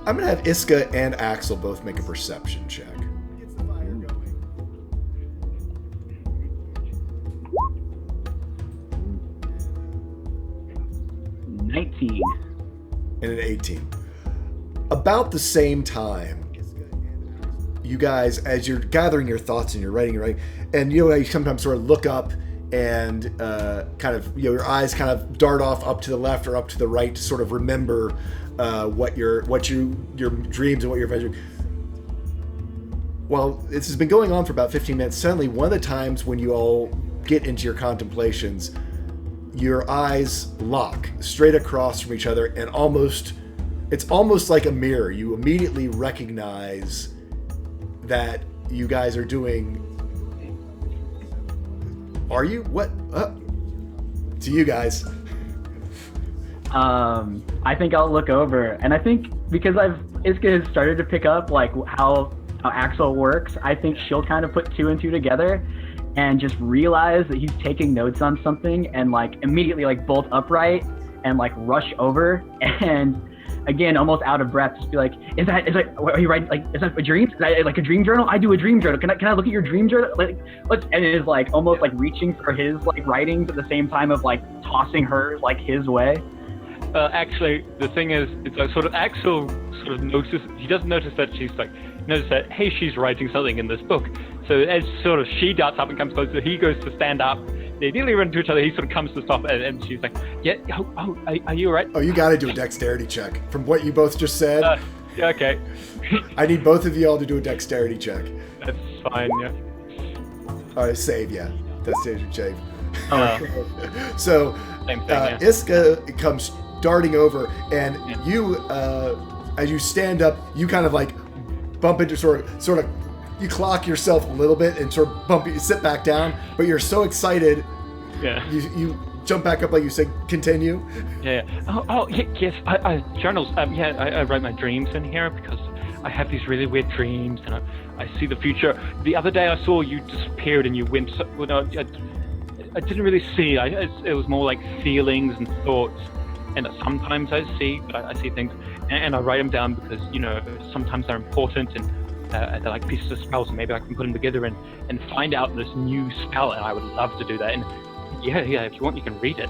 I'm gonna have Iska and Axel both make a perception check. Gets the fire going. 19. And an 18. About the same time, you guys, as you're gathering your thoughts and you're writing, and you sometimes sort of look up and kind of your eyes kind of dart off up to the left or up to the right to sort of remember what your dreams and what you're imagining. Well, this has been going on for about 15 minutes. Suddenly, one of the times when you all get into your contemplations, your eyes lock straight across from each other and almost it's almost like a mirror. You immediately recognize that you guys are doing. Are you? What? To you guys. I think I'll look over, and I think because Iska has started to pick up like how Axel works, I think she'll kind of put two and two together and just realize that he's taking notes on something and like immediately like bolt upright and like rush over and again almost out of breath just be like, are you writing, like, is that a dream? Is that like a dream journal? I do a dream journal. Can I look at your dream journal? Like, and it is like almost like reaching for his like writings at the same time of like tossing hers like his way. Actually, the thing is, it's like sort of Axel sort of notices. He doesn't notice that she's like notice that hey, she's writing something in this book. So as sort of she darts up and comes closer, he goes to stand up. They nearly run into each other. He sort of comes to stop, and she's like, "Yeah, are you alright?" Oh, you got to do a dexterity check from what you both just said. Yeah, okay. I need both of you all to do a dexterity check. That's fine. Yeah. All right, save. Yeah, dexterity save. So Same thing. Yeah. Iska comes darting over, and you, as you stand up, you kind of like bump into sort of, you clock yourself a little bit and sort of bump, you sit back down, but you're so excited, you jump back up like you say, continue. Yeah. Yes. I journals. I write my dreams in here because I have these really weird dreams, and I see the future. The other day I saw you disappeared and you went. I didn't really see. It was more like feelings and thoughts. And sometimes I see things, and I write them down because sometimes they're important and they're like pieces of spells, and maybe I can put them together and find out this new spell. And I would love to do that. And yeah, if you want, you can read it.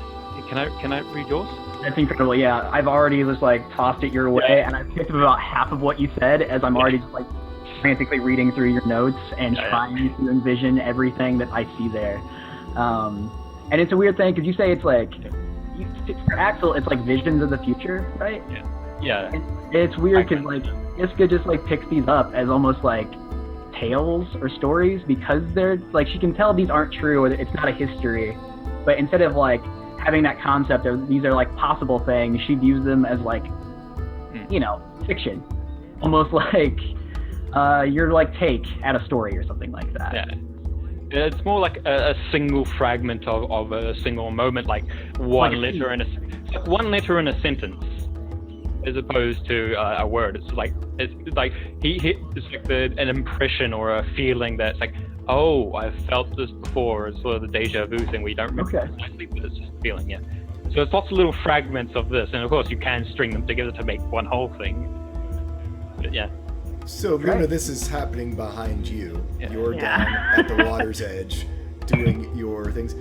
Can I read yours? That's incredible. Yeah, I've already just like tossed it your way, and I've picked up about half of what you said as I'm already just like frantically reading through your notes and trying to envision everything that I see there. And it's a weird thing because you say it's like. For Axel, it's like visions of the future, right? Yeah. And it's weird because like Iska just like picks these up as almost like tales or stories because they're like she can tell these aren't true or it's not a history, but instead of like having that concept of these are like possible things, she views them as like fiction, almost like your like take at a story or something like that. Yeah. It's more like a single fragment of a single moment, like one letter in a sentence, as opposed to a word. It's like it's like an impression or a feeling that's like, oh, I've felt this before. It's sort of the deja vu thing. We don't remember precisely, but it's just a feeling. Yeah. So it's lots of little fragments of this, and of course you can string them together to make one whole thing. But yeah. So, Luna, this is happening behind you. Yeah. You're down at the water's edge doing your things.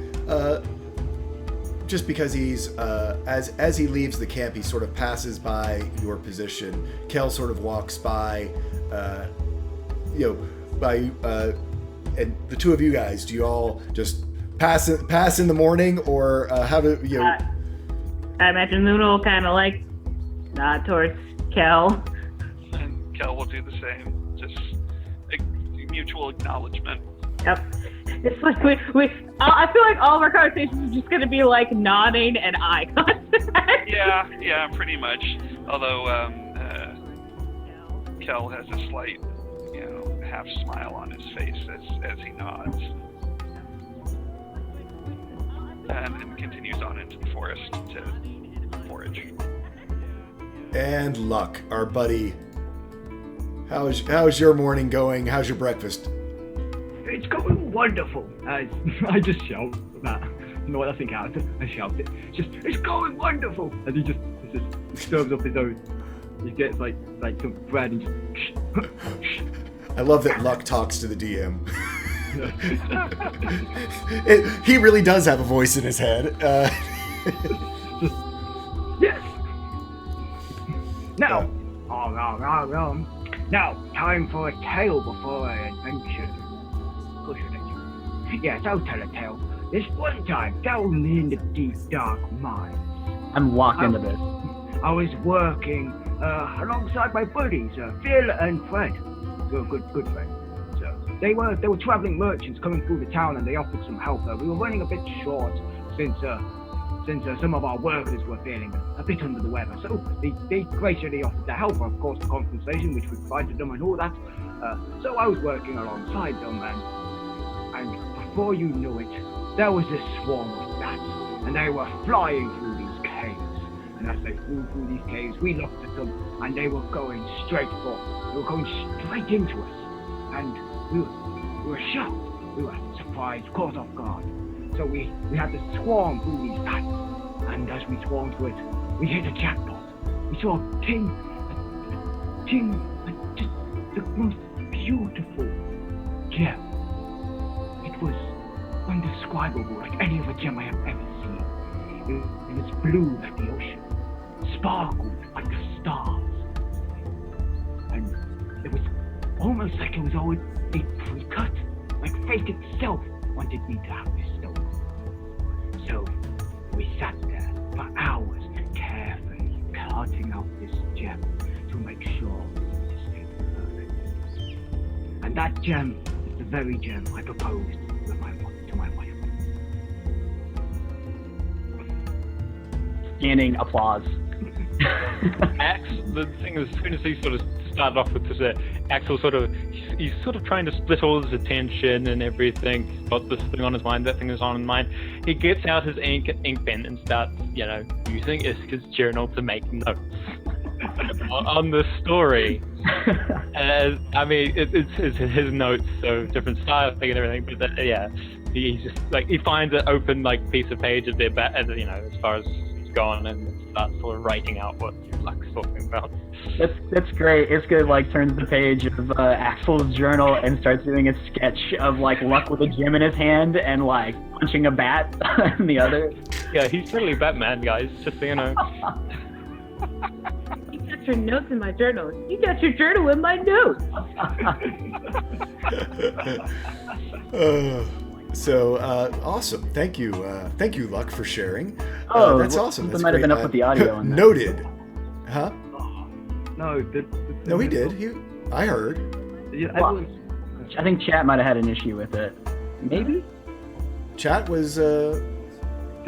Just because he's, as he leaves the camp, he sort of passes by your position. Kel sort of walks by, and the two of you guys, do you all just pass in the morning, or how do you? I imagine Luna will kind of like nod towards Kel. And Kel will do the same. Just mutual acknowledgement. Yep. It's like I feel like all of our conversations are just going to be like nodding and eye contact. Yeah, pretty much. Although Kel has a slight, half smile on his face as he nods, and continues on into the forest to forage. And Luck, our buddy, how's your morning going? How's your breakfast? It's going wonderful. I just shout that. You know what I think out? I shout it. It's going wonderful. As he just serves up his own. He gets like some bread and just. I love that Luck talks to the DM. He really does have a voice in his head. Yes. Now, now, time for a tale before our adventure. Yes, I'll tell a tale. This one time, down in the deep, dark mine. I'm locked into this. I was working alongside my buddies, Phil and Fred. They're good friends. So they were traveling merchants coming through the town, and they offered some help. We were running a bit short since since some of our workers were feeling a bit under the weather. So they graciously offered to help, of course, the compensation which we provided them and all that. So I was working alongside them, and before you knew it, there was this swarm of bats, and they were flying through these caves. And as they flew through these caves, we looked at them, and they were going straight for. They were going straight into us, and we were shocked. We were surprised, caught off guard. So we had to swarm through these bats, and as we swarmed through it, we hit a jackpot. We saw just the most beautiful gem. It was indescribable, like any other gem I have ever seen. It was blue like the ocean, sparkled like the stars, and it was almost like it was always pre-cut, like fate itself wanted me to have this stone. So we sat there for hours, carefully cutting out this gem to make sure this thing perfect. And that gem is the very gem I proposed to my wife. Standing applause. Axe, the thing is, as soon as he sort of started off with this, Axel he's sort of trying to split all his attention and everything. He's got this thing on his mind, that thing is on his mind. He gets out his ink pen and starts, using Iska's journal to make notes on the story. It's his notes, so different style thing and everything. But he's just he finds an open piece of page of their as far as he's gone, and starts sort of writing out what Luck's talking about. That's great. Iska turns the page of Axel's journal and starts doing a sketch of Luck with a gem in his hand and punching a bat in the other. Yeah, he's totally Batman, guys. Just so you know. You got your notes in my journal. You got your journal in my notes. Awesome. Thank you, Luck, for sharing. Oh, that's awesome. That's might have great. been up with the audio on that. Noted. Huh? No, No, he did. I heard. Yeah, Well, everyone's- I think chat might have had an issue with it. Maybe? Chat was. Did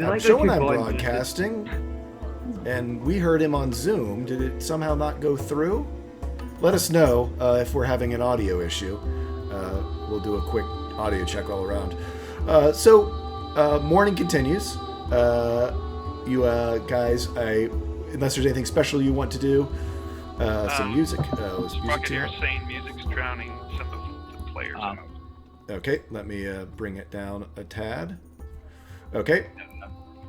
I I'm go showing too I'm blind? broadcasting, and we heard him on Zoom. Did it somehow not go through? Let us know if we're having an audio issue. We'll do a quick audio check all around. Morning continues. You guys, unless there's anything special you want to do, some music. Was music Rocketeer tonight? saying music's drowning some of the players out. Okay, let me bring it down a tad. Okay.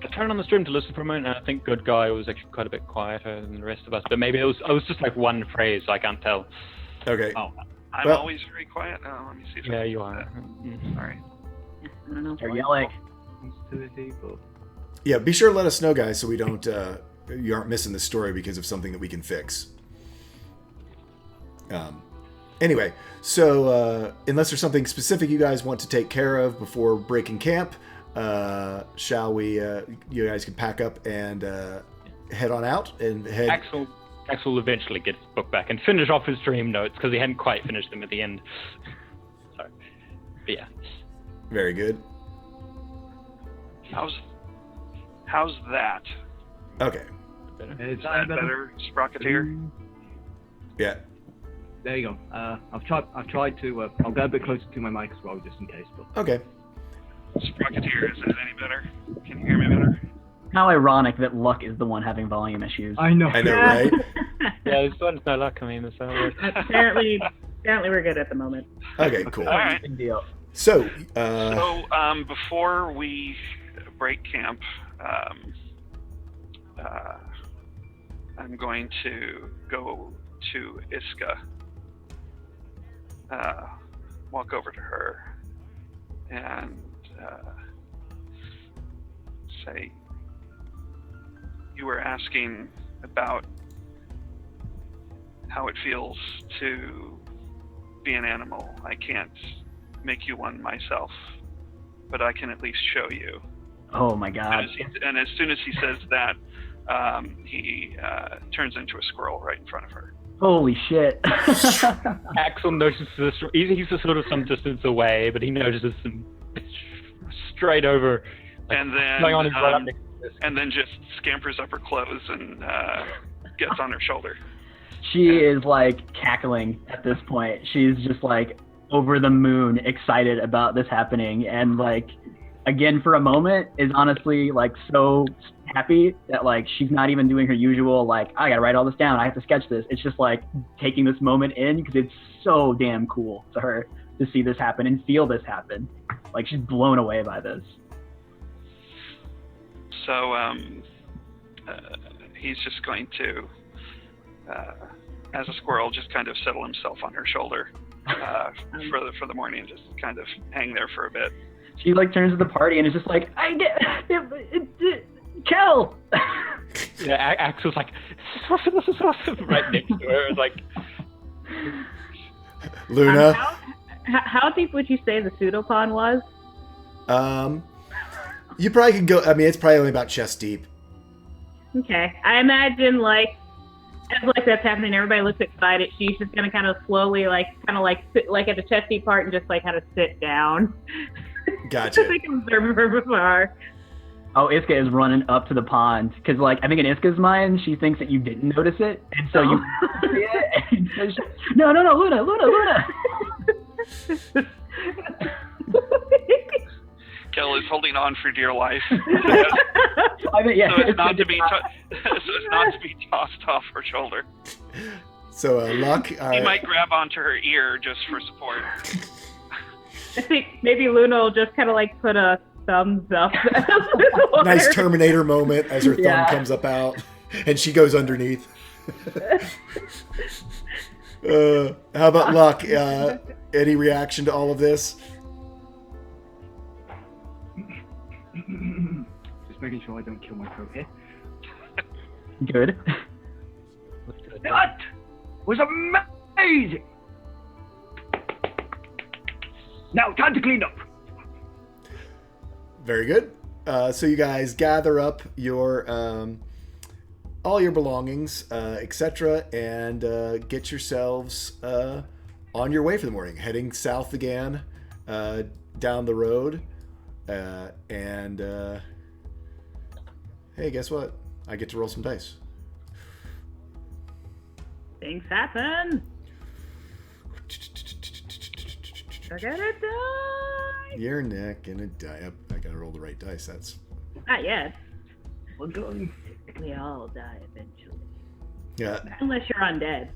I turned on the stream to listen for a moment, and I think Good Guy was actually quite a bit quieter than the rest of us. But maybe I was just one phrase, so I can't tell. Okay. Oh, I'm Well- always very quiet. Let me see if I Yeah, can you do are. that. Sorry. I don't know. Start yelling. sensitivity, but Yeah, be sure to let us know, guys, so we don't you aren't missing the story because of something that we can fix. Anyway, so unless there's something specific you guys want to take care of before breaking camp, shall we? You guys can pack up and head on out and head. Axel will eventually get his book back and finish off his dream notes because he hadn't quite finished them at the end. So, but yeah. Very good. How's that? Okay. is Is that better, Sprocketeer? Yeah. There you go. I've tried to. I'll get a bit closer to my mic as well, just in case. But Okay. Sprocketeer, is it any better? Can you hear me better? How ironic that Luck is the one having volume issues. I know. I know, right? Yeah, this one's no luck. I mean, it's apparently we're good at the moment. Okay, cool. All right. Big deal. So, Before we break camp, I'm going to go to Iska, walk over to her, and say, you were asking about how it feels to be an animal. I can't make you one myself, but I can at least show you. Oh my god. And as soon as he says that, he turns into a squirrel right in front of her. Holy shit. Axel notices this. He's sort of some distance away, but he notices them straight over. And then going on his right up next to and then just scampers up her clothes and gets on her shoulder. She is like cackling at this point. She's just like over the moon excited about this happening, and like again for a moment is honestly like so happy that like she's not even doing her usual like I gotta write all this down, I have to sketch this. It's just like taking this moment in because it's so damn cool to her to see this happen and feel this happen. Like she's blown away by this. So he's just going to, as a squirrel, just kind of settle himself on her shoulder for the morning and just kind of hang there for a bit. She like turns to the party and is just like, I get Kel. Yeah, Axel's like right next to her. It's like Luna. How deep would you say the pseudopod was? You probably could go. I mean, it's probably only about chest deep. Okay, I imagine like as like that's happening, everybody looks excited. She's just gonna kind of slowly sit like at the chest deep part and just like kind of sit down. Gotcha. Just like observe her before. Oh, Iska is running up to the pond because, like, I think in Iska's mind, she thinks that you didn't notice it, and so you see it. And so no, Luna. Kel is holding on for dear life. I mean, yeah, so it's not to be tossed off her shoulder. So Luck. He might grab onto her ear just for support. I think maybe Luna will just kind of like put a thumbs up. Nice Terminator moment as her thumb comes up out and she goes underneath. How about Luck? Any reaction to all of this? Just making sure I don't kill my throat here. Good. That was amazing! Now, time to clean up. Very good. So you guys gather up your all your belongings, etc., and get yourselves on your way for the morning, heading south again, down the road. And hey, guess what? I get to roll some dice. Things happen. I got a die. Your neck and a die. I gotta roll the right dice. That's Not yet. We're going. We all die eventually. yeah. Unless you're undead.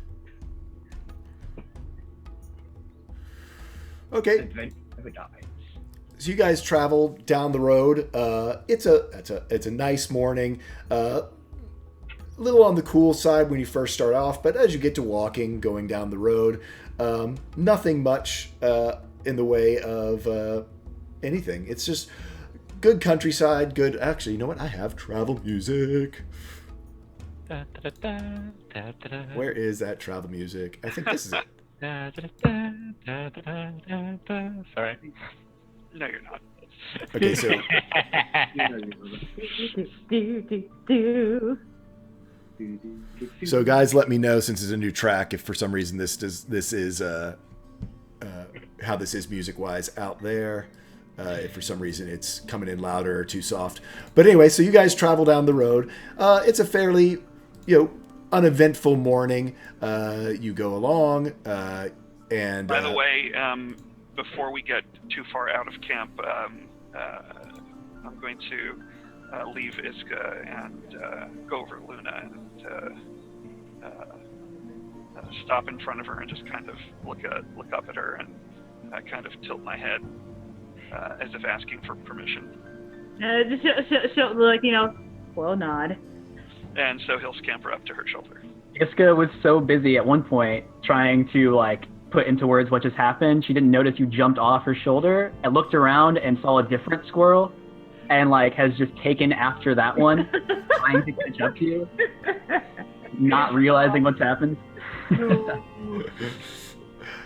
Okay. Adventure never dies. So you guys travel down the road. It's a nice morning. A little on the cool side when you first start off, but as you get to walking, going down the road, nothing much in the way of anything. It's just good countryside. Good. Actually, you know what? I have travel music. Where is that travel music? I think this is it. Sorry. No, you're not. Okay, so So guys, let me know since it's a new track if for some reason this is how this is music wise out there. If for some reason it's coming in louder or too soft. But anyway, so you guys travel down the road. It's a fairly uneventful morning. You go along and by the way, before we get too far out of camp, I'm going to leave Iska and go over to Luna and stop in front of her and just kind of look up at her and kind of tilt my head as if asking for permission. She'll like slow nod. And so he'll scamper up to her shoulder. Iska was so busy at one point trying to like put into words what just happened, she didn't notice you jumped off her shoulder and looked around and saw a different squirrel and like has just taken after that one, trying to catch up to you, not realizing what's happened.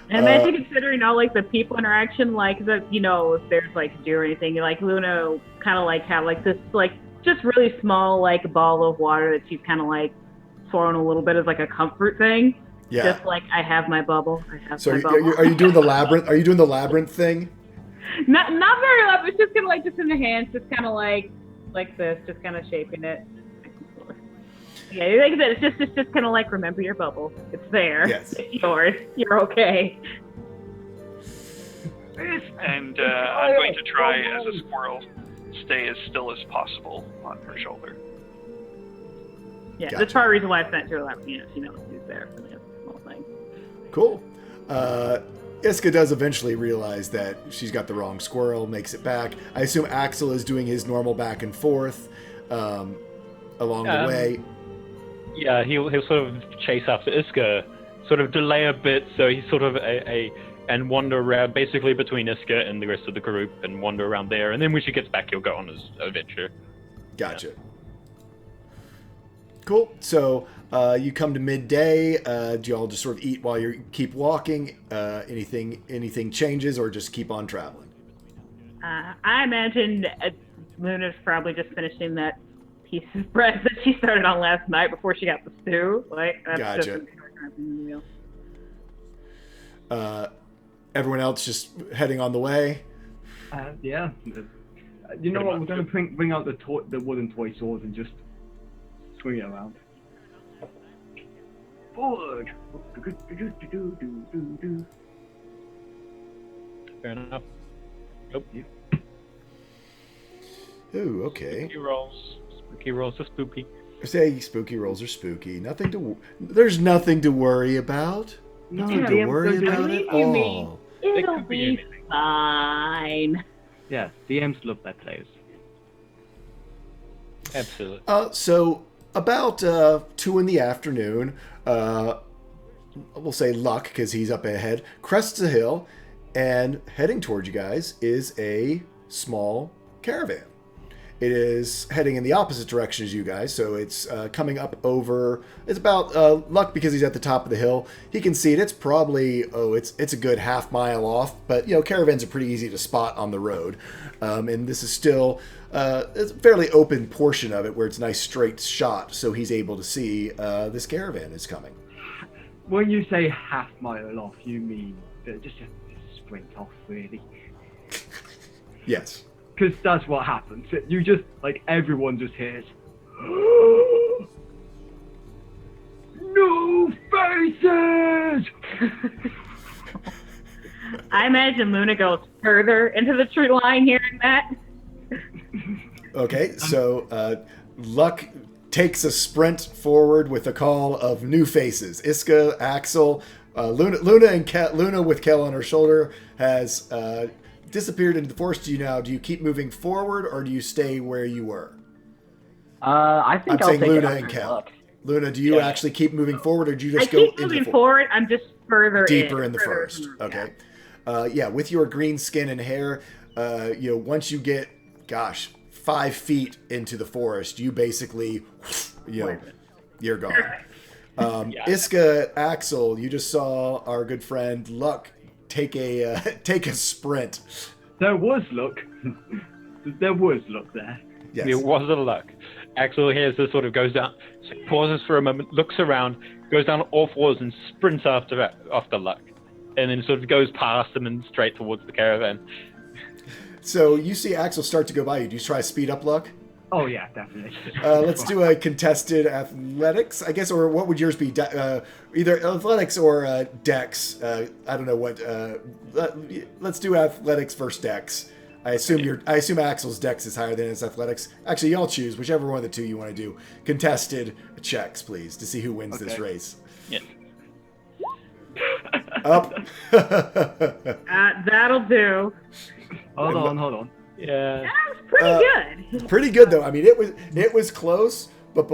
And imagine considering all like the people interaction, like if there's like deer or anything, like Luna kind of like have like this like just really small like ball of water that she's kind of like thrown a little bit as like a comfort thing. yeah. Just like I have my bubble. So my bubble. are you doing the labyrinth? Are you doing the labyrinth thing? Not very loud. It's just kind of like just in the hands, just kind of like like this, just kind of shaping it. Yeah, like I said, it's just kind of like remember your bubble. It's there. Yes. It's yours. You're okay. And I'm going to try, as a squirrel, stay as still as possible on her shoulder. Yeah, Gotcha. that's part of the reason why I sent her 11. You know, she knows who's there for this whole thing. Cool. Iska does eventually realize that she's got the wrong squirrel, makes it back. I assume Axel is doing his normal back and forth along the way. Yeah, he'll sort of chase after Iska, sort of delay a bit, so he's sort of and wander around, basically between Iska and the rest of the group, and wander around there. And then when she gets back, he'll go on his adventure. Gotcha. Yeah. Cool. So you come to midday. Do y'all just sort of eat while you keep walking? Anything changes, or just keep on traveling? I imagine Luna's probably just finishing that piece of bread that she started on last night before she got the stew. Like, that's Gotcha. Everyone else just heading on the way. Yeah. You know what? We're gonna bring out the wooden toy swords and just swing it around. Forward. Fair enough. Nope. Ooh, okay. Spooky rolls are spooky. Say spooky rolls are spooky. There's nothing to worry about. Nothing to worry about at all. It'll be fine. Yeah, DMs love their players. Absolutely. So about 2 in the afternoon, we'll say Luck, because he's up ahead, crests a hill, and heading towards you guys is a small caravan. It is heading in the opposite direction as you guys, so it's coming up over. It's about Luck, because he's at the top of the hill. He can see it. It's probably it's a good half mile off, but caravans are pretty easy to spot on the road, and this is still it's a fairly open portion of it where it's a nice straight shot, so he's able to see this caravan is coming. When you say half mile off, you mean just a sprint off, really? Yes. Because that's what happens. You just, everyone just hears, no faces! I imagine Luna goes further into the tree line hearing that. Okay, so Luck takes a sprint forward with a call of new faces. Iska, Axel, Luna with Kel on her shoulder has disappeared into the forest. Do you keep moving forward, or do you stay where you were? I think I'll saying take Luna it and Kel. Luck. Luna, do you actually keep moving forward, or do you just I go keep into moving the forward. I'm just further deeper in the further forest? in, Okay. With your green skin and hair, once you get, 5 feet into the forest, you basically, you're gone. Iska, Axel, you just saw our good friend Luck take a sprint. There was luck. There was luck there. Yes. It was a Luck. Axel hears this, sort of goes down, pauses for a moment, looks around, goes down all fours and sprints after Luck, and then sort of goes past him and straight towards the caravan. So you see Axel start to go by you. Do you try to speed up, Luck? Oh yeah, definitely. Let's do a contested athletics, I guess, or what would yours be? Either athletics or dex. I don't know what. Let's do athletics versus dex. I assume Axel's dex is higher than his athletics. Actually, y'all choose whichever one of the two you want to do. Contested checks, please, to see who wins this race. Yeah. Up. That'll do. Hold on. Yeah. That was pretty good. Pretty good though. I mean, it was close, but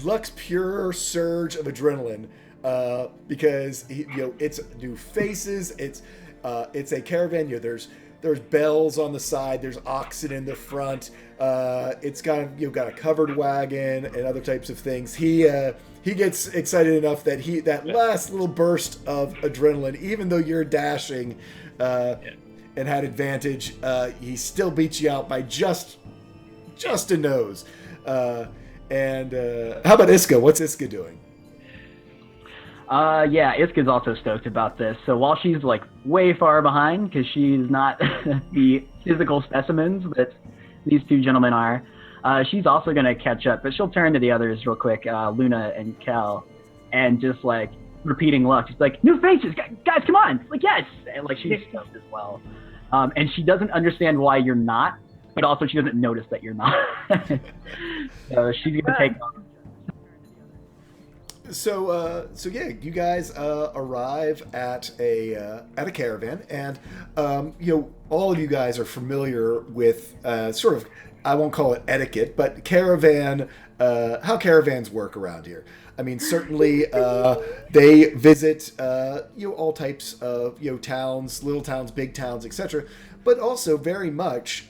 Luck's pure surge of adrenaline, because it's new faces. It's a caravan. There's bells on the side. There's oxen in the front. It's got a covered wagon and other types of things. He gets excited enough that that last little burst of adrenaline, even though you're dashing, and had advantage, he still beats you out by just a nose. And how about Iska? What's Iska doing? Iska's also stoked about this. So while she's way far behind, because she's not the physical specimens that these two gentlemen are. She's also going to catch up, but she'll turn to the others real quick, Luna and Kel, and just like repeating luck. She's like, new faces, guys, come on. Like, yes. And like, she's stoked as well. And she doesn't understand why you're not, but also she doesn't notice that you're not. So she's going to take on. So yeah, you guys arrive at a caravan, and all of you guys are familiar with sort of, I won't call it etiquette, but caravan, how caravans work around here. I mean, certainly they visit all types of towns, little towns, big towns, etc. But also very much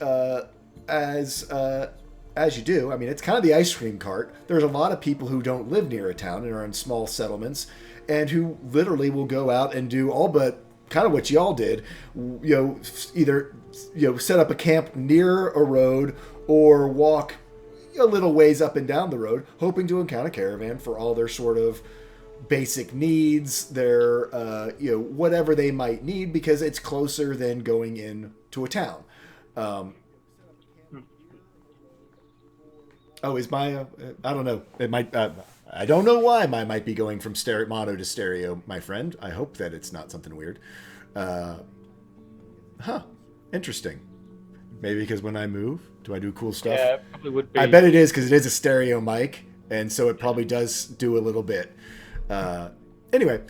as you do, I mean, it's kind of the ice cream cart. There's a lot of people who don't live near a town and are in small settlements, and who literally will go out and do all but kind of what y'all did. Either set up a camp near a road or walk a little ways up and down the road, hoping to encounter a caravan for all their sort of basic needs, their whatever they might need, because it's closer than going into a town. Is my I don't know. It might. I don't know why I might be going from mono to stereo, my friend. I hope that it's not something weird. Interesting. Maybe because when I move, do I do cool stuff? Yeah, it probably would be. I bet it is, because it is a stereo mic, and so it probably does do a little bit. Anyway,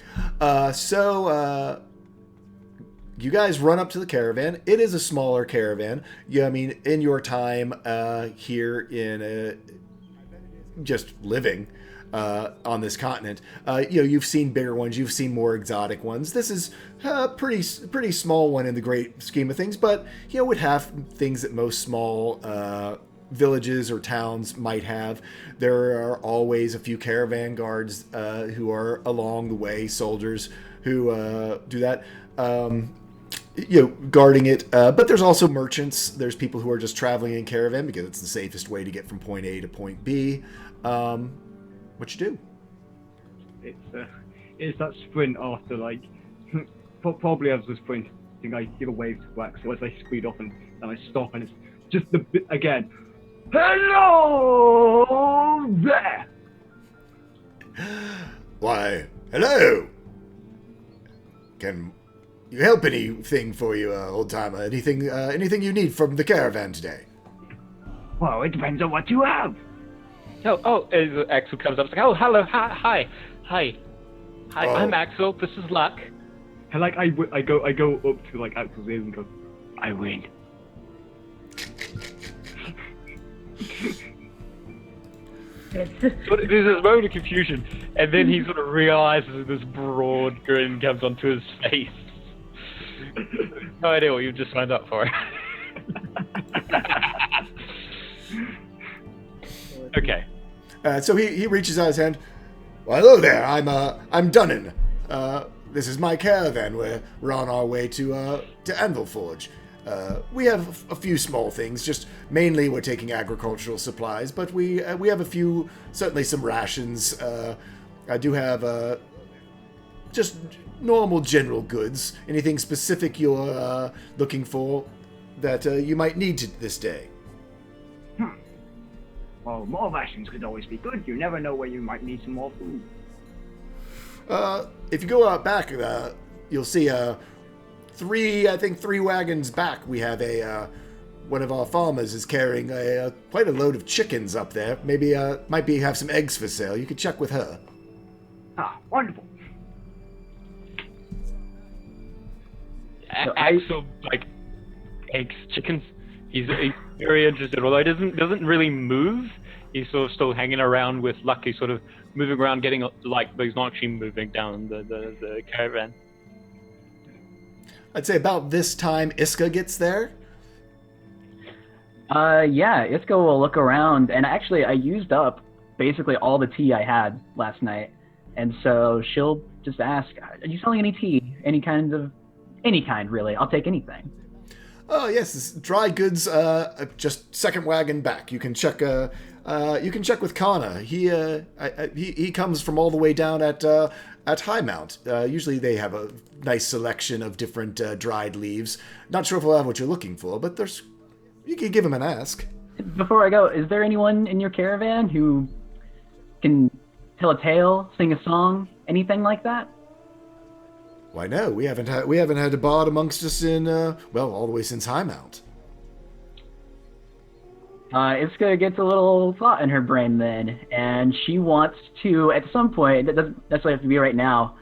you guys run up to the caravan. It is a smaller caravan. I mean, in your time here in just living on this continent, you've seen bigger ones. You've seen more exotic ones. This is a pretty small one in the great scheme of things, but would have things that most small villages or towns might have. There are always a few caravan guards who are along the way, soldiers who do that. Guarding it, but there's also merchants. There's people who are just traveling in caravan because it's the safest way to get from point A to point B. What you do? It's that sprint after, like, probably as I was sprinting, I give a wave to Wax, so as I speed off and I stop, and it's just the bit again. Hello there. Why, hello. Can you help anything for you, old timer? Anything you need from the caravan today? Well, it depends on what you have. Axel comes up. It's like, oh, hello, hi. Oh. I'm Axel. This is Luck. And like I go up to like Axel's ears and go, I win. So there's this moment of confusion, and then he sort of realizes this broad grin comes onto his face. No idea what you just signed up for. Okay. So he reaches out his hand. Well, hello there. I'm Dunnan. This is my caravan. We're on our way to Anvil Forge. We have a few small things. Just mainly we're taking agricultural supplies, but we have a few, certainly some rations. I do have just normal general goods. Anything specific you're looking for that you might need this day? Well, more rations could always be good. You never know where you might need some more food. If you go out back, you'll see three wagons back. We have one of our farmers is carrying quite a load of chickens up there. Maybe have some eggs for sale. You could check with her. Ah, wonderful. Axel like eggs, chickens. He's very interested, although he doesn't really move. He's sort of still hanging around with Lucky, sort of moving around, getting like, but he's not actually moving down the caravan. I'd say about this time Iska gets there. Yeah, Iska will look around, and actually I used up basically all the tea I had last night, and so she'll just ask, are you selling any tea? Any kind, really. I'll take anything. Oh yes, this dry goods. Just second wagon back. You can check. You can check with Kana. He comes from all the way down at Highmount. Usually they have a nice selection of different dried leaves. Not sure if we'll have what you're looking for, but there's You can give him an ask. Before I go, is there anyone in your caravan who can tell a tale, sing a song, anything like that? Why no? We haven't had a bard amongst us in all the way since Highmount. Iska gets a little thought in her brain then, and she wants to, at some point, it doesn't necessarily have to be right now,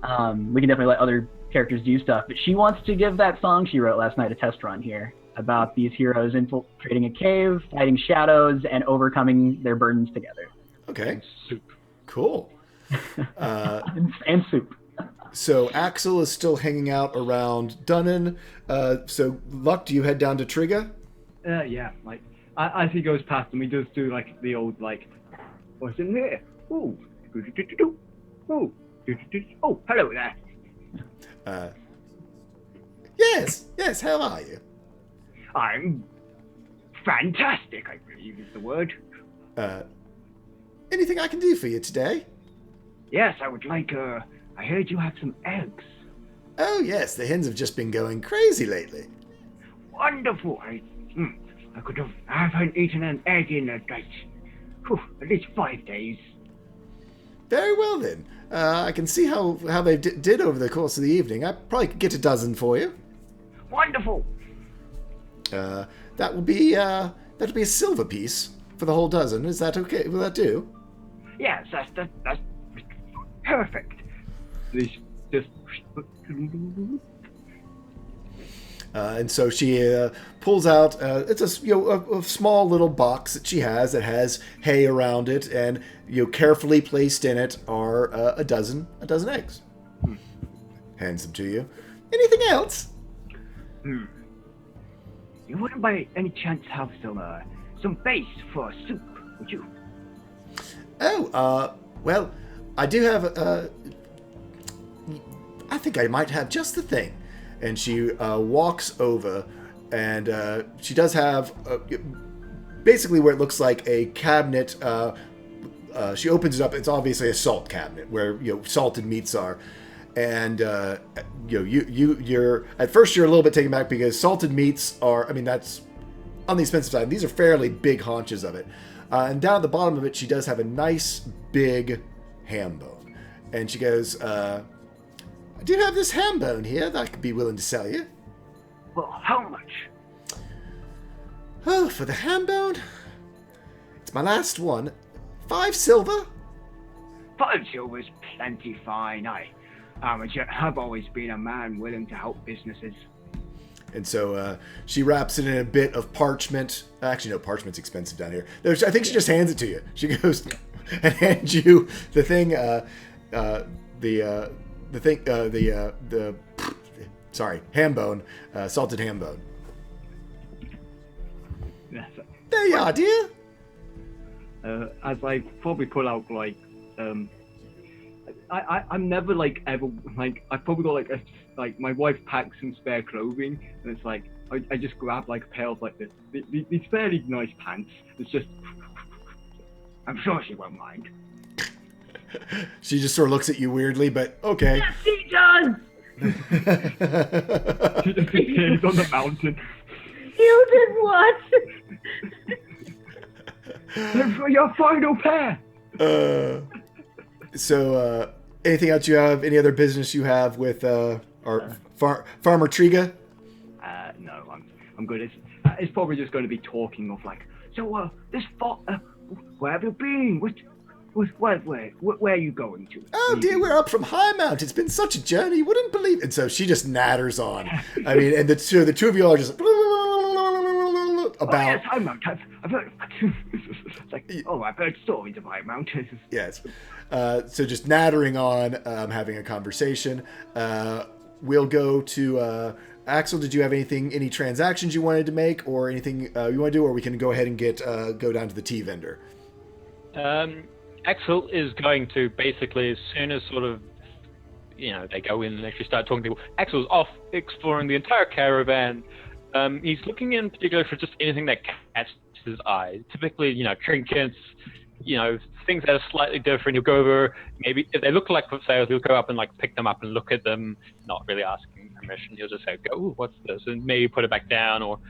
we can definitely let other characters do stuff, but she wants to give that song she wrote last night a test run here, about these heroes infiltrating a cave, fighting shadows, and overcoming their burdens together. Okay. Cool. And soup. So Axel is still hanging out around Dunnan. So Luck, do you head down to Trigga? Yeah, like, as he goes past him, he does do, like, the old, like, what's in here? Ooh. Ooh. Oh, hello there. Yes, how are you? I'm fantastic, I believe is the word. Anything I can do for you today? Yes, I would like, I heard you have some eggs. Oh, yes, the hens have just been going crazy lately. Wonderful. I haven't eaten an egg in at least 5 days. Very well, then. I can see how they did over the course of the evening. I probably could get a dozen for you. Wonderful. That'll be a silver piece for the whole dozen. Is that okay? Will that do? Yes, that's perfect. He's just... And so she pulls out. It's a small little box that she has that has hay around it, and carefully placed in it are a dozen eggs. Hands them to you. Anything else? You wouldn't by any chance have some base for soup, would you? Oh, well, I do have. I think I might have just the thing. And she walks over, and she does have basically where it looks like a cabinet. She opens it up. It's obviously a salt cabinet where salted meats are, and you're at first you're a little bit taken back because salted meats are. I mean, that's on the expensive side. These are fairly big haunches of it, and down at the bottom of it, she does have a nice big ham bone, and she goes. I do have this ham bone here that I could be willing to sell you. Well, how much? Oh, for the ham bone? It's my last one. 5 silver? 5 silver's plenty fine. I've always been a man willing to help businesses. And so she wraps it in a bit of parchment. Actually, no, parchment's expensive down here. I think she just hands it to you. She goes and hands you the thing, ham bone, salted ham bone. There you are, dear. As I probably pull out I'm never ever I've probably got my wife packs some spare clothing, and it's I just grab a pair of these fairly nice pants. It's just I'm sure she won't mind. She just sort of looks at you weirdly, but okay. Yes, he does! she just appears on the mountain. You did what? And for your final pair! So, anything else you have? Any other business you have with our Farmer Trigga? No, I'm good. It's probably just going to be talking of this fall, where have you been? Where are you going to? Oh dear, we're up from Highmount. It's been such a journey, you wouldn't believe it. And so she just natters on. I mean, and the two of you are just about. Oh, yes, Highmount. I've heard. I've heard stories of Highmount. Yes. So just nattering on, having a conversation. We'll go to Axel. Did you have any transactions you wanted to make, or anything you want to do, or we can go ahead and go down to the tea vendor? Axel is going to basically, as soon as they go in and actually start talking to people, Axel's off exploring the entire caravan. He's looking in particular for just anything that catches his eye. Typically, trinkets, things that are slightly different. He'll go over, maybe if they look like for sale, he'll go up and pick them up and look at them, not really asking permission. He'll just say, "Oh, what's this?" and maybe put it back down, or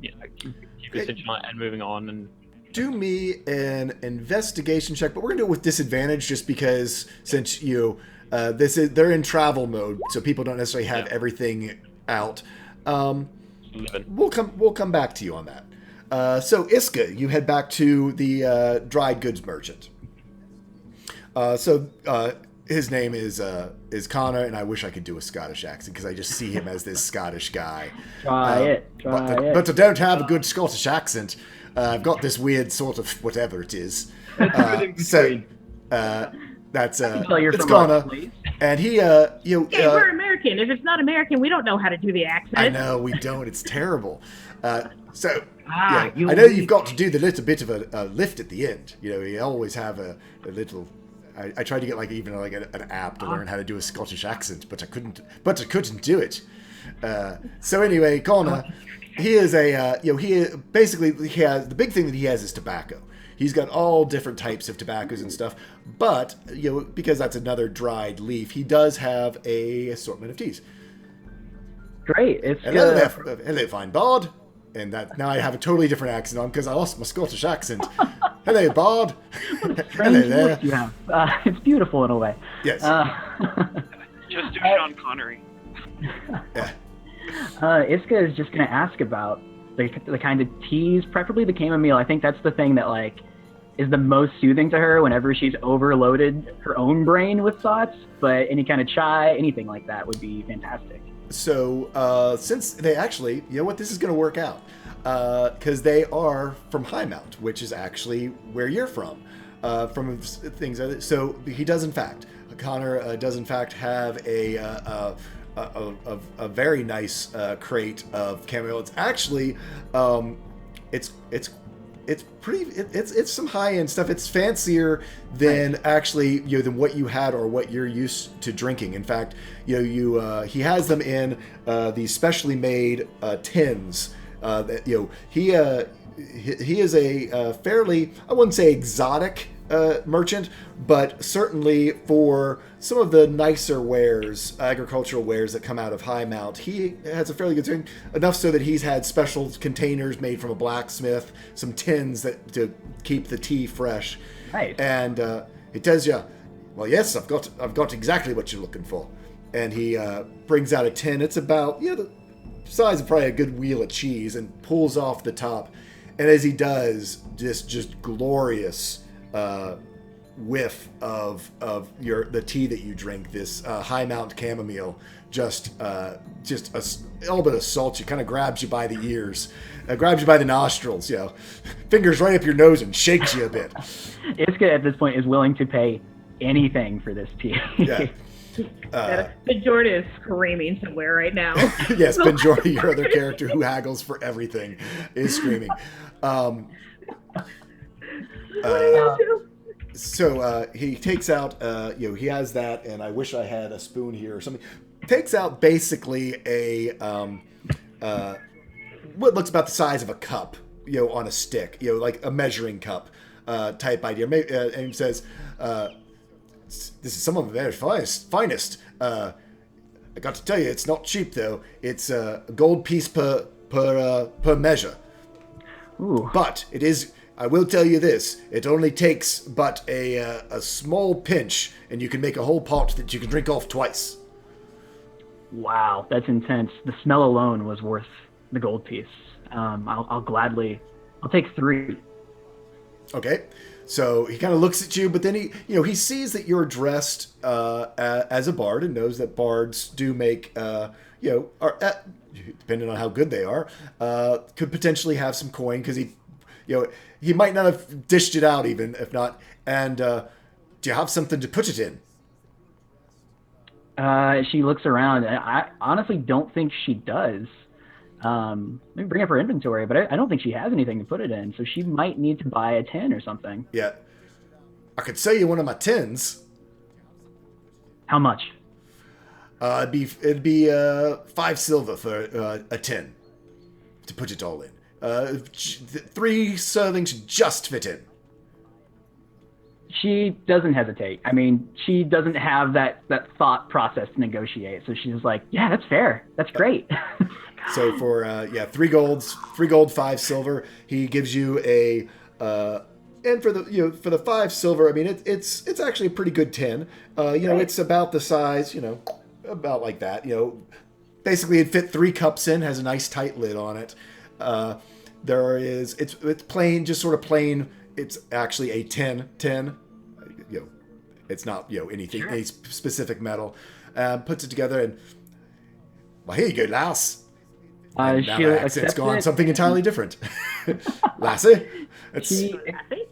keep your attention on it and moving on. And do me an investigation check, but we're gonna do it with disadvantage just because since they're in travel mode, so people don't necessarily have everything out. We'll come back to you on that. So Iska, you head back to the dried goods merchant. His name is Connor, and I wish I could do a Scottish accent because I just see him as this Scottish guy. Try But I don't have a good Scottish accent. I've got this weird sort of whatever it is. That's it's Connor, and he Hey, we're American. If it's not American, we don't know how to do the accent. I know we don't. It's terrible. I know you- you've got to do the little bit of a lift at the end. You always have a little. I tried to get an app to learn how to do a Scottish accent, but I couldn't do it. So anyway, Connor, he is he has the big thing that he has is tobacco. He's got all different types of tobaccos and stuff, but because that's another dried leaf, he does have a assortment of teas. Great. It's Hello, fine bard. And that now I have a totally different accent on because I lost my Scottish accent. Hello, bard. Hello there. You have. It's beautiful in a way. Yes. Just do Sean Connery. Yeah. Iska is just going to ask about the kind of teas, preferably the chamomile. I think that's the thing that is the most soothing to her whenever she's overloaded her own brain with thoughts. But any kind of chai, anything like that would be fantastic. So, since they actually, this is going to work out. Because they are from Highmount, which is actually where you're from. From things, so he does in fact, Connor does in fact have a very nice crate of chamomile. It's actually, it's some high end stuff. It's fancier than actually than what you had or what you're used to drinking. In fact, he has them in these specially made tins. He is a fairly, I wouldn't say exotic merchant, but certainly for some of the nicer wares, agricultural wares that come out of Highmount, he has a fairly good thing, enough so that he's had special containers made from a blacksmith, some tins to keep the tea fresh. Nice. And it tells you, well, yes, I've got exactly what you're looking for. And he brings out a tin. It's about the size of probably a good wheel of cheese, and pulls off the top. And as he does, just glorious whiff of the tea that you drink, this Highmount chamomile, just a little bit of salt. You kind of grabs you by the ears, grabs you by the nostrils, fingers right up your nose and shakes you a bit. Iska at this point is willing to pay anything for this tea. Yeah. Ben Jordan is screaming somewhere right now. Yes, Ben Jordan, your other character who haggles for everything, is screaming. So he takes out, he has that, and I wish I had a spoon here or something. Takes out basically a what looks about the size of a cup, on a stick, like a measuring cup type idea. And he says, "This is some of the very finest. I got to tell you, it's not cheap though. It's a gold piece per measure. Ooh. But it is. I will tell you this: it only takes but a small pinch, and you can make a whole pot that you can drink off twice." Wow, that's intense. The smell alone was worth the gold piece. I'll take 3. Okay. So he kind of looks at you, but then he sees that you're dressed as a bard and knows that bards do make, depending on how good they are, could potentially have some coin because he might not have dished it out even if not. And do you have something to put it in? She looks around. I honestly don't think she does. Maybe bring up her inventory, but I don't think she has anything to put it in, so she might need to buy a tin or something. Yeah. I could sell you one of my tins. How much? It'd be 5 silver for a tin to put it all in. 3 servings should just fit in. She doesn't hesitate. I mean, she doesn't have that thought process to negotiate, so she's like, yeah, that's fair. That's great. So for 3 golds, 3 gold, 5 silver, he gives you a and for the 5 silver, I mean it's actually a pretty good tin. It's about the size, about like that. Basically it'd fit 3 cups in, has a nice tight lid on it. It's plain, just sort of plain. It's actually a tin. It's not anything, any specific metal. Puts it together and, well, here you go, lass. And now the accent's gone something entirely different. Lassie. She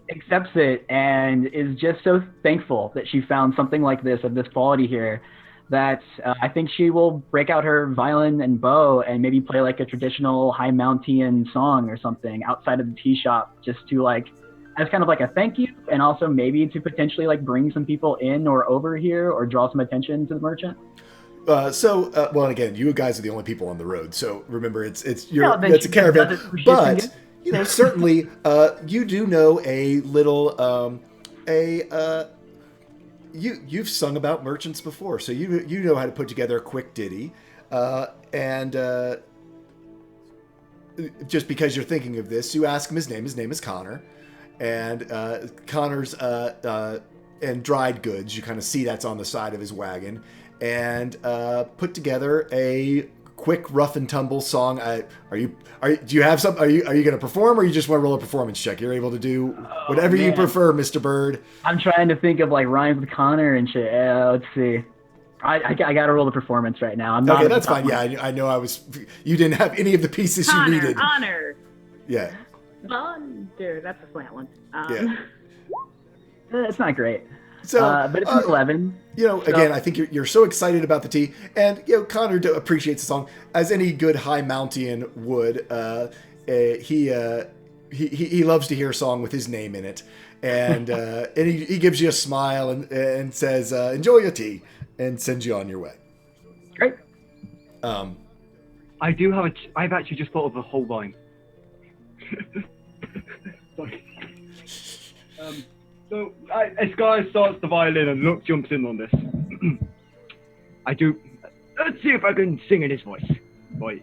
accepts it and is just so thankful that she found something like this of this quality here that I think she will break out her violin and bow and maybe play like a traditional High Mountain song or something outside of the tea shop, just to as kind of like a thank you, and also maybe to potentially bring some people in or over here or draw some attention to the merchant. Well, again, you guys are the only people on the road, so remember it's a caravan. But certainly, you do know a little you've sung about merchants before, so you know how to put together a quick ditty, and just because you're thinking of this, you ask him his name. His name is Connor, and Connor's and dried goods. You kind of see that's on the side of his wagon. And put together a quick rough and tumble song. Do you have some? Are you going to perform, or you just want to roll a performance check? You're able to do whatever you prefer, Mr. Bird. I'm trying to think of rhymes with Connor and shit. Let's see. I got to roll the performance right now. I'm not. Okay, that's fine. Yeah, I know. You didn't have any of the pieces you needed. Honor. Yeah. Dude, that's a slant one. Yeah. It's not great. So, but it's 11. Again, I think you're so excited about the tea, and Connor appreciates the song as any good High Mountain would. He loves to hear a song with his name in it, and and he gives you a smile and says, "Enjoy your tea," and sends you on your way. Great. I've actually just thought of a whole line. Sorry. So this guy starts the violin and Luke jumps in on this. Let's see if I can sing in his voice. Boy.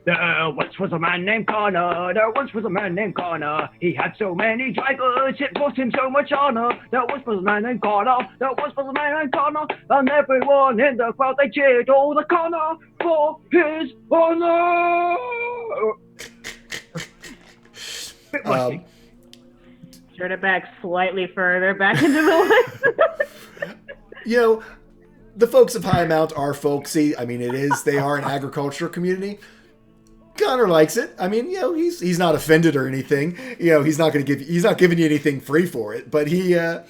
There once was a man named Connor. He had so many drivers, it brought him so much honor. There once was a man named Connor. And everyone in the crowd, they cheered all the Connor for his honor. Turn it back slightly further back into the woods. The folks of High Mount are folksy. I mean, they are an agricultural community. Connor likes it. I mean, he's not offended or anything. He's not giving you anything free for it, but he has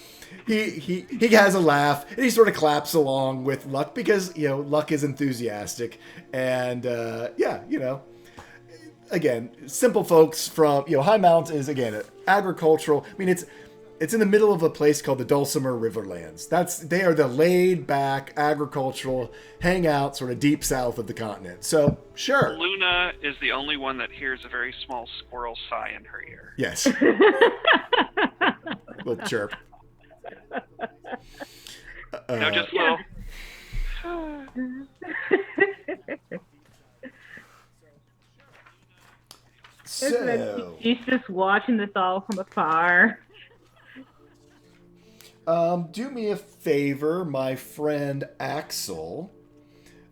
a laugh and he sort of claps along with Luck because, Luck is enthusiastic and, again, simple folks from, High Mount is, again, agricultural. I mean, it's in the middle of a place called the Dulcimer Riverlands. They are the laid-back, agricultural hangout sort of deep south of the continent. So, sure. Luna is the only one that hears a very small squirrel sigh in her ear. Yes. Little chirp. No, just little. So, he's just watching this all from afar. Do me a favor, my friend Axel.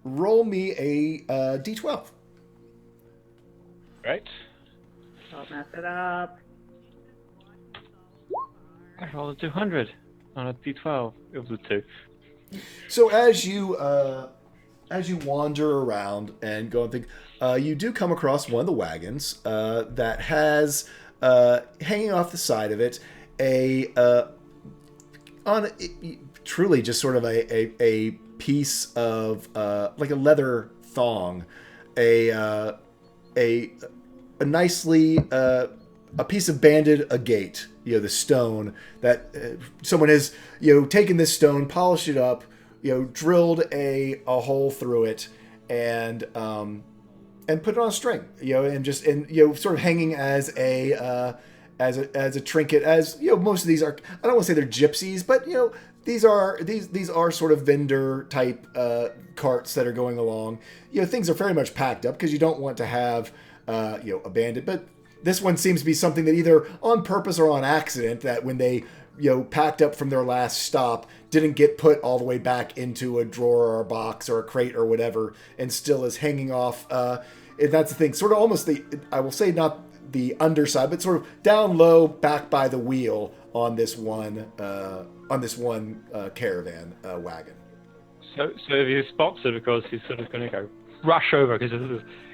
Roll me a D12. Right. Don't mess it up. I rolled a 200 on a D12. It was a 2. So as you wander around and go and think, you do come across one of the wagons that has hanging off the side of it truly just sort of a piece of like a leather thong, a nicely a piece of banded agate, the stone that someone has taken this stone, polished it up, drilled a hole through it and put it on a string, and sort of hanging as a trinket, as most of these are. I don't want to say they're gypsies, but these are sort of vendor type carts that are going along. Things are very much packed up because you don't want to have abandoned. But this one seems to be something that either on purpose or on accident, that when they packed up from their last stop, didn't get put all the way back into a drawer or a box or a crate or whatever, and still is hanging off. And that's the thing, sort of almost I will say not the underside, but sort of down low, back by the wheel on this one caravan wagon. So if he spots it, because he's sort of going to go rush over, because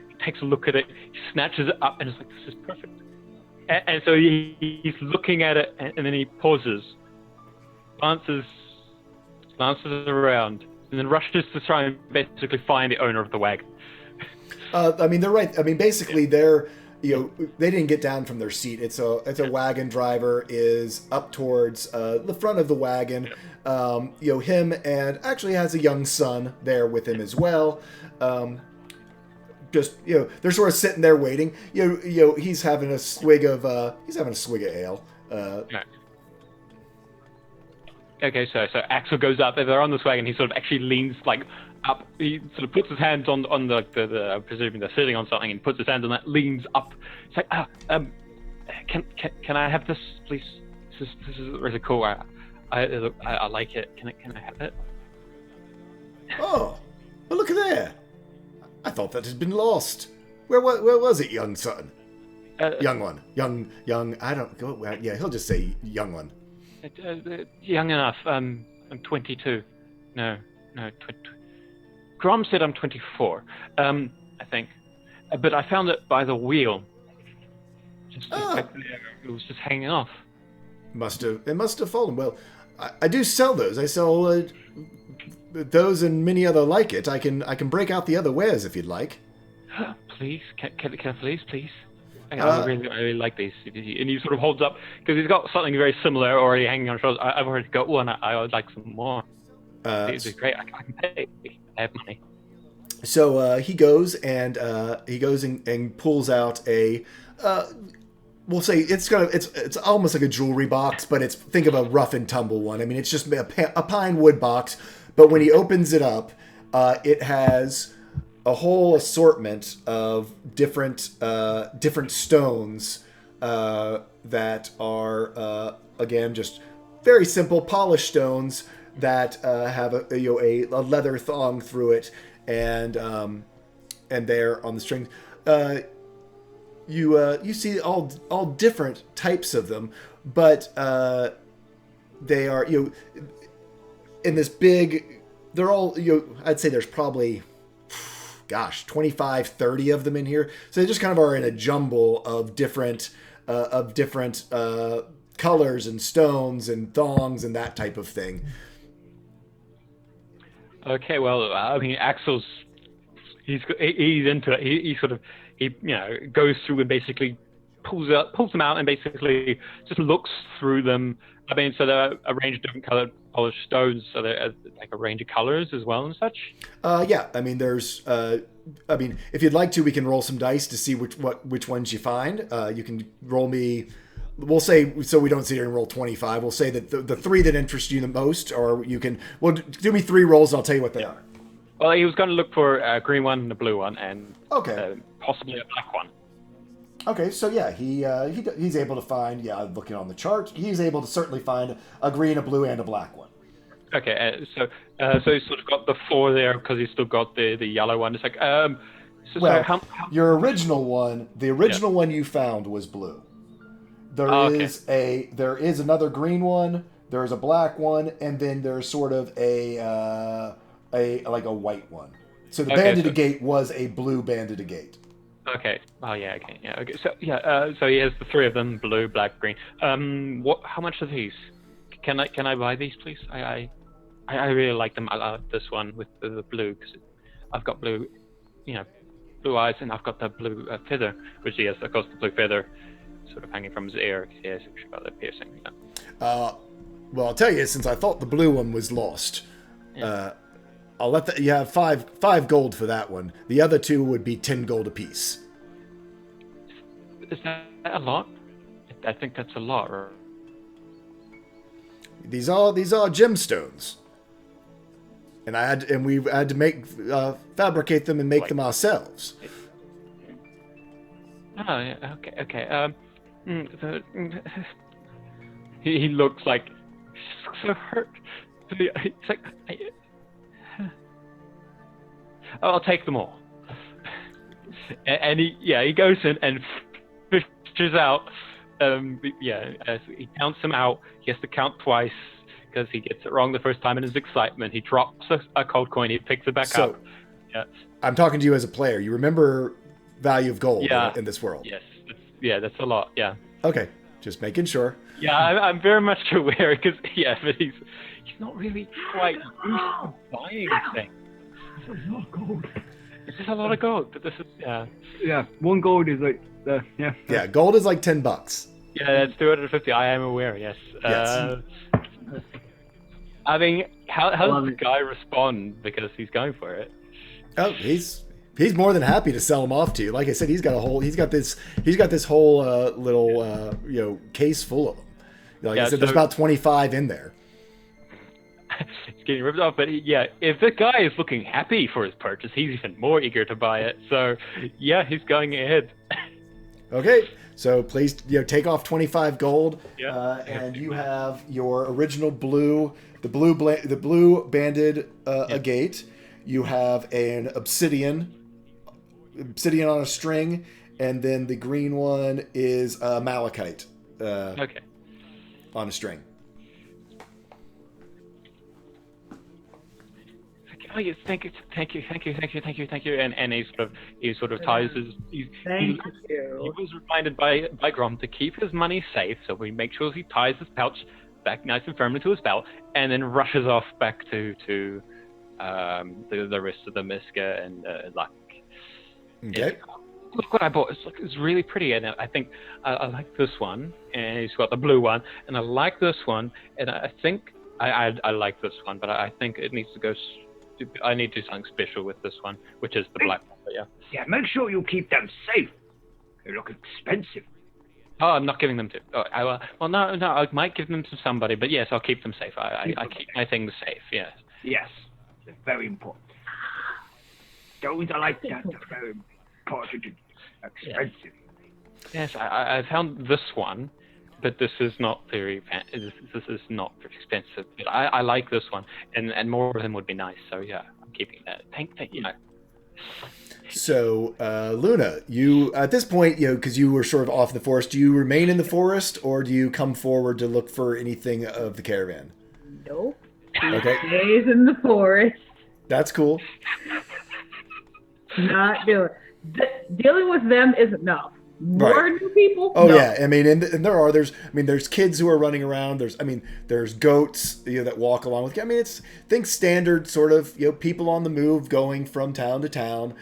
he takes a look at it, he snatches it up, and it's like, this is perfect. And so he's looking at it, and then he pauses, glances around, and then rushes to try and basically find the owner of the wagon. They're right. Basically, they're they didn't get down from their seat. It's a wagon driver is up towards the front of the wagon. Him, and actually has a young son there with him as well. They're sort of sitting there waiting. He's having a swig of ale. Okay, so Axel goes up. They're on this wagon. He sort of actually leans up. He sort of puts his hands on the I'm presuming they're sitting on something, and puts his hands on that. Leans up. It's like, can I have this, please? This is really cool. I like it. Can I have it? Oh, well, look at there. I thought that had been lost. Where was it, young son? Young one. Young. I don't go. Yeah, he'll just say young one. Young enough. I'm 22. No. 20. Grom said I'm 24. I think. But I found it by the wheel. It was just hanging off. It must have fallen. Well, I do sell those. I sell those and many other like it. I can break out the other wares if you'd like. Please, can please. I really like these. And he sort of holds up, because he's got something very similar already hanging on his shoulders. I've already got one. I would like some more. These are great. I can pay. I have money. So he goes and pulls out a. We'll say it's almost like a jewelry box, but think of a rough and tumble one. It's just a pine wood box, but when he opens it up, it has a whole assortment of different stones that are again just very simple polished stones that have a leather thong through it, and there on the string. You see all different types of them, but they are in this big. They're all I'd say there's probably 25, 30 of them in here. So they just kind of are in a jumble of different colors and stones and thongs and that type of thing. Okay, well, Axel's he's into it. He sort of goes through and basically pulls them out and basically just looks through them. So there are a range of different colored polished stones. So there like a range of colors as well and such. Yeah. There's. If you'd like to, we can roll some dice to see which ones you find. You can roll me. We'll say, so we don't sit here and roll 25. We'll say that the three that interest you the most, or you can. Well, do me 3 rolls, and I'll tell you what they are. Well, he was going to look for a green one and a blue one, and possibly a black one. Okay, so yeah, he's able to find, looking on the chart, he's able to certainly find a green, a blue, and a black one. Okay, so he's sort of got the 4 there because he's still got the yellow one. It's like, your original one, the original one you found was blue. There is another green one, there's a black one, and then there's sort of a white one. So the Bandit of Gate was a blue Bandit of Gate. Okay. Oh yeah. Okay. Yeah. Okay. So he has the 3 of them: blue, black, green. How much are these? Can I buy these, please? I really like them. I like this one with the blue because I've got blue, blue eyes, and I've got the blue feather, which he has, of course, the blue feather sort of hanging from his ear. He has got the piercing. Yeah. Well, I'll tell you, since I thought the blue one was lost. Yeah. I'll let you have 5 gold for that one. The other 2 would be 10 gold apiece. Is that a lot? I think that's a lot. Right? these are gemstones, and we had to make fabricate them and make them ourselves. Oh, yeah, okay. He looks like so hurt. It's like, I'll take them all. And he goes in and fishes out. As he counts them out. He has to count twice because he gets it wrong the first time in his excitement. He drops a gold coin. He picks it back up. Yeah. I'm talking to you as a player. You remember value of gold in this world? Yes. That's a lot. Yeah. Okay. Just making sure. Yeah, I'm very much aware because but he's not really quite used to buying things. That's a lot of gold. It's just a lot of gold, but this is Yeah, 1 gold is like Yeah, gold is like $10. Yeah, that's 250. I am aware. Yes. Yes. I mean, how does the guy respond because he's going for it? Oh, he's more than happy to sell them off to you. Like I said, he's got this whole little case full of them. Like I said, there's about 25 in there. It's getting ripped off, but if the guy is looking happy for his purchase, he's even more eager to buy it. So, he's going ahead. Okay, so please, take off 25 gold, Yeah. and you have your original blue, the blue banded agate. You have an obsidian on a string, and then the green one is malachite. Okay. On a string. Oh yes, thank you, and he sort of ties his. Thank He you. was reminded by Grom to keep his money safe, so we make sure he ties his pouch back nice and firmly to his belt, and then rushes off back to the rest of the Miska and Luck. Okay. Look what I bought. It's really pretty, and I think I like this one, and he's got the blue one, and I like this one, and I think I like this one, but I think it needs to go. I need to do something special with this one, which is the black one. But Yeah, make sure you keep them safe. They look expensive. Oh, I'm not giving them to. Oh, no, I might give them to somebody, but yes, I'll keep them safe. I keep my things safe. Yes. Yes, they're very important. Stones are like that. They're very important and expensive. Yes, I found this one, but this is not very. This is not very expensive. But I like this one, and more of them would be nice. So yeah, I'm keeping that. Thank you. So, Luna, you at this point, because you were sort of off in the forest, do you remain in the forest, or do you come forward to look for anything of the caravan? Nope. Okay. Stays in the forest. That's cool. Not doing. Dealing with them is enough. More new people? Oh no. yeah, I mean, and there's kids who are running around. There's goats that walk along with. I mean, think standard sort of people on the move going from town to town.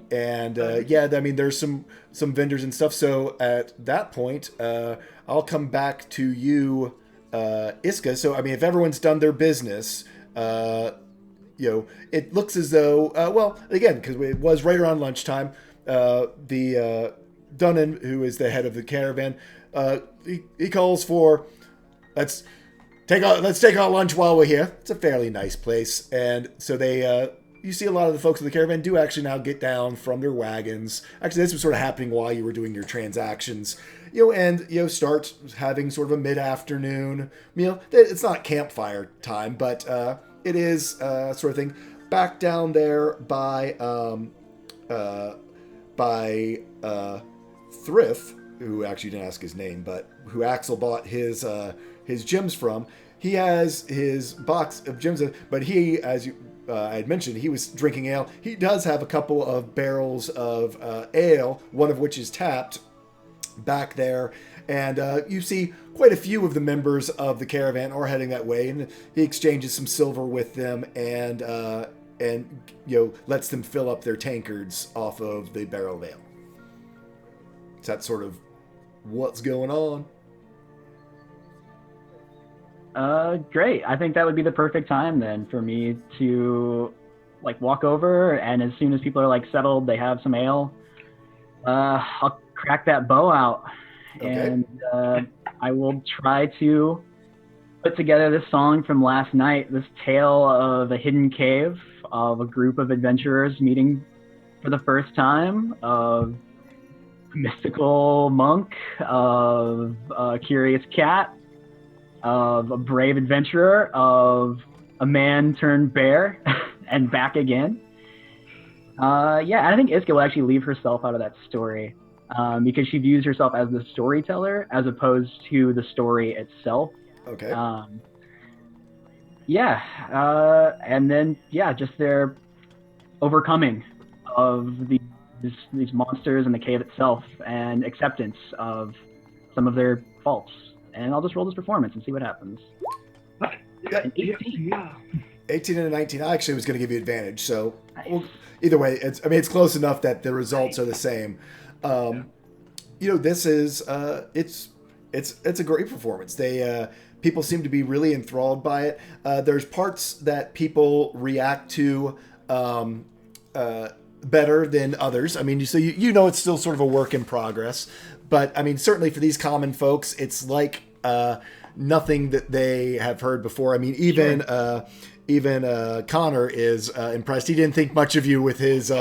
There's some vendors and stuff. So at that point, I'll come back to you, Iska. So I mean, if everyone's done their business, it looks as though again, because it was right around lunchtime. Dunnan, who is the head of the caravan, he calls for let's take our lunch while we're here. It's a fairly nice place, and so they you see a lot of the folks in the caravan do actually now get down from their wagons. Actually, this was sort of happening while you were doing your transactions, and start having sort of a mid-afternoon meal. It's not campfire time, but it is sort of thing. Back down there by Thrift, who actually didn't ask his name, but who Axel bought his gems from. He has his box of gems, but he, as I had mentioned, he was drinking ale. He does have a couple of barrels of ale, one of which is tapped back there. And you see quite a few of the members of the caravan are heading that way, and he exchanges some silver with them and lets them fill up their tankards off of the barrel of ale. Is that sort of what's going on? Great. I think that would be the perfect time then for me to walk over, and as soon as people are settled, they have some ale, I'll crack that bow out. Okay. And I will try to put together this song from last night, this tale of a hidden cave, of a group of adventurers meeting for the first time, of a mystical monk, of a curious cat, of a brave adventurer, of a man turned bear, and back again. Yeah, I think Iska will actually leave herself out of that story because she views herself as the storyteller as opposed to the story itself. Okay. And then just their overcoming of these monsters in the cave itself and acceptance of some of their faults. And I'll just roll this performance and see what happens. An 18. Yeah. 18 and a 19. I actually was going to give you advantage, so Nice. either way, it's close enough that the results are the same. This is it's a great performance. They people seem to be really enthralled by it. There's parts that people react to better than others. I mean, so it's still sort of a work in progress, but I mean, certainly for these common folks, it's like nothing that they have heard before. I mean, even Connor is impressed. He didn't think much of you with his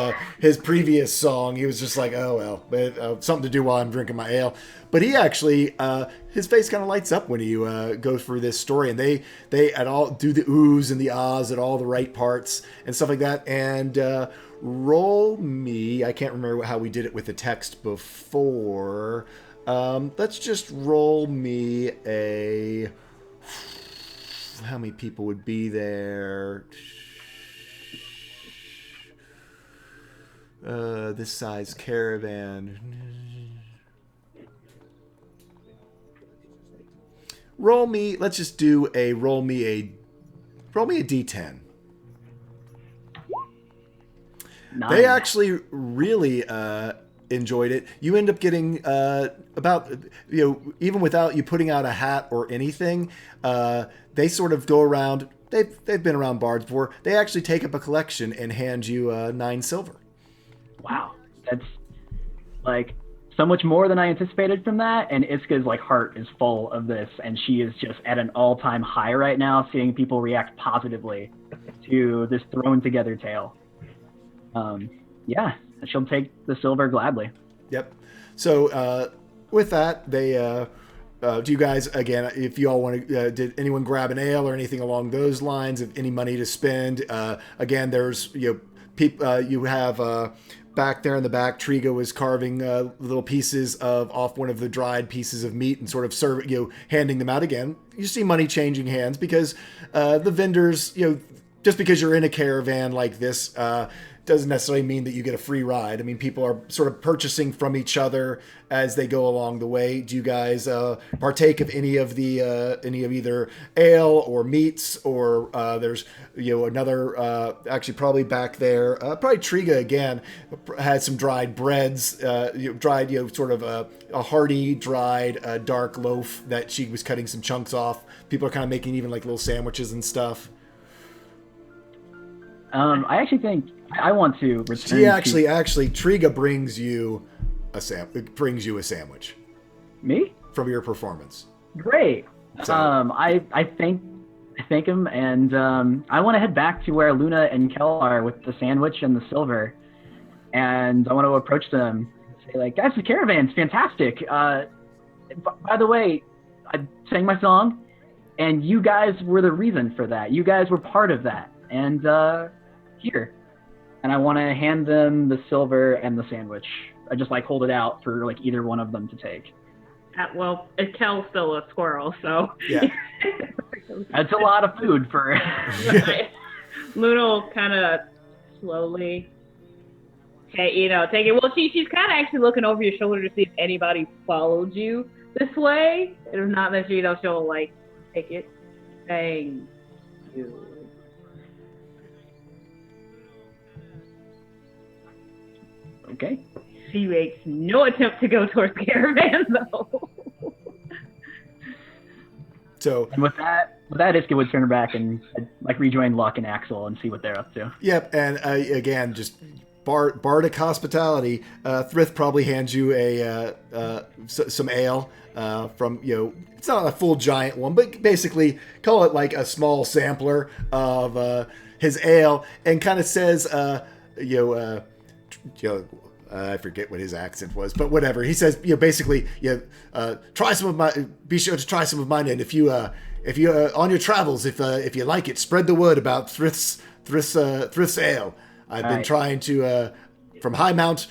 previous song. He was just like, oh well, but, something to do while I'm drinking my ale. But he actually, his face kind of lights up when he goes through this story, and they at all do the oohs and the ahs at all the right parts and stuff like that. And roll me. I can't remember how we did it with the text before. Let's just roll me a. How many people would be there? This size caravan. Roll me. Let's just do a roll me a D10. Nine. They actually really enjoyed it. You end up getting about, even without you putting out a hat or anything, they sort of go around. They've been around bards before. They actually take up a collection and hand you 9 silver. Wow, that's like so much more than I anticipated from that. And Iska's heart is full of this, and she is just at an all-time high right now, seeing people react positively to this thrown together tale. She'll take the silver gladly. Yep. So with that, they do you guys, again, if you all want to, did anyone grab an ale or anything along those lines? If any money to spend, again, there's people. You have back there in the back, Triga was carving little pieces off one of the dried pieces of meat and sort of handing them out again. You see money changing hands because the vendors, just because you're in a caravan like this, doesn't necessarily mean that you get a free ride. I mean, people are sort of purchasing from each other as they go along the way. Do you guys partake of any of either ale or meats, or there's another actually probably back there, probably Triga again had some dried breads, dried sort of a hearty dried dark loaf that she was cutting some chunks off. People are kind of making even little sandwiches and stuff. I actually think I want to return. She actually, Triga brings you a sandwich. Me? From your performance. Great. So, I thank him, and I want to head back to where Luna and Kel are with the sandwich and the silver, and I want to approach them, say guys, the caravan's fantastic. By the way, I sang my song, and you guys were the reason for that. You guys were part of that, and here. And I want to hand them the silver and the sandwich. I just hold it out for either one of them to take. Well, Kel's still a squirrel, so yeah. That's a lot of food for. Luna will kind of slowly, take it. Well, she's kind of actually looking over your shoulder to see if anybody followed you this way. If not, then she'll take it. Thank you. Okay. She makes no attempt to go towards the caravan, though. So. And with that, Iska would turn back and rejoin Luck and Axel and see what they're up to. Yep, and again, just bardic hospitality, Thrith probably hands you some ale from, it's not a full giant one, but basically call it like a small sampler of his ale, and kind of says, I forget what his accent was, but whatever. He says, basically, try some of my. Be sure to try some of mine, and if you on your travels, if you like it, spread the word about Thrith's ale. I've been trying to from High Mount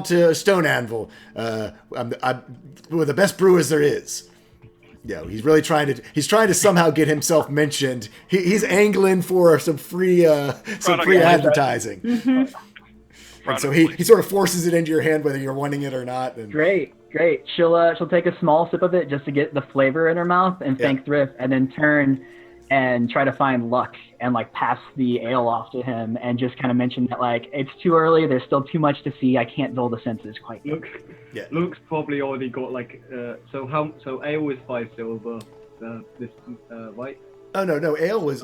to Stone Anvil. I'm one of the best brewers there is. He's really trying to somehow get himself mentioned. He's angling for some free advertising. Mm-hmm. And so he sort of forces it into your hand whether you're wanting it or not. And Great. She'll take a small sip of it just to get the flavor in her mouth and thank Thrith, and then turn and try to find Luck and like pass the ale off to him and just kind of mention that like it's too early, there's still too much to see, I can't dull the senses quite yet. Luke's probably already got like so ale is 5 silver. Right? Oh no! Ale was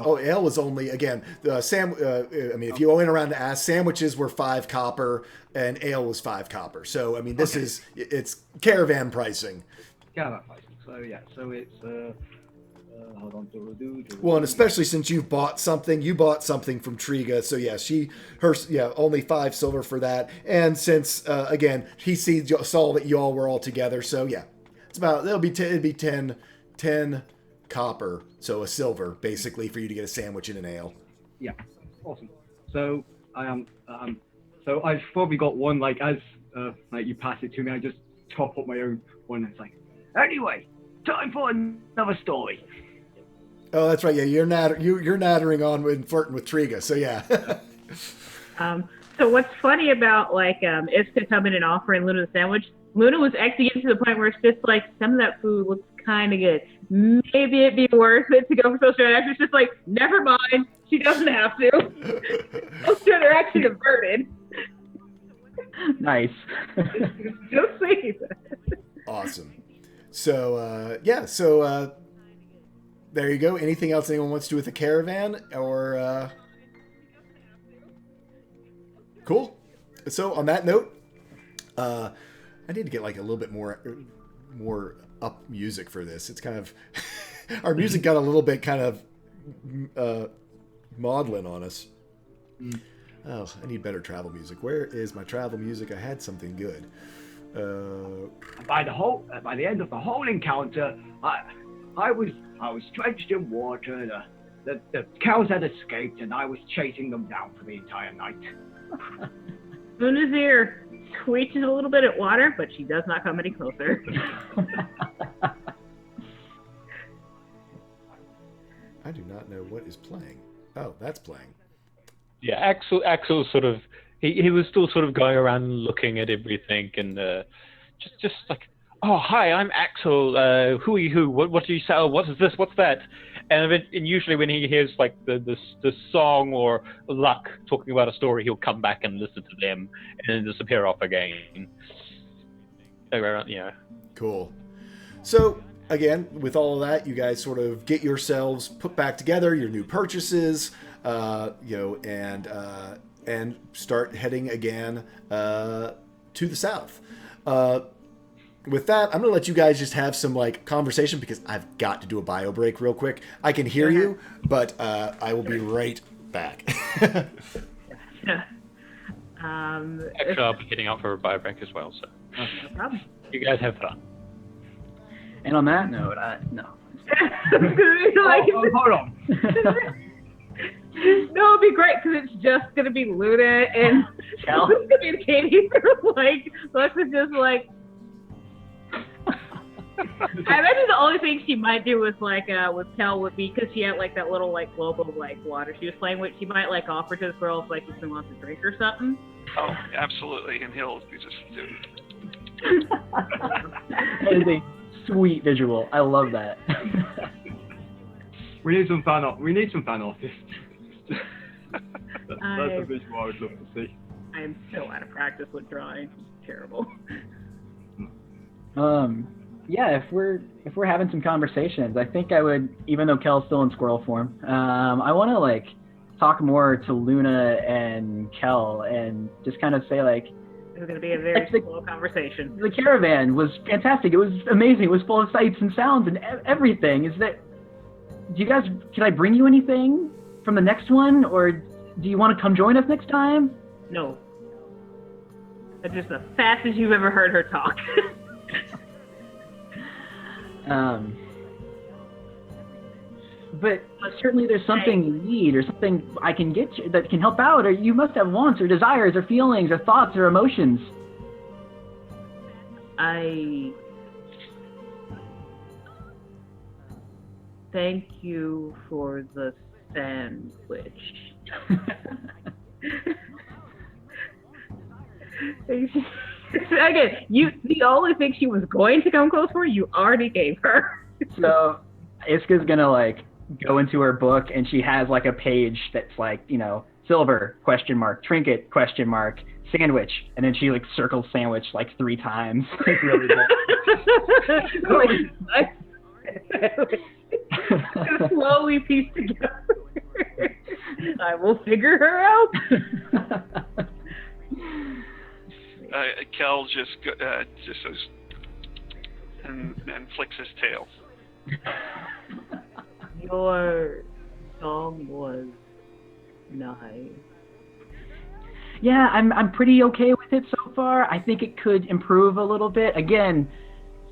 only again. If you went around to ask, sandwiches were 5 copper and ale was 5 copper. So I mean, it's caravan pricing. Caravan pricing. So it's hold on. Well, and especially since you bought something from Triga. So only 5 silver for that. And since again, he saw that you all were all together. So yeah, it's about it'd be 10 copper, so a silver basically for you to get a sandwich and an ale. Yeah, awesome. So so I've probably got one like as like you pass it to me, I just top up my own one. And it's like, anyway, time for another story. Oh, that's right. Yeah, you're nattering on and flirting with Triga. So yeah. So what's funny about like Iska coming and offering Luna the sandwich? Luna was actually getting to the point where it's just like some of that food looks kind of good. Maybe it'd be worth it to go for social interaction. It's just like, never mind. She doesn't have to. Social interaction averted. Nice. Just saying that. Awesome. So there you go. Anything else anyone wants to do with the caravan or? Cool. So on that note, I need to get like a little bit more up music for this. It's kind of our music got a little bit kind of maudlin on us. Oh, I need better travel music. Where is my travel music? I had something good. By the end of the whole encounter, I was drenched in water. The cows had escaped, and I was chasing them down for the entire night. Luna's ear twitches a little bit at water, but she does not come any closer. I do not know what is playing. Oh, that's playing. Yeah, Axel sort of he was still sort of going around looking at everything and just like, oh hi, I'm Axel. Who are you? What do you sell? What is this? What's that? And usually when he hears like the song or Luck talking about a story, he'll come back and listen to them and then disappear off again. Yeah. Cool. So again, with all of that, you guys sort of get yourselves put back together, your new purchases, and start heading again to the south. With that, I'm going to let you guys just have some like conversation because I've got to do a bio break real quick. I can hear you, but I will be right back. Actually, I'll be heading out for a bio break as well, so No problem. you guys have fun. And on that note, no. Hold on. No, it'd be great because it's just gonna be Luna and Kel. it's gonna be Katie. Like, Lex is just like. I imagine the only thing she might do with Kel would be because she had like that little like globe of like water she was playing with. She might like offer to the girls like if she wants a drink or something. Oh, absolutely, and he'll be just. That is a sweet visual. I love that. We need some fan artists. That's a visual I would love to see. I am so out of practice with drawing. It's terrible. Yeah, if we're having some conversations, I think I would, even though Kel's still in squirrel form, I want to like talk more to Luna and Kel and just kind of say like, It's going to be a very slow conversation. the caravan was fantastic. It was amazing. It was full of sights and sounds and everything. Can I bring you anything from the next one, or do you want to come join us next time? No. That's just the fastest you've ever heard her talk. But certainly there's something you need or something I can get you that can help out, or you must have wants or desires or feelings or thoughts or emotions. I thank you for the sandwich. Again, the only thing she was going to come close for, you already gave her. So Iska's gonna like go into her book, and she has like a page that's like, silver ? Trinket ? Sandwich, and then she like circles sandwich like 3 times. Like really Slowly piece together. I will figure her out. Kel just says, and flicks his tail. Your song was nice. Yeah, I'm pretty okay with it so far. I think it could improve a little bit. Again,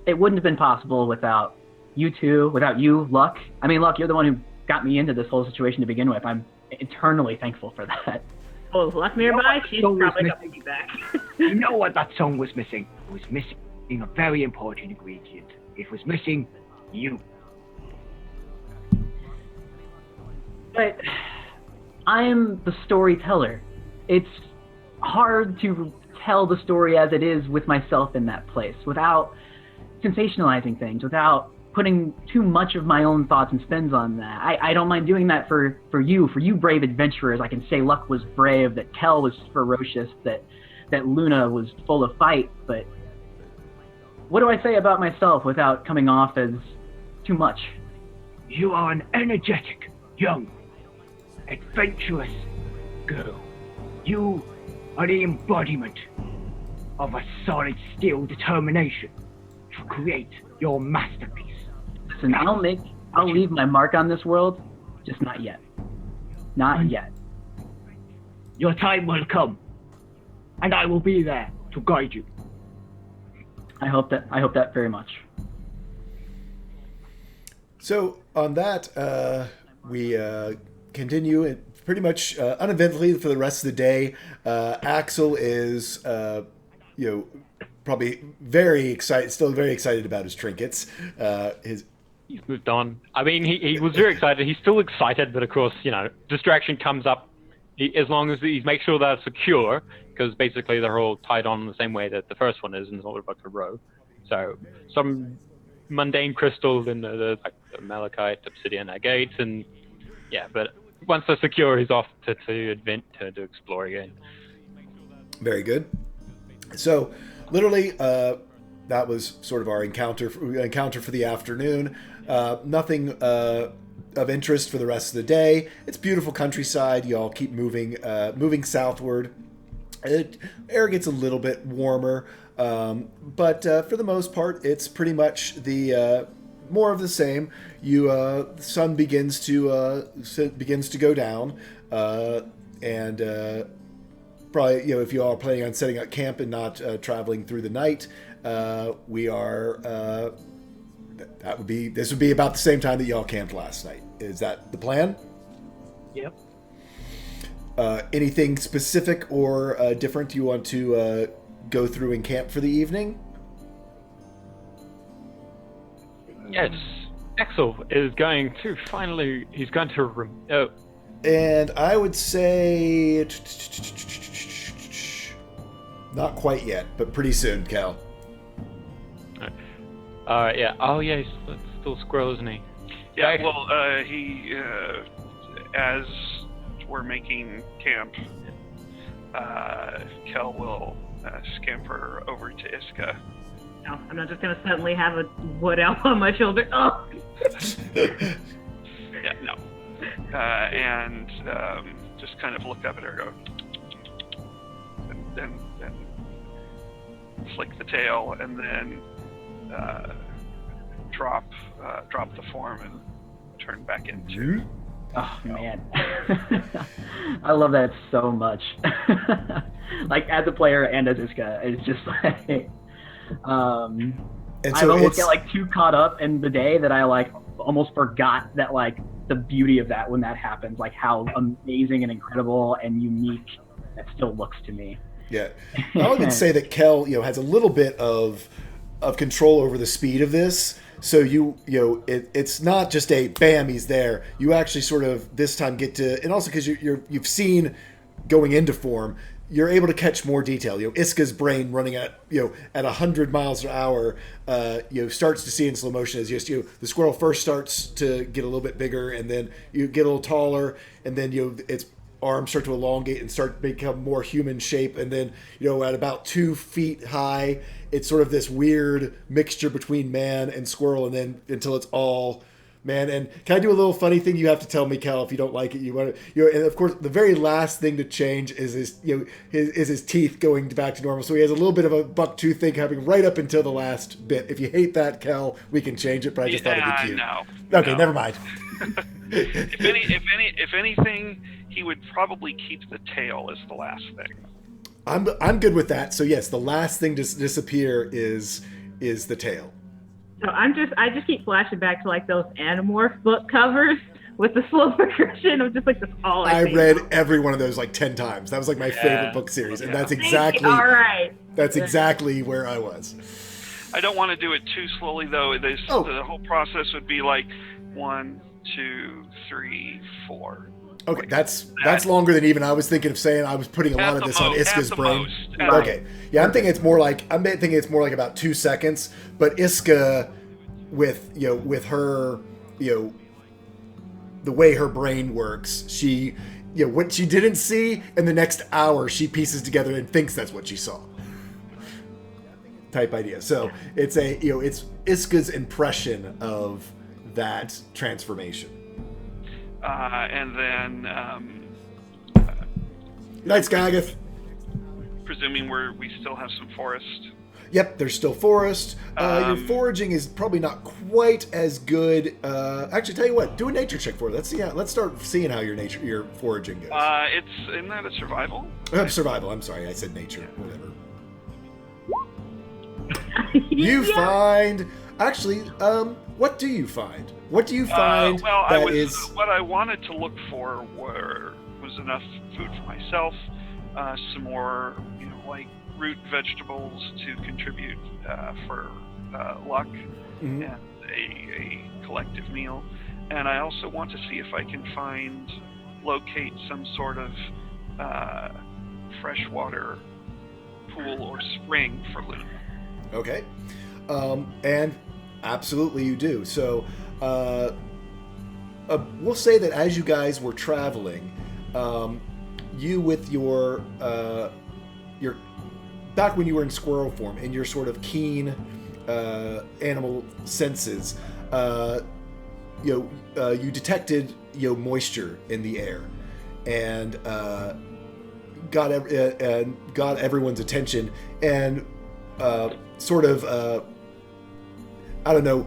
it wouldn't have been possible without you two, without you, Luck. I mean, Luck, you're the one who got me into this whole situation to begin with. I'm eternally thankful for that. Oh, is Luck nearby? She's probably going to piggyback. You know what that song was missing? It was missing a very important ingredient. It was missing you. But I'm the storyteller. It's hard to tell the story as it is with myself in that place, without sensationalizing things, without putting too much of my own thoughts and spins on that. I don't mind doing that for you brave adventurers. I can say Luck was brave, that Kel was ferocious, that Luna was full of fight, but what do I say about myself without coming off as too much? You are an energetic, young, adventurous girl. You are the embodiment of a solid steel determination to create your masterpiece. Listen, I'll leave my mark on this world, just not yet. Not yet. Your time will come, and I will be there to guide you. I hope that very much. So on that, we continue and pretty much uneventfully for the rest of the day. Axel is, probably still very excited about his trinkets. He's moved on. I mean, he was very excited. He's still excited, but of course, distraction comes up. As long as he makes sure that it's secure, because basically they're all tied on the same way that the first one is in sort of like a row. So some mundane crystals in the malachite, obsidian, agate, and yeah. But once they're secure, he's off to explore again. Very good. So literally, that was sort of our encounter for the afternoon. Nothing of interest for the rest of the day. It's beautiful countryside. Y'all keep moving southward. Air gets a little bit warmer, but for the most part, it's pretty much the more of the same. The sun begins to go down, and probably if you all are planning on setting up camp and not traveling through the night, we are. This would be about the same time that y'all camped last night. Is that the plan? Yep. Anything specific or different you want to go through and camp for the evening? Yes, Axel is going to And I would say not quite yet, but pretty soon, Cal. Yeah. Oh, yeah, he's still squirrel, isn't he? Yeah, Okay. well, he, as we're making camp, Kel will scamper over to Iska. No, I'm not just going to suddenly have a wood elf on my shoulder. Oh! Yeah, no. And just kind of look up at her, go, and then flick the tail, and then drop the form and turn back into. Oh man, I love that so much. Like as a player and as Iska, it's just like And I so almost it's, get like too caught up in the day that I like almost forgot that like the beauty of that when that happens, like how amazing and incredible and unique that still looks to me. yeah. I would say that Kel, has a little bit of control over the speed of this. So it's not just a bam, he's there. You actually sort of this time get to, and also because you've seen going into form, you're able to catch more detail. Iska's brain running at 100 miles an hour, starts to see in slow motion as just the squirrel first starts to get a little bit bigger, and then you get a little taller, and then its arms start to elongate and start to become more human shape, and then at about 2 feet high, it's sort of this weird mixture between man and squirrel, and then until it's all man. And can I do a little funny thing? You have to tell me, Cal, if you don't like it. You want to, and of course, the very last thing to change is his teeth going back to normal. So he has a little bit of a buck tooth thing happening right up until the last bit. If you hate that, Cal, we can change it. But I just thought it'd be cute. No. Okay, never mind. if anything, he would probably keep the tail as the last thing. I'm good with that. So yes, the last thing to disappear is the tail. So I just keep flashing back to like those Animorph book covers with the slow progression of just like this all I read every one of those like 10 times. That was like my favorite book series, and that's exactly all right. That's exactly where I was. I don't want to do it too slowly though. The whole process would be like 1, 2, 3, 4. Okay, that's longer than even I was thinking of saying. I was putting a lot of this on Iska's brain. Okay, yeah, I'm thinking it's more like about 2 seconds. But Iska, with her, the way her brain works, she, what she didn't see in the next hour, she pieces together and thinks that's what she saw. Type idea. So it's it's Iska's impression of that transformation. And then Night Skagith. Presuming we still have some forest. Yep, there's still forest. Your foraging is probably not quite as good. Actually, tell you what, do a nature check for it. Let's start seeing how your foraging goes. Isn't that a survival? Survival. I'm sorry, I said nature. Whatever. You find actually. What do you find? What do you find what I wanted to look for was enough food for myself, some more, like root vegetables to contribute for luck, mm-hmm. and a collective meal. And I also want to see if I can locate some sort of freshwater pool or spring for Luna. Okay. And absolutely you do. So we'll say that as you guys were traveling, you with your back when you were in squirrel form and your sort of keen animal senses, you detected moisture in the air, and got everyone's attention, and sort of I don't know,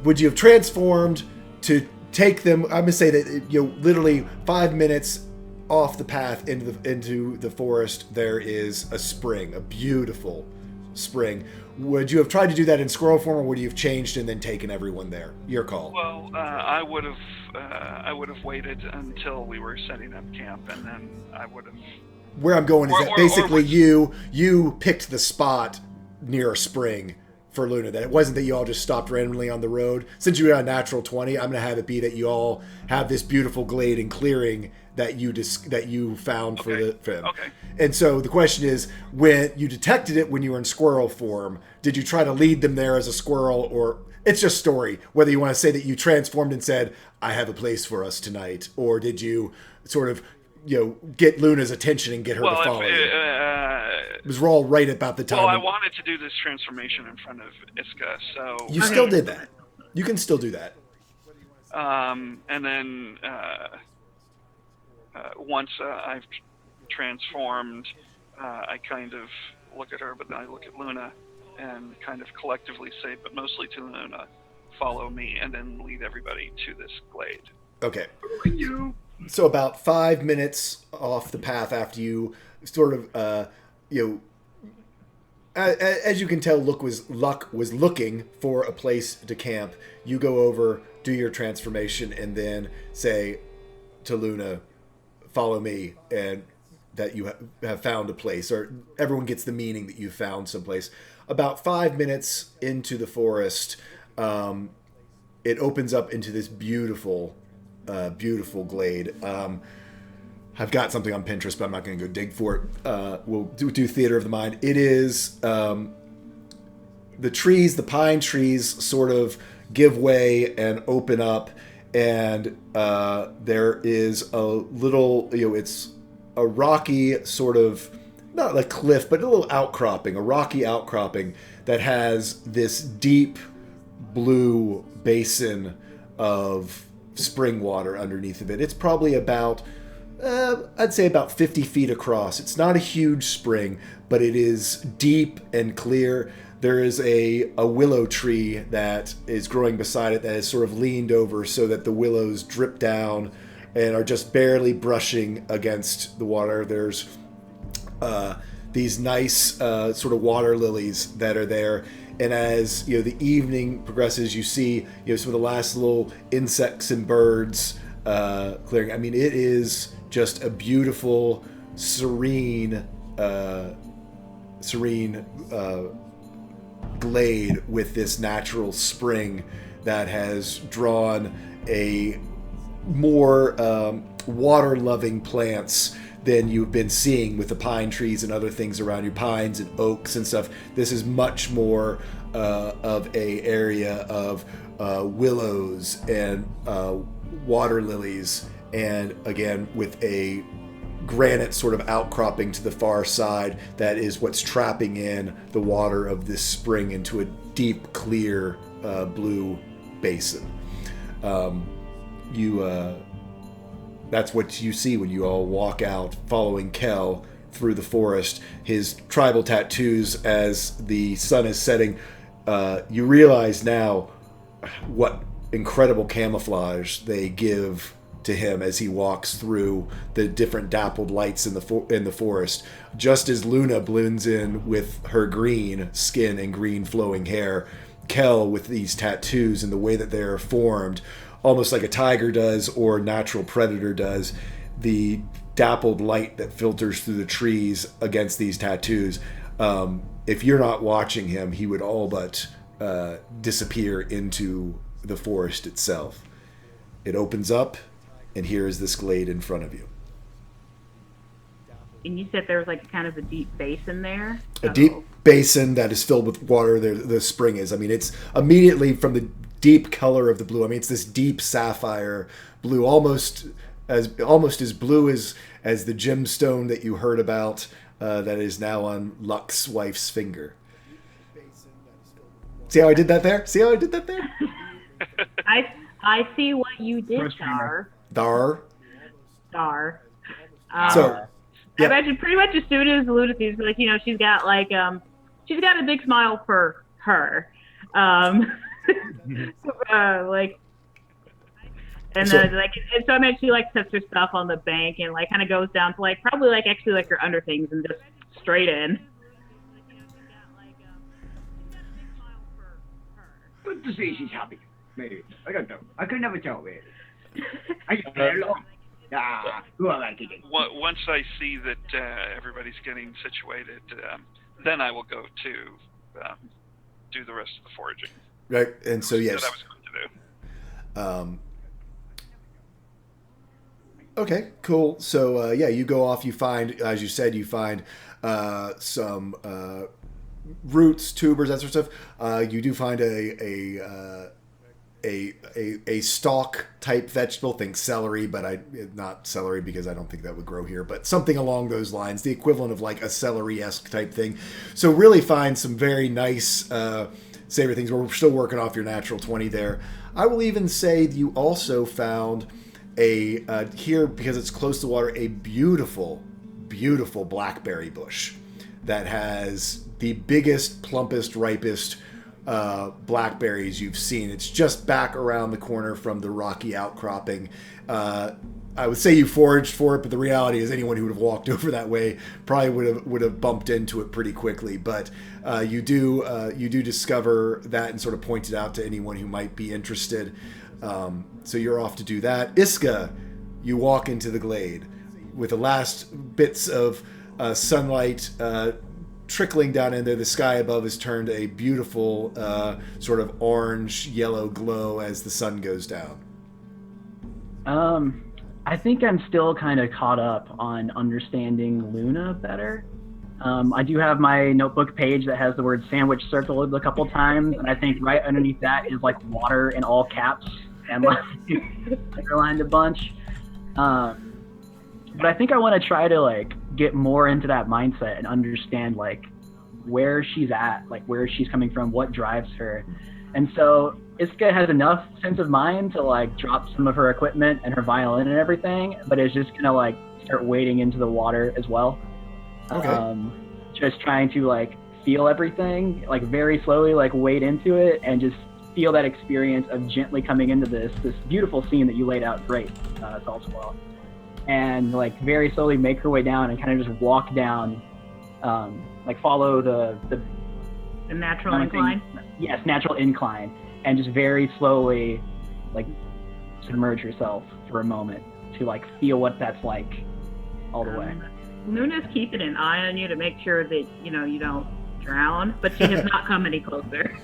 would you have transformed to take them? I'm gonna say that literally 5 minutes off the path into the forest, there is a spring, a beautiful spring. Would you have tried to do that in squirrel form, or would you have changed and then taken everyone there? Your call. Well, I would have waited until we were setting up camp, and then I would have. Where I'm going is that basically you picked the spot near a spring for Luna. That it wasn't that you all just stopped randomly on the road. Since you got a natural 20, I'm going to have it be that you all have this beautiful glade and clearing that you found for him. Okay. And so the question is, when you detected it when you were in squirrel form, did you try to lead them there as a squirrel, or it's just story, whether you want to say that you transformed and said, I have a place for us tonight, or did you sort of get Luna's attention and get her to follow you? It was all right about the time. Well, I wanted to do this transformation in front of Iska, so... You still did that. You can still do that. And then... once I've transformed, I kind of look at her, but then I look at Luna and kind of collectively say, but mostly to Luna, follow me, and then lead everybody to this glade. Okay. So about 5 minutes off the path after you sort of, as you can tell, Luck was looking for a place to camp. You go over, do your transformation, and then say to Luna, follow me, and that you have found a place, or everyone gets the meaning that you found someplace. About 5 minutes into the forest, it opens up into this beautiful glade. I've got something on Pinterest, but I'm not going to go dig for it. We'll do theater of the mind. It is the trees, the pine trees, sort of give way and open up, and there is a little, it's a rocky sort of, not a cliff, but a little outcropping, a rocky outcropping that has this deep blue basin of spring water underneath of it. It's probably about, I'd say about 50 feet across. It's not a huge spring, but it is deep and clear. There is a willow tree that is growing beside it that is sort of leaned over so that the willows drip down and are just barely brushing against the water. There's these nice sort of water lilies that are there. And as the evening progresses, you see some of the last little insects and birds clearing. I mean, it is just a beautiful, serene glade with this natural spring that has drawn a more water-loving plants than you've been seeing with the pine trees and other things around you, pines and oaks and stuff. This is much more of a area of willows and water lilies, and again with a granite sort of outcropping to the far side that is what's trapping in the water of this spring into a deep, clear blue basin. That's what you see when you all walk out following Kel through the forest. His tribal tattoos as the sun is setting. You realize now what incredible camouflage they give to him as he walks through the different dappled lights in the forest. Just as Luna blends in with her green skin and green flowing hair, Kel with these tattoos and the way that they're formed, almost like a tiger does or a natural predator does, the dappled light that filters through the trees against these tattoos. If you're not watching him, he would all but disappear into the forest itself. It opens up, and here is this glade in front of you. And you said there was like kind of a deep basin there? A deep basin that is filled with water. The spring is. I mean, it's immediately from the deep color of the blue. I mean, it's this deep sapphire blue, almost as blue as the gemstone that you heard about that is now on Luck's wife's finger. See how I did that there? I see what you did, Dar. So, I imagine pretty much as soon as Luna sees, like, she's got a big smile for her. So I mean, she sets her stuff on the bank and kind of goes down to probably actually her under things and just straight in. Good to see she's happy. Maybe. I don't know. I can never tell, really. I don't know. Once I see that everybody's getting situated, then I will go to do the rest of the foraging. Right, and so yes. That I was going to do. Okay, cool. So you go off. You find, as you said, some roots, tubers, that sort of stuff. You do find a stalk type vegetable. Think celery, but not celery because I don't think that would grow here. But something along those lines, the equivalent of a celery-esque type thing. So really find some very nice savory things. We're still working off your natural 20 there. I will even say you also found here, because it's close to water, a beautiful blackberry bush that has the biggest, plumpest, ripest blackberries you've seen. It's just back around the corner from the rocky outcropping. I would say you foraged for it, but the reality is anyone who would have walked over that way probably would have bumped into it pretty quickly. But you do discover that and sort of point it out to anyone who might be interested. So you're off to do that. Iska, you walk into the glade with the last bits of sunlight trickling down in there. The sky above has turned a beautiful sort of orange-yellow glow as the sun goes down. I think I'm still kind of caught up on understanding Luna better. I do have my notebook page that has the word sandwich circled a couple times, and I think right underneath that is like water in all caps and like underlined a bunch. But I think I want to try to like get more into that mindset and understand like where she's at, like where she's coming from, what drives her. And so Iska has enough sense of mind to like drop some of her equipment and her violin and everything, but is just gonna like start wading into the water as well. Okay. Just trying to like feel everything, like very slowly, like wade into it and just feel that experience of gently coming into this beautiful scene that you laid out great, Salswell. And like very slowly make her way down and kind of just walk down, like follow the natural incline. Yes, natural incline, and just very slowly like submerge yourself for a moment to like feel what that's like all the way. Luna's keeping an eye on you to make sure that you don't drown, but she has not come any closer.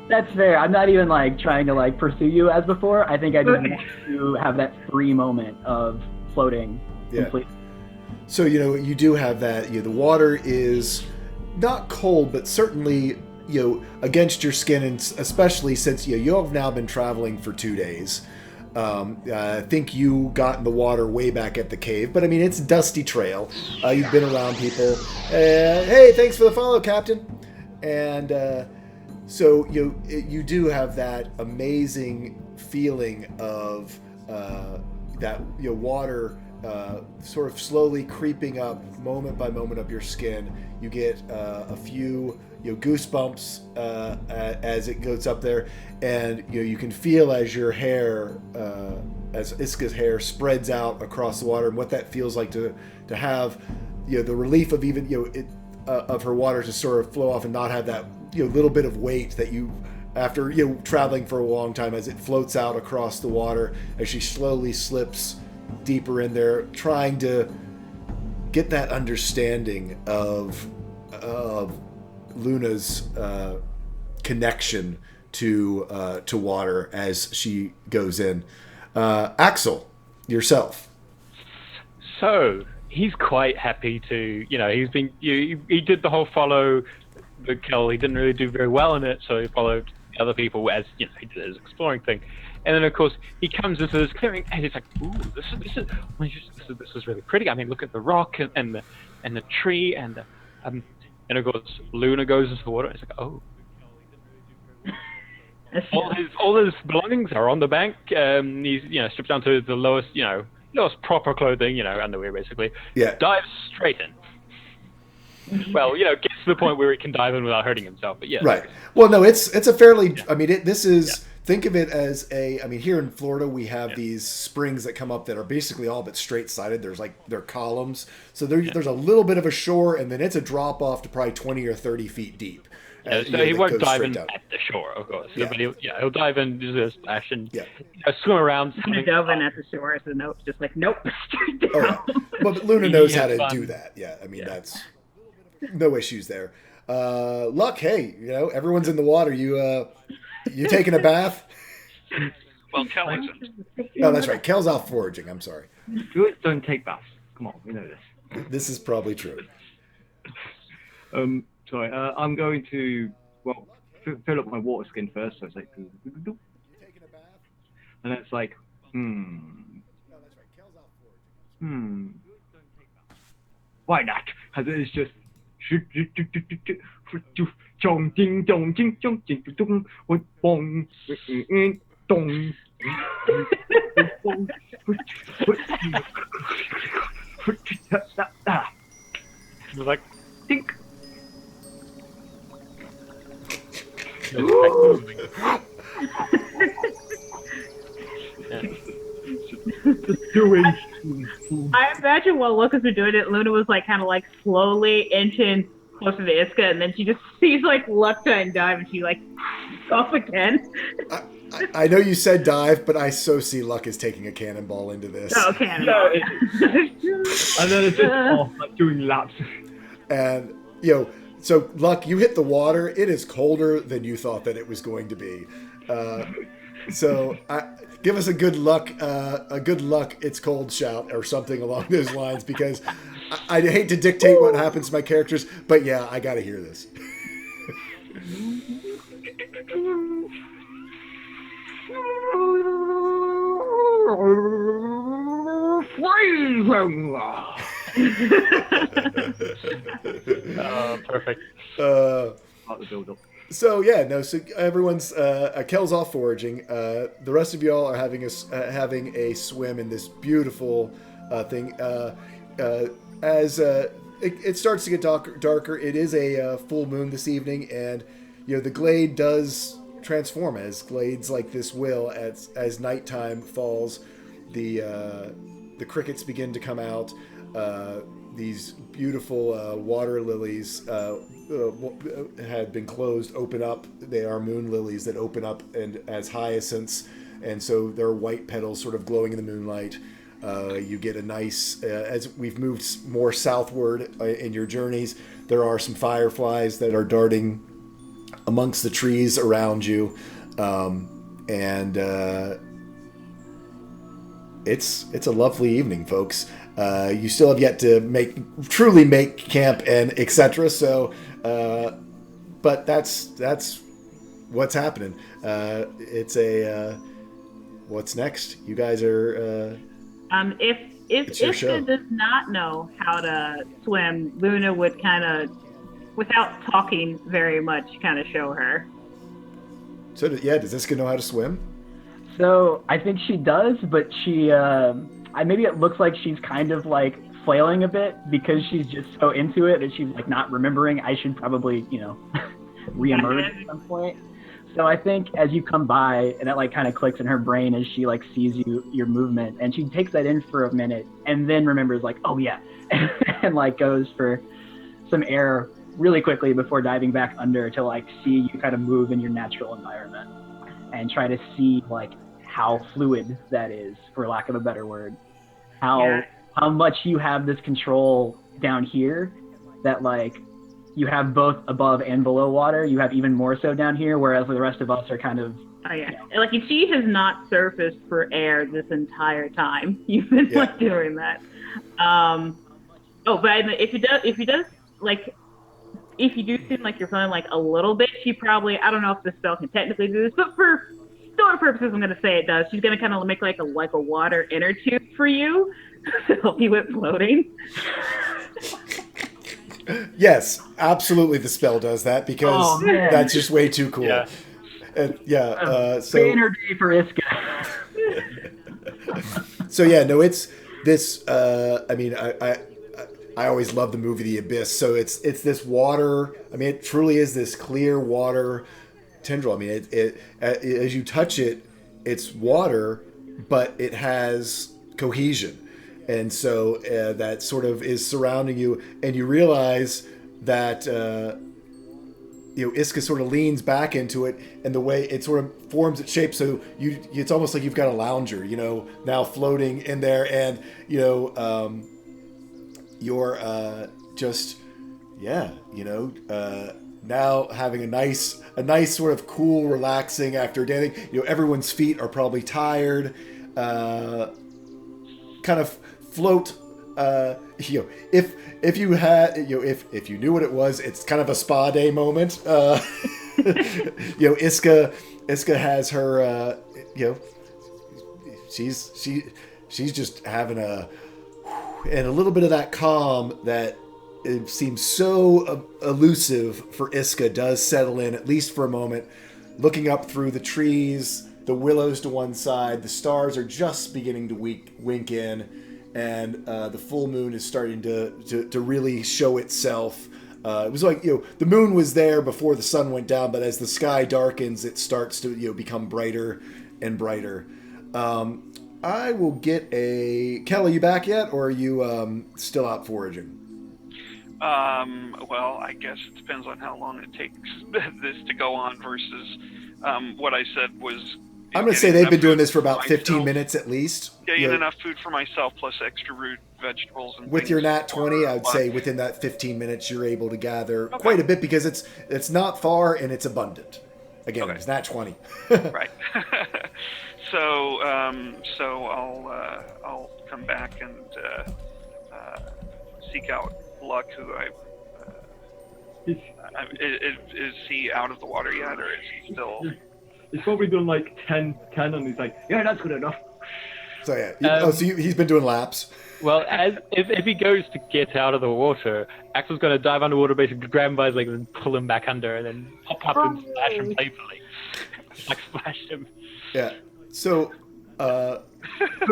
That's fair. I'm not even like trying to like pursue you as before. I think I just want to have that free moment of floating completely. So you do have that. The water is not cold, but certainly against your skin, and especially since you have now been traveling for 2 days. I think you got in the water way back at the cave, but I mean it's a dusty trail. You've been around people. Hey, thanks for the follow, Captain. And so you do have that amazing feeling of that water sort of slowly creeping up moment by moment up your skin. You get a few goosebumps as it goes up there, and you can feel as your hair, as Iska's hair spreads out across the water, and what that feels like to have the relief of even of her water to sort of flow off and not have that little bit of weight that you after traveling for a long time, as it floats out across the water as she slowly slips deeper in there, trying to get that understanding of Luna's connection to water as she goes in. Axel, yourself. So he's quite happy to, he's been, he did the whole follow the kill. He didn't really do very well in it, so he followed other people as he did his exploring thing. And then of course he comes into this clearing and he's like, "Ooh, this is really pretty. I mean, look at the rock and the tree and of course Luna goes into the water. And it's like, oh." all his belongings are on the bank. He's stripped down to the lowest proper clothing, underwear basically. Yeah. Dives straight in. Well, gets to the point where he can dive in without hurting himself. But yeah. Right. Well, no, it's a fairly. Yeah. I mean, this is. Think of it as a. I mean, here in Florida, we have these springs that come up that are basically all but straight-sided. They're columns, so there's a little bit of a shore, and then it's a drop off to probably 20 or 30 feet deep. So he won't dive in at the shore, of course. Yeah. But he'll dive in, do a splash, and swim around. I'm gonna dive in at the shore, so nope, just like nope, straight down. Oh, yeah. But Luna knows how to do that. Yeah, I mean that's no issues there. Luck, hey, everyone's in the water. You taking a bath? Well, Kel isn't. Oh, that's right. Kel's out foraging. I'm sorry. Druids don't take baths. Come on, we know this. This is probably true. Sorry, I'm going to, fill up my water skin first. So it's like, and it's like, why not? As it is just, He's like, Think. Doing. I imagine while Lucas was doing it, Luna was like kind of like slowly inching closer to Iska, and then she just sees like left and dive, and she like off again. I know you said dive, but I so see Luck is taking a cannonball into this. Oh, okay. And then it's just off, like doing laps. And, so Luck, you hit the water. It is colder than you thought that it was going to be. So give us a good luck, it's cold shout or something along those lines, because I hate to dictate what happens to my characters, but yeah, I got to hear this. perfect. About the build-up. So everyone's Kel's off foraging. The rest of y'all are having a swim in this beautiful thing. As it starts to get darker, it is a full moon this evening, and the glade does transform, as glades like this will, as nighttime falls. The crickets begin to come out. These beautiful water lilies had been closed, open up. They are moon lilies that open up and as hyacinths, and so there are white petals sort of glowing in the moonlight. You get a nice, as we've moved more southward in your journeys, there are some fireflies that are darting amongst the trees around you, and it's a lovely evening, folks. You still have yet to truly make camp and etc. So, but that's what's happening. It's what's next? You guys are. If Iska does not know how to swim, Luna would kind of, without talking very much, kind of show her. So does Iska know how to swim? So I think she does, but she maybe it looks like she's kind of like flailing a bit because she's just so into it and she's like not remembering. I should probably reemerge at some point. So I think as you come by, and that like kind of clicks in her brain as she like sees your movement, and she takes that in for a minute and then remembers like, oh yeah, and like goes for some air really quickly before diving back under to like see you kind of move in your natural environment and try to see like how fluid that is, for lack of a better word, how much you have this control down here that like you have both above and below water. You have even more so down here, whereas the rest of us are kind of. Oh yeah, like she has not surfaced for air this entire time. You've been like doing that. But if you do seem like you're feeling like a little bit, she probably, I don't know if the spell can technically do this, but for story purposes, I'm gonna say it does. She's gonna kind of make like a water inner tube for you to help you with floating. Yes, absolutely. The spell does that because that's just way too cool. Yeah. And so banner day for Iska. So it's this. I always love the movie The Abyss. So it's this water. I mean, it truly is this clear water tendril. I mean, it as you touch it, it's water, but it has cohesion. And so that sort of is surrounding you, and you realize that Iska sort of leans back into it, and the way it sort of forms its shape, so it's almost like you've got a lounger, now floating in there, and you're now having a nice sort of cool, relaxing after dancing. Everyone's feet are probably tired, kind of float. If you had, if you knew what it was, it's kind of a spa day moment. Iska has her, she's just having a little bit of that calm that it seems so elusive for Iska does settle in, at least for a moment, looking up through the trees, the willows to one side, the stars are just beginning to wink in, and the full moon is starting to really show itself. It was like, the moon was there before the sun went down, but as the sky darkens, it starts to, become brighter and brighter. I will get a... Kel, are you back yet, or are you still out foraging? Well, I guess it depends on how long it takes this to go on versus what I said was... I'm going to say they've been doing this for about 15 minutes at least. Getting enough food for myself plus extra root vegetables and with your nat 20, I would say within that 15 minutes you're able to gather quite a bit because it's not far and it's abundant. Again, it's nat 20. Right. So I'll come back and seek out Luck, who is he out of the water yet, or is he still? He's probably done like 10, and he's like, yeah, that's good enough. So yeah, he's been doing laps. Well, if he goes to get out of the water, Axel's going to dive underwater, basically grab him by his leg and pull him back under, and then pop up and splash him playfully. Like splash him. Yeah. So,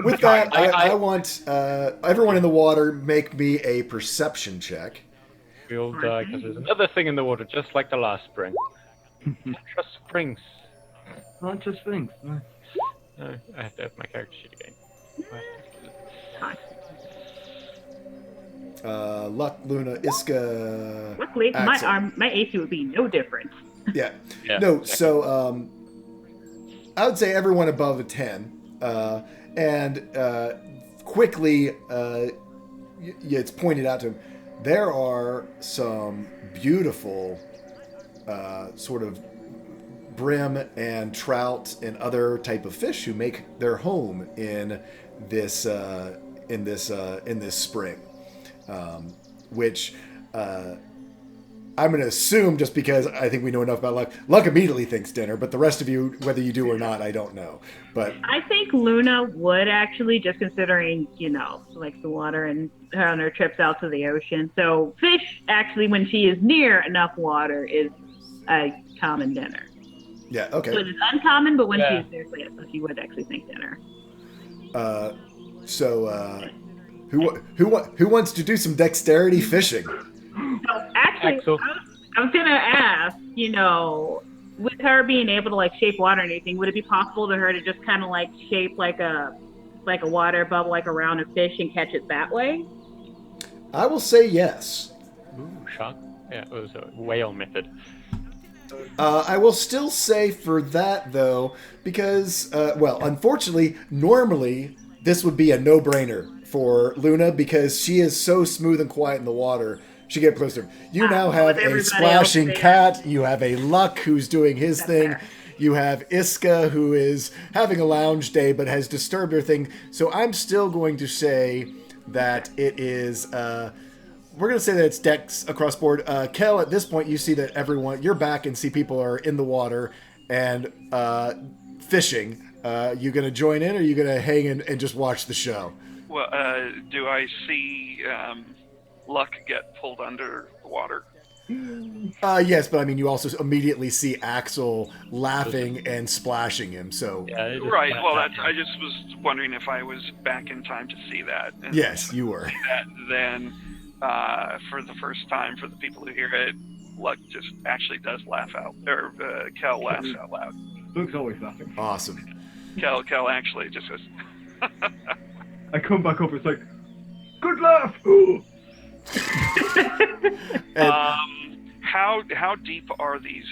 with that, I want everyone in the water make me a perception check. We all die because there's another thing in the water, just like the last spring. Trust springs. Not just things. No. No, I have to open my character sheet again. Luck, Luna, Iska. Luckily, my AC would be no different. Yeah. No. So I would say everyone above a 10, and quickly, it's pointed out to him. There are some beautiful sort of brim and trout and other type of fish who make their home in this spring, which I'm going to assume, just because I think we know enough about Luck. Luck immediately thinks dinner, but the rest of you, whether you do or not, I don't know. But I think Luna would actually, just considering, like the water and on her trips out to the ocean. So fish, actually, when she is near enough water, is a common dinner. Yeah, okay. So it is uncommon, but when she is there, so she would actually think dinner. Who wants to do some dexterity fishing? So actually, Axel. I was gonna ask, with her being able to like shape water and anything, would it be possible to her to just kind of like shape like a water bubble like around a fish and catch it that way? I will say yes. Ooh, shock. Yeah, it was a whale method. I will still say for that, though, because, unfortunately, normally this would be a no-brainer for Luna because she is so smooth and quiet in the water. She get closer. You now have a splashing cat. You have a Luck who's doing his thing. You have Iska who is having a lounge day but has disturbed her thing. So I'm still going to say that it is... we're going to say that it's Dex across board. Kel, at this point, you see that you're back and see people are in the water and fishing. You going to join in, or are you going to hang in and just watch the show? Well, do I see Luck get pulled under the water? Yes, but I mean, you also immediately see Axel laughing and splashing him. So right. Well, I just was wondering if I was back in time to see that. And yes, you were. Then. For the first time, for the people who hear it, Luck just actually does laugh out, or Kel laughs out loud. Luke's always laughing. Awesome. Kel actually just goes. I come back up. It's like, good laugh. Ooh. How deep are these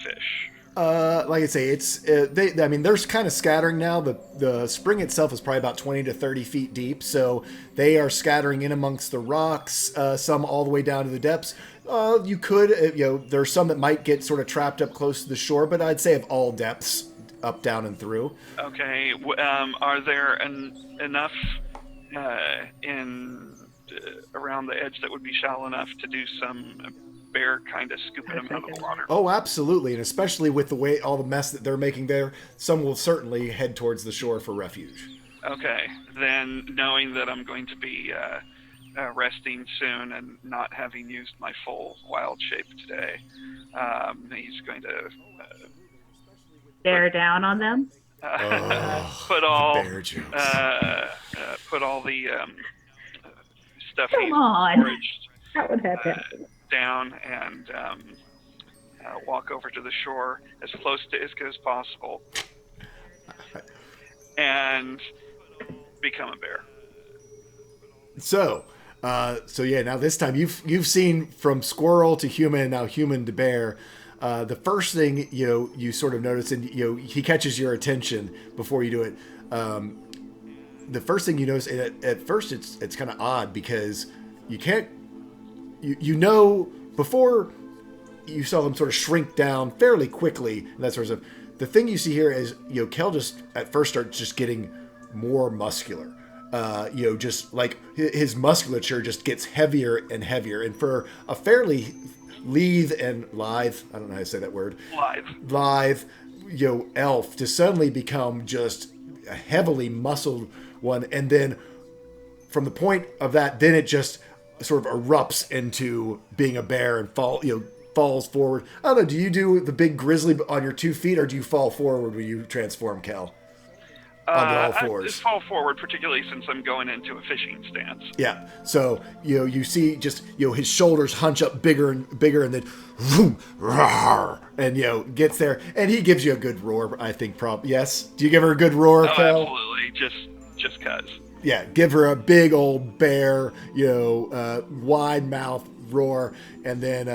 fish? Like I say, they're kind of scattering now. The spring itself is probably about 20 to 30 feet deep, so they are scattering in amongst the rocks, some all the way down to the depths. You could, there's some that might get sort of trapped up close to the shore, but I'd say of all depths, up, down, and through. Okay, are there enough around the edge that would be shallow enough to do some bear kind of scooping them out of the water? Oh, absolutely, and especially with the way all the mess that they're making there, some will certainly head towards the shore for refuge. Okay, then knowing that I'm going to be resting soon and not having used my full wild shape today, he's going to bear down on them. Put all bear jokes. put all the stuffy Come on. foraged That would have happened. down and walk over to the shore as close to Iska as possible and become a bear. So yeah. Now this time you've seen from squirrel to human, now human to bear. The first thing you sort of notice, and he catches your attention before you do it. The first thing you notice, and at first it's kind of odd because you can't, before you saw him sort of shrink down fairly quickly and that sort of stuff. The thing you see here is Kel just at first starts just getting more muscular. Just like his musculature just gets heavier and heavier, and for a fairly lithe, I don't know how to say that word. Lithe, elf to suddenly become just a heavily muscled one, and then from the point of that, then it just sort of erupts into being a bear and falls forward. I don't know. Do you do the big grizzly on your 2 feet, or do you fall forward when you transform, Kel? Onto all fours. I just fall forward, particularly since I'm going into a fishing stance. Yeah. So you see just his shoulders hunch up bigger and bigger, and then vroom, rawr, and gets there, and he gives you a good roar. I think yes. Do you give her a good roar, Kel? Absolutely. Just cause. Yeah. Give her a big old bear, wide mouth roar, and then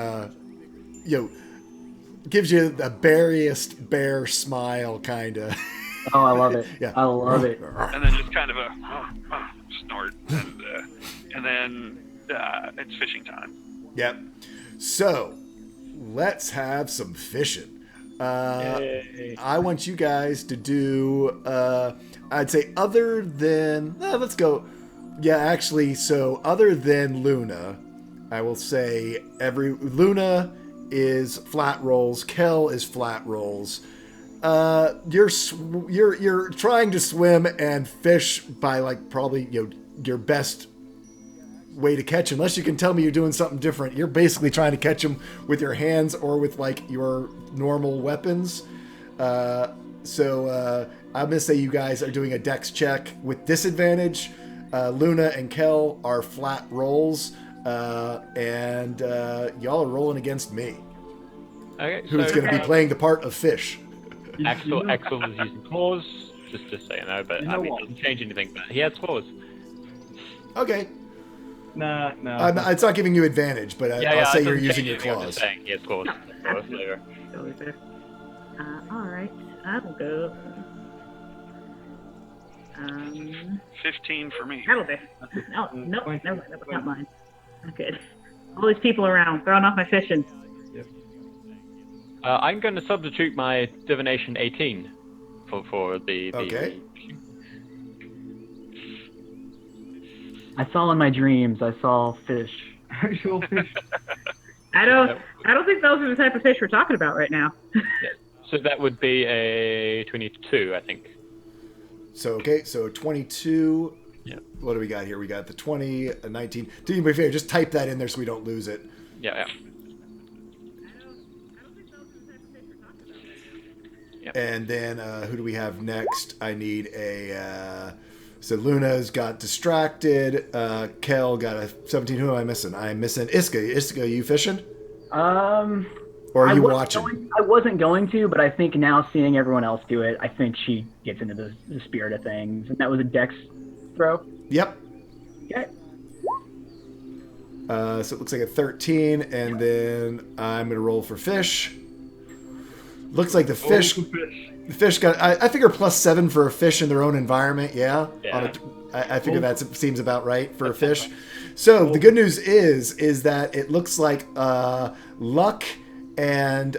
gives you the beariest bear smile, kind of. Oh, I love it. Yeah. I love it. And then just kind of a snort, and then it's fishing time. Yep. So let's have some fishing. I want you guys to do. I'd say other than let's go. Yeah, actually, so other than Luna, I will say Luna is flat rolls. Kel is flat rolls. You're trying to swim and fish by probably your best way to catch, unless you can tell me you're doing something different. You're basically trying to catch them with your hands or with your normal weapons. So I'm gonna say you guys are doing a dex check with disadvantage. Luna and Kel are flat rolls, and y'all are rolling against me. Okay, Who's going to be playing the part of fish? Axel was using claws, just so you know, but You know it what? doesn't change anything. But he has claws. Okay. Nah. It's not giving you advantage, but I'll say you're using your claws. I'm just saying he has claws. Absolutely. Totally fair. All right, I will go. 15 for me. That'll do. No, nope, never mind. That was not mine. I'm good. All these people around, throwing off my fishing. I'm going to substitute my divination 18 for the. Okay. I saw in my dreams. I saw fish. Actual fish. I don't think those are the type of fish we're talking about right now. So that would be a 22, I think. So 22. Yeah. What do we got here? We got the 20, a 19. Do me a favor, just type that in there so we don't lose it. Yeah. And then who do we have next? I need so Luna's got distracted. Kel got a 17. Who am I missing? I'm missing Iska. Iska, are you fishing? Or are you watching? I wasn't going to, but I think now seeing everyone else do it, I think she gets into the spirit of things. And that was a dex throw? Yep. Okay. So it looks like a 13, and then I'm going to roll for fish. Looks like the fish got, I figure +7 for a fish in their own environment, yeah? I figure that seems about right for a fish. So the good news is that it looks like Luck and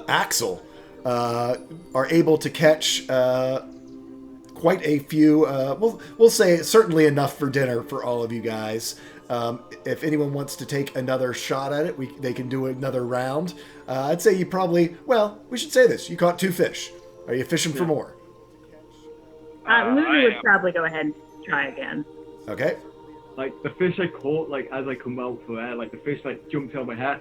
Axel are able to catch quite a few. We'll say certainly enough for dinner for all of you guys. If anyone wants to take another shot at it, they can do another round. I'd say you probably. Well, we should say this: you caught 2 fish. Are you fishing for more? Lulu would probably go ahead and try again. Okay. Like the fish I caught, like as I come out for air, like the fish like jumped out of my hair,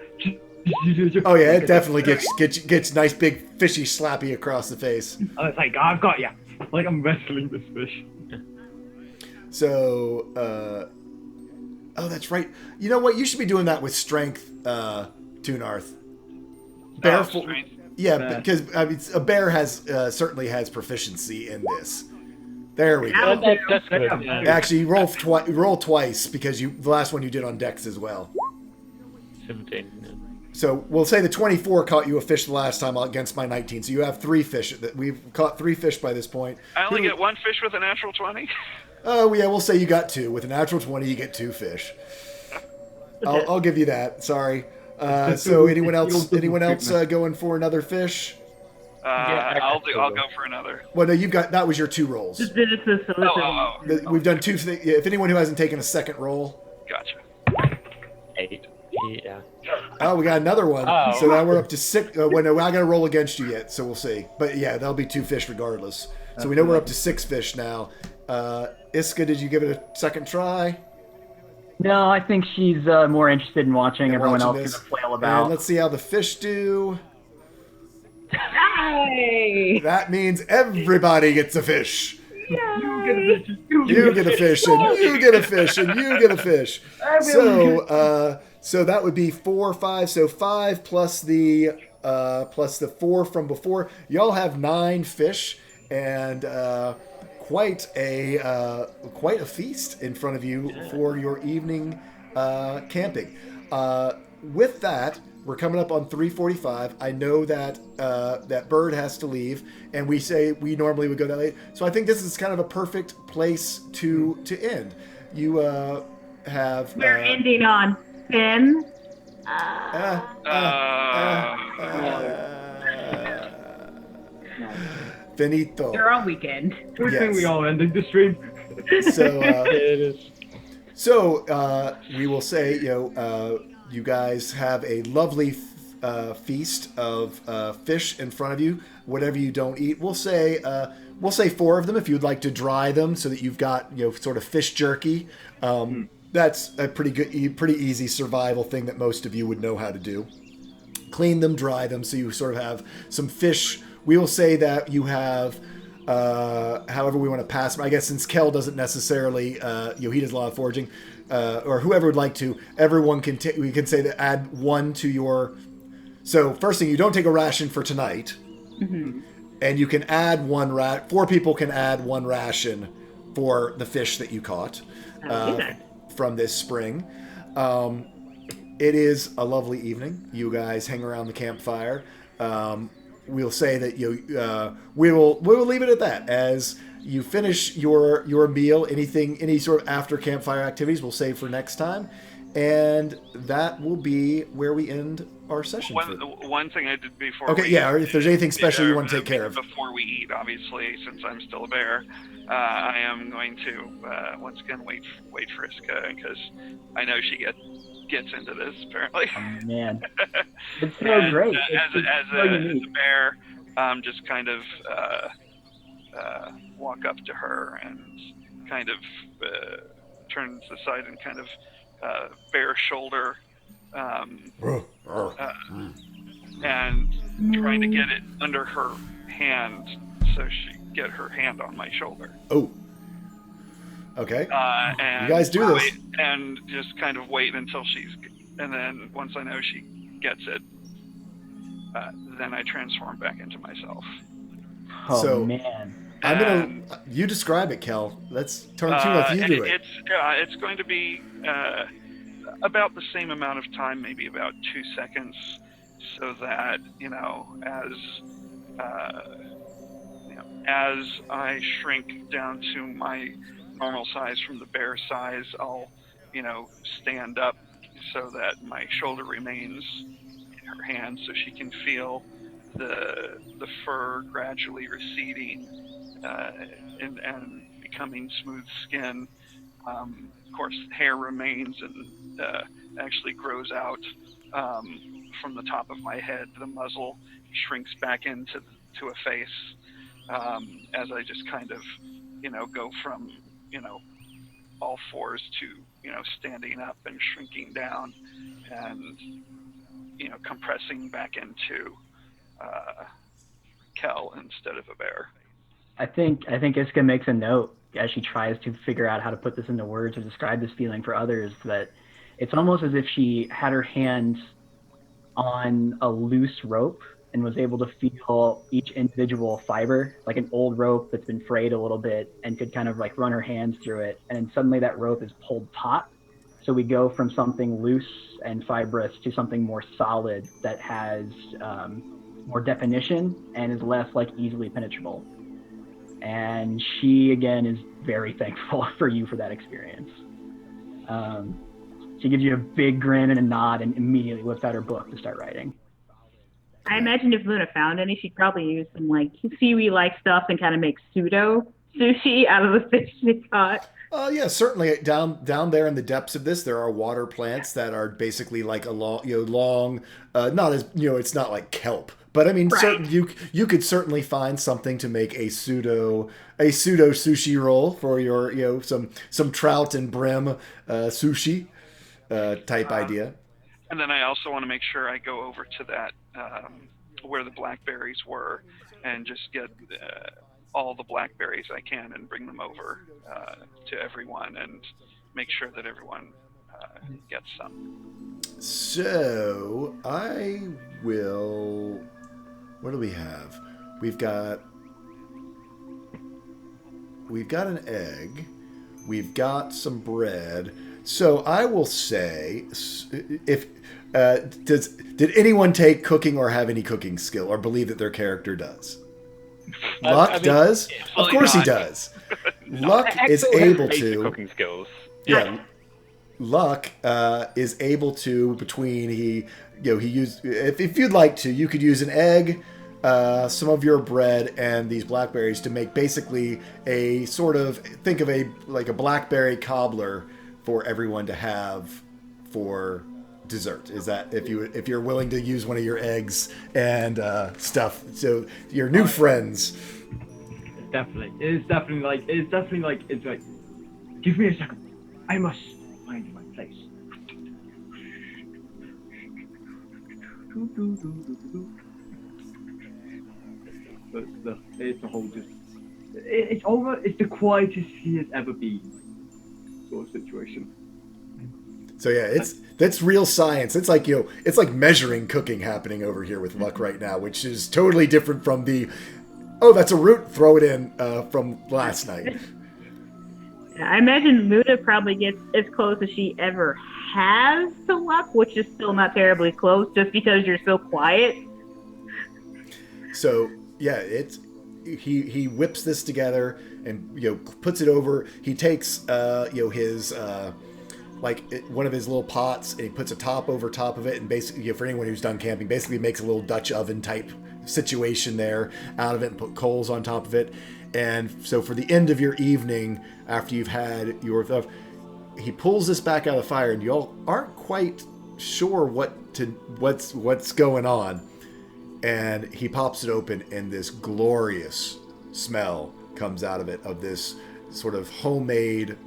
Oh yeah, it definitely gets nice big fishy slappy across the face. I was like, I've got you. Like I'm wrestling this fish. So, oh, that's right. You know what? You should be doing that with strength, Tunarth. Bear, Strength. yeah, Bear. because I mean, a bear has certainly has proficiency in this. There we go. That's good. Yeah. Actually, roll twice because the last one you did on Dex as well. 17. So we'll say the 24 caught you a fish the last time against my 19. So you have 3 fish. We've caught 3 fish by this point. I only get 1 fish with a natural 20. Oh yeah, we'll say you got 2. With a natural 20, you get 2 fish. I'll give you that. Sorry. So anyone else going for another fish? I'll go for another. Well, no, that was your 2 rolls. Just did it to solicit. We've done 2. If anyone who hasn't taken a second roll. Gotcha. 8. Yeah. Oh, we got another one. Oh. So now we're up to 6. Well, no, I got to roll against you yet, so we'll see. But yeah, that'll be 2 fish regardless. So we know we're up to 6 fish now. Iska, did you give it a second try? No, I think she's more interested in watching everyone else this. kind of flail And about. let's see how the fish do. Hey! That means everybody gets a fish. You get a fish. You get a fish, and you get a fish, and you get a fish. So that would be 4, 5. So 5 plus the 4 from before. Y'all have 9 fish, and quite a feast in front of you for your evening camping. With that, we're coming up on 3:45. I know that that Bird has to leave, and we normally would go that late. So I think this is kind of a perfect place to end. You have. We're ending on Finn. Finito. They're on weekend. Good thing Yes. we all ended the stream. So. It is. So we will say, you guys have a lovely feast of fish in front of you. Whatever you don't eat, we'll say 4 of them if you'd like to dry them, so that you've got sort of fish jerky. That's a pretty easy survival thing that most of you would know how to do. Clean them, dry them, so you sort of have some fish. We will say that you have. However we want to pass them. I guess since Kel doesn't necessarily, he does a lot of foraging, or whoever would like to, everyone can, we can say that add 1 to your, so first thing, you don't take a ration for tonight, and you can add 1 4 people can add 1 ration for the fish that you caught from this spring. It is a lovely evening. You guys hang around the campfire. We'll say that we will leave it at that. As you finish your meal, any sort of after campfire activities we'll save for next time, and that will be where we end our session. One thing I did before. Okay, yeah. Or if there's anything special you want to take care of before we eat, obviously, since I'm still a bear, I am going to once again wait for Iska, because I know she gets into this apparently. Oh, man, it's so great. As a bear, just kind of walk up to her and kind of turn to the side and kind of bare shoulder, and trying to get it under her hand so she get her hand on my shoulder. Oh. Okay. And you guys do this. And just kind of wait until and then once I know she gets it, then I transform back into myself. Oh, So- man. You describe it, Kel. Let's turn to you do it. It's going to be about the same amount of time, maybe about 2 seconds, so that as I shrink down to my normal size from the bear size, I'll stand up so that my shoulder remains in her hand, so she can feel the fur gradually receding and becoming smooth skin. Of course, hair remains and actually grows out from the top of my head. The muzzle shrinks back into a face as I just kind of, go from, all fours to, standing up and shrinking down. And, compressing back into Kel instead of a bear. I think Iska makes a note as she tries to figure out how to put this into words or describe this feeling for others, that it's almost as if she had her hand on a loose rope and was able to feel each individual fiber, like an old rope that's been frayed a little bit, and could kind of like run her hands through it. And then suddenly that rope is pulled taut. So we go from something loose and fibrous to something more solid that has more definition and is less like easily penetrable. And she, again, is very thankful for you for that experience. She gives you a big grin and a nod and immediately whips out her book to start writing. I imagine if Luna found any, she'd probably use some like seaweed-like stuff and kind of make pseudo sushi out of the fish she caught. Yeah, certainly down there in the depths of this, there are water plants that are basically like a long, not as it's not like kelp, but I mean, right. you could certainly find something to make a pseudo sushi roll for your some trout and brim sushi type idea. And then I also want to make sure I go over to that where the blackberries were, and just get all the blackberries I can and bring them over to everyone and make sure that everyone gets some. So I will. What do we have? We've got an egg. We've got some bread. So I will say, if did anyone take cooking or have any cooking skill or believe that their character does? Luck does. Of course he does. Luck is able to cooking skills. Yeah. Luck is able to he used if you'd like to, you could use an egg, some of your bread, and these blackberries to make basically a sort of, think of a blackberry cobbler for everyone to have for dessert. Is that if you're willing to use one of your eggs and stuff, so your new friends. It's definitely like give me a second, I must find my place. But it's a whole it's the quietest he has ever been sort of situation. So yeah, that's real science. It's like it's like measuring cooking happening over here with Luck right now, which is totally different from that's a root, throw it in from last night. Yeah, I imagine Luna probably gets as close as she ever has to Luck, which is still not terribly close, just because you're so quiet. So yeah, he whips this together and puts it over. He takes his one of his little pots, and he puts a top over top of it, and basically, for anyone who's done camping, basically makes a little Dutch oven type situation there out of it and put coals on top of it. And so for the end of your evening, after you've had your stuff, he pulls this back out of the fire, and y'all aren't quite sure what's going on. And he pops it open, and this glorious smell comes out of it, of this sort of homemade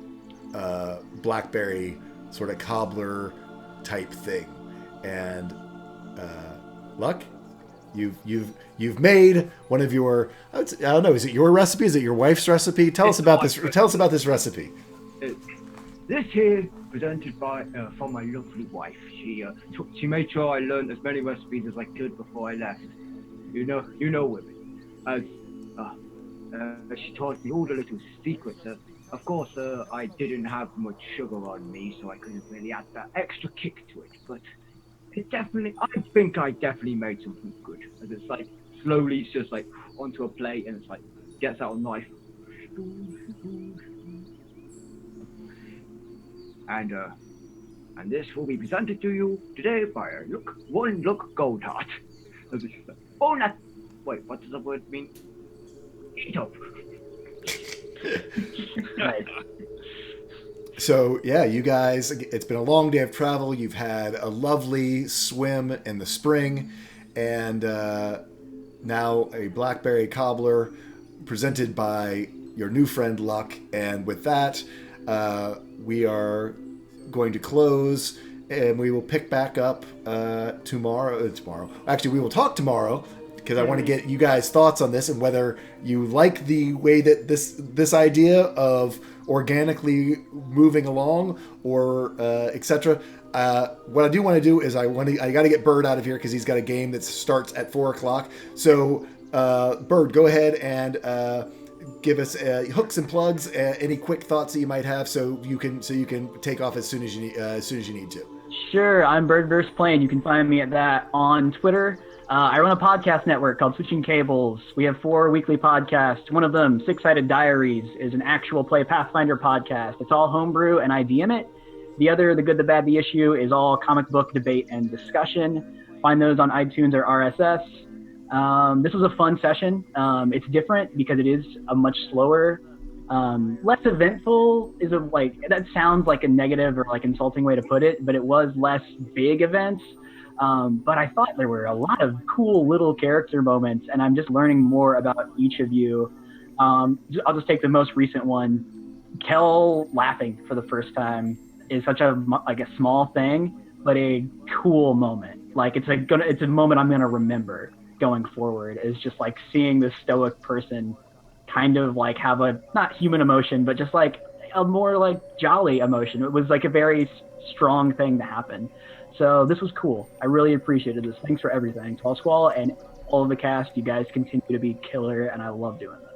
blackberry sort of cobbler type thing. And Luck, you've made one of your, I don't know, is it your recipe? Is it your wife's recipe? Tell us about this recipe. This here presented by from my lovely wife. She made sure I learned as many recipes as I could before I left. You know women. She taught me all the little secrets. Of course, I didn't have much sugar on me, so I couldn't really add that extra kick to it. But I think I definitely made something good. As it's like slowly, it's just like onto a plate, and it's like gets out a knife. And this will be presented to you today by one Luck Goldheart. Oh, not. Wait, what does the word mean? Eat up. Nice. So yeah, you guys, it's been a long day of travel. You've had a lovely swim in the spring, and now a blackberry cobbler presented by your new friend Luck. And with that, we are going to close and we will pick back up tomorrow. Actually, we will talk tomorrow because I want to get you guys' thoughts on this and whether you like the way that this idea of organically moving along or etc. What I do want to do is I got to get Bird out of here because he's got a game that starts at 4:00. So Bird, go ahead and give us hooks and plugs, any quick thoughts that you might have, so you can take off as soon as you need to. Sure, I'm Birdverse Plane. You can find me at that on Twitter. I run a podcast network called Switching Cables. We have 4 weekly podcasts. One of them, Six-Sided Diaries, is an actual play Pathfinder podcast. It's all homebrew, and I DM it. The other, The Good, the Bad, the Issue, is all comic book debate and discussion. Find those on iTunes or RSS. This was a fun session. It's different because it is a much slower, less eventful. That sounds like a negative or like insulting way to put it, but it was less big events. But I thought there were a lot of cool little character moments, and I'm just learning more about each of you. I'll just take the most recent one. Kel laughing for the first time is such a small thing, but a cool moment. Like it's a moment I'm gonna remember going forward. Is just like seeing this stoic person kind of like have a not human emotion, but just like a more like jolly emotion. It was like a very strong thing to happen. So this was cool. I really appreciated this. Thanks for everything. Tall Squall and all of the cast, you guys continue to be killer, and I love doing this.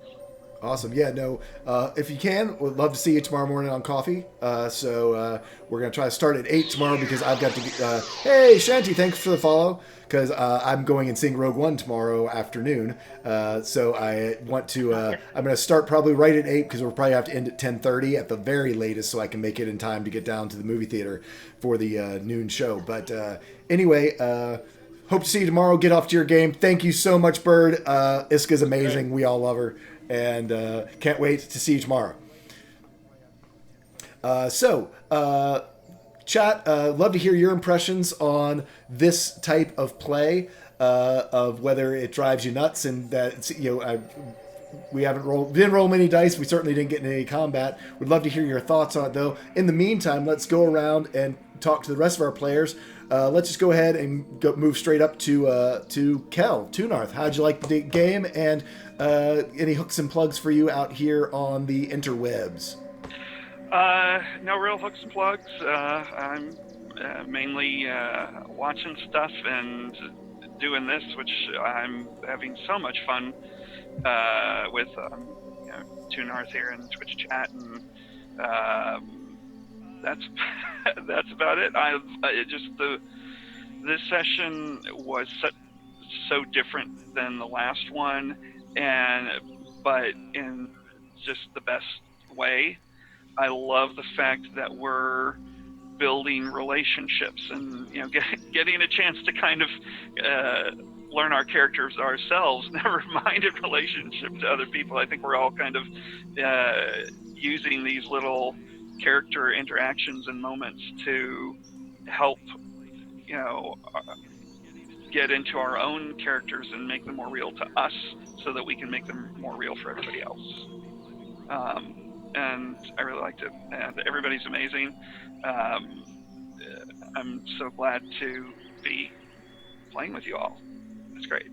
Awesome. Yeah, no, if you can, we'd love to see you tomorrow morning on coffee. So we're going to try to start at 8 tomorrow because I've got to hey, Shanty, thanks for the follow, because I'm going and seeing Rogue One tomorrow afternoon. So I want to, I'm going to start probably right at 8 because we'll probably have to end at 10:30 at the very latest so I can make it in time to get down to the movie theater for the noon show. But anyway, hope to see you tomorrow. Get off to your game. Thank you so much, Bird. Iska's amazing. We all love her. And can't wait to see you tomorrow. Chat, love to hear your impressions on this type of play, of whether it drives you nuts and that it's, we didn't roll many dice. We certainly didn't get in any combat. We'd love to hear your thoughts on it, though. In the meantime, let's go around and talk to the rest of our players. Let's just go ahead and move straight up to Kel Tunarth. How'd you like the game, and any hooks and plugs for you out here on the interwebs? No real hooks and plugs. I'm mainly watching stuff and doing this, which I'm having so much fun with Tunarth here in Twitch chat, and that's about it. This session was so different than the last one, but in just the best way. I love the fact that we're building relationships and getting a chance to kind of learn our characters ourselves, never mind in relationship to other people. I think we're all kind of using these little character interactions and moments to help get into our own characters and make them more real to us so that we can make them more real for everybody else. And I really liked it, and everybody's amazing. I'm so glad to be playing with you all. It's great.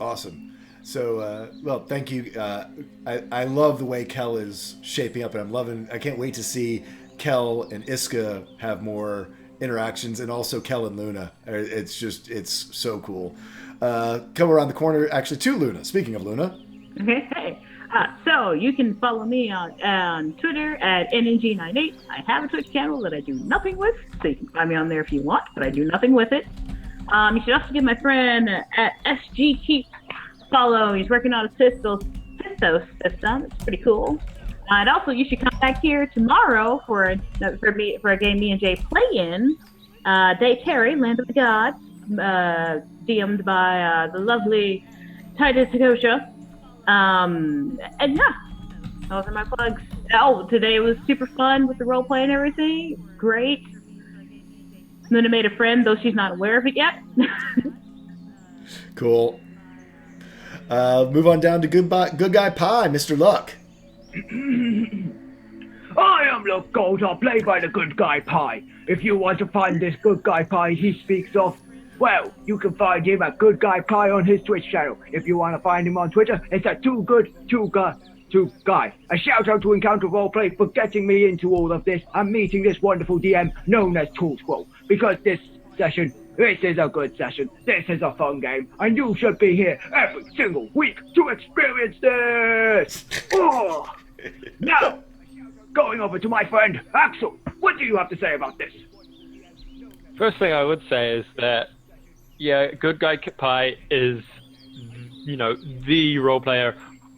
Awesome. So, well, thank you. I love the way Kel is shaping up, and I can't wait to see Kel and Iska have more interactions, and also Kel and Luna. It's so cool. Come around the corner, actually, to Luna. Speaking of Luna. Okay, hey. So you can follow me on Twitter at NNG98. I have a Twitch channel that I do nothing with, so you can find me on there if you want, but I do nothing with it. You should also give my friend at SG Keep follow. He's working on a Systos system. It's pretty cool. And also, you should come back here tomorrow for a game me and Jay play in. Day Terry, Land of the Gods, DM'd by the lovely Titus Takosha. And yeah, those are my plugs. Oh, today was super fun with the role play and everything. Great. Luna made a friend, though she's not aware of it yet. Cool. Move on down to Good Guy Pie, Mr. Luck. I am Luke Goldar, played by the good guy Pie. If you want to find this good guy Pie he speaks of, well, you can find him at Good Guy Pie on his Twitch channel. If you want to find him on Twitter, it's at Too Guy. A shout out to Encounter Roleplay for getting me into all of this and meeting this wonderful DM known as Tool Scroll. Because this is a good session, this is a fun game, and you should be here every single week to experience this! Oh! Now, going over to my friend Axel, what do you have to say about this? First thing I would say is that, yeah, Good Guy Pie is, the role player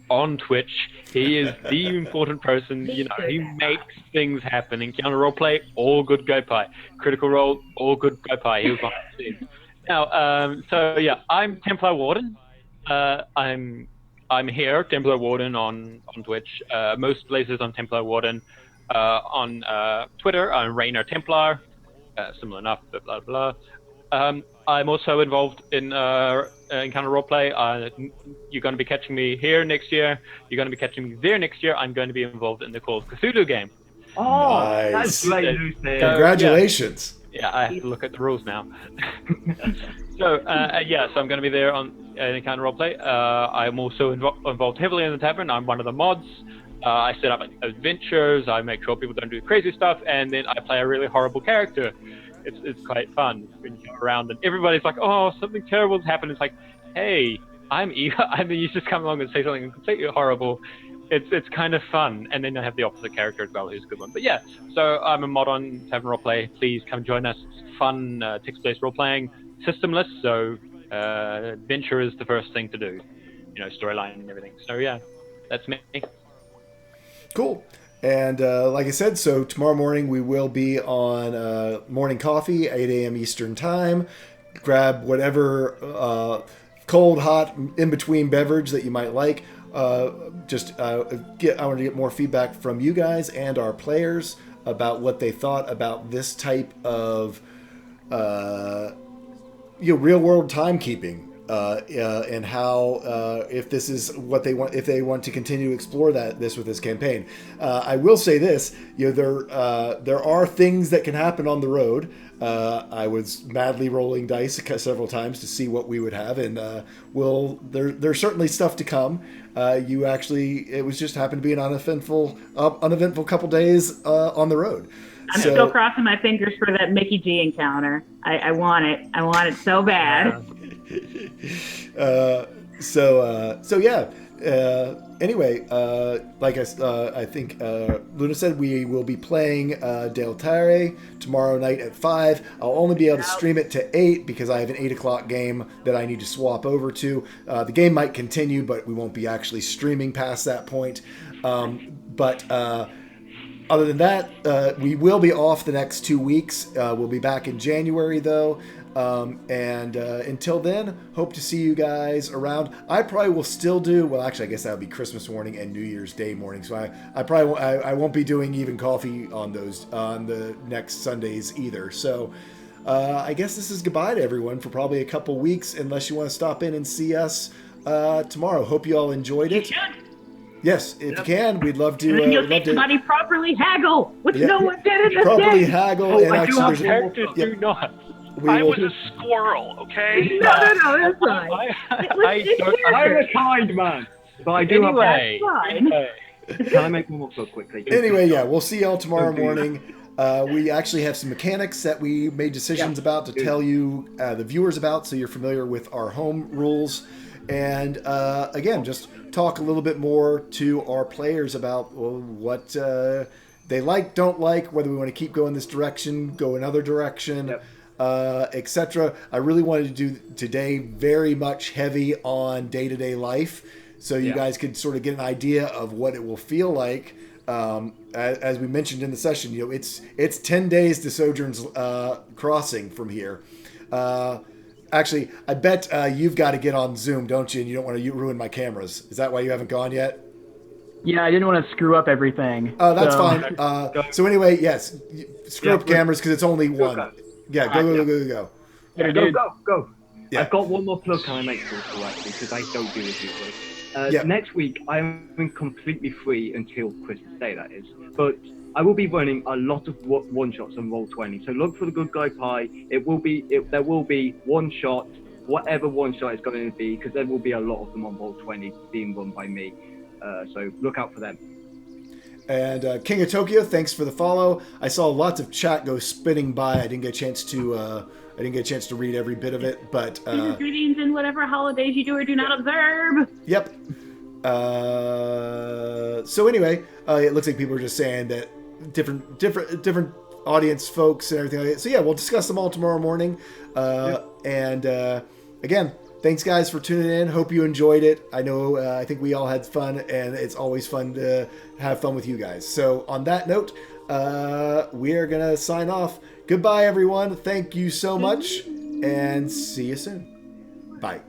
on Twitch. He is the important person, he makes things happen. Encounter Roleplay, all Good Guy Pie. Critical Role, all Good Guy Pie. He was behind the scenes. Now, I'm Templar Warden. I'm here, Templar Warden on Twitch. Most places I'm Templar Warden. On Twitter, I'm Rainer Templar. Similar enough, but blah, blah. I'm also involved in Encounter Roleplay. You're going to be catching me here next year. You're going to be catching me there next year. I'm going to be involved in the Call of Cthulhu game. Oh, Nice. that's great news there. Congratulations. Yeah, I have to look at the rules now. So I'm going to be there on Encounter Roleplay. I'm also involved heavily in the tavern. I'm one of the mods. I set up adventures. I make sure people don't do crazy stuff, and then I play a really horrible character. It's quite fun when you go around and everybody's like, "Oh, something terrible's happened." It's like, "Hey, I'm evil." I mean, you just come along and say something completely horrible. It's kind of fun, and then I have the opposite character as well, who's a good one. But yeah, so I'm a mod on Tavern Roleplay. Please come join us. It's fun, text-based role-playing, systemless. So adventure is the first thing to do, storyline and everything. So yeah, that's me. Cool. And like I said, so tomorrow morning we will be on morning coffee, 8 a.m. Eastern time. Grab whatever cold, hot, in-between beverage that you might like. I want to get more feedback from you guys and our players about what they thought about this type of real-world timekeeping. And how if this is what they want, if they want to continue to explore this with this campaign. I will say this: there are things that can happen on the road. I was madly rolling dice several times to see what we would have, and there's certainly stuff to come. It was just happened to be an uneventful couple days on the road. I'm still crossing my fingers for that Mickey G encounter. I want it. I want it so bad. Anyway, like I think Luna said, we will be playing Del Terre tomorrow night at 5. I'll only be able to stream it to 8 because I have an 8 o'clock game that I need to swap over to. The game might continue, but we won't be actually streaming past that point. Other than that, we will be off the next 2 weeks. We'll be back in January, though. Until then, hope to see you guys around. I probably will still do, well, actually, I guess that would be Christmas morning and New Year's Day morning. So I won't be doing even coffee on the next Sundays either. So I guess this is goodbye to everyone for probably a couple weeks, unless you want to stop in and see us tomorrow. Hope you all enjoyed it. Yes, if you can, we'd love to. And you'll see somebody properly haggle, which no one did in this properly game. haggle, and actually, characters do not. I was a squirrel, okay? No, that's fine. I'm a kind man, but I do Anyway. Can I make one more plug quickly? Anyway, yeah, we'll see y'all tomorrow morning. We actually have some mechanics that we made decisions about to tell you, the viewers about, so you're familiar with our home rules. And again, just talk a little bit more to our players about what they like, don't like, whether we want to keep going this direction, go another direction, etc. I really wanted to do today very much heavy on day-to-day life, so you guys could sort of get an idea of what it will feel like. As we mentioned in the session, it's 10 days to Sojourn's Crossing from here. Actually, I bet you've got to get on Zoom, don't you? And you don't want to ruin my cameras. Is that why you haven't gone yet? Yeah, I didn't want to screw up everything. Oh, that's fine. So anyway, yes, screw up cameras because it's only one. Go. Yeah, go. Go. Yeah. I've got one more plug. Can I make sure to actually, because I don't do this usually. Next week I'm completely free until Christmas Day, that is. But I will be running a lot of one shots on Roll20. So look for the Good Guy Pie. There will be one shot, whatever one shot it's going to be, because there will be a lot of them on Roll20 being run by me. So look out for them. And King of Tokyo, thanks for the follow. I saw lots of chat go spinning by. I didn't get a chance to read every bit of it, but greetings and whatever holidays you do or do not observe. Yep. So anyway, it looks like people are just saying that different audience folks and everything like that. So yeah, we'll discuss them all tomorrow morning. And again, thanks guys for tuning in. Hope you enjoyed it. I know, I think we all had fun, and it's always fun to have fun with you guys. So on that note, we are going to sign off. Goodbye, everyone. Thank you so much, and see you soon. Bye.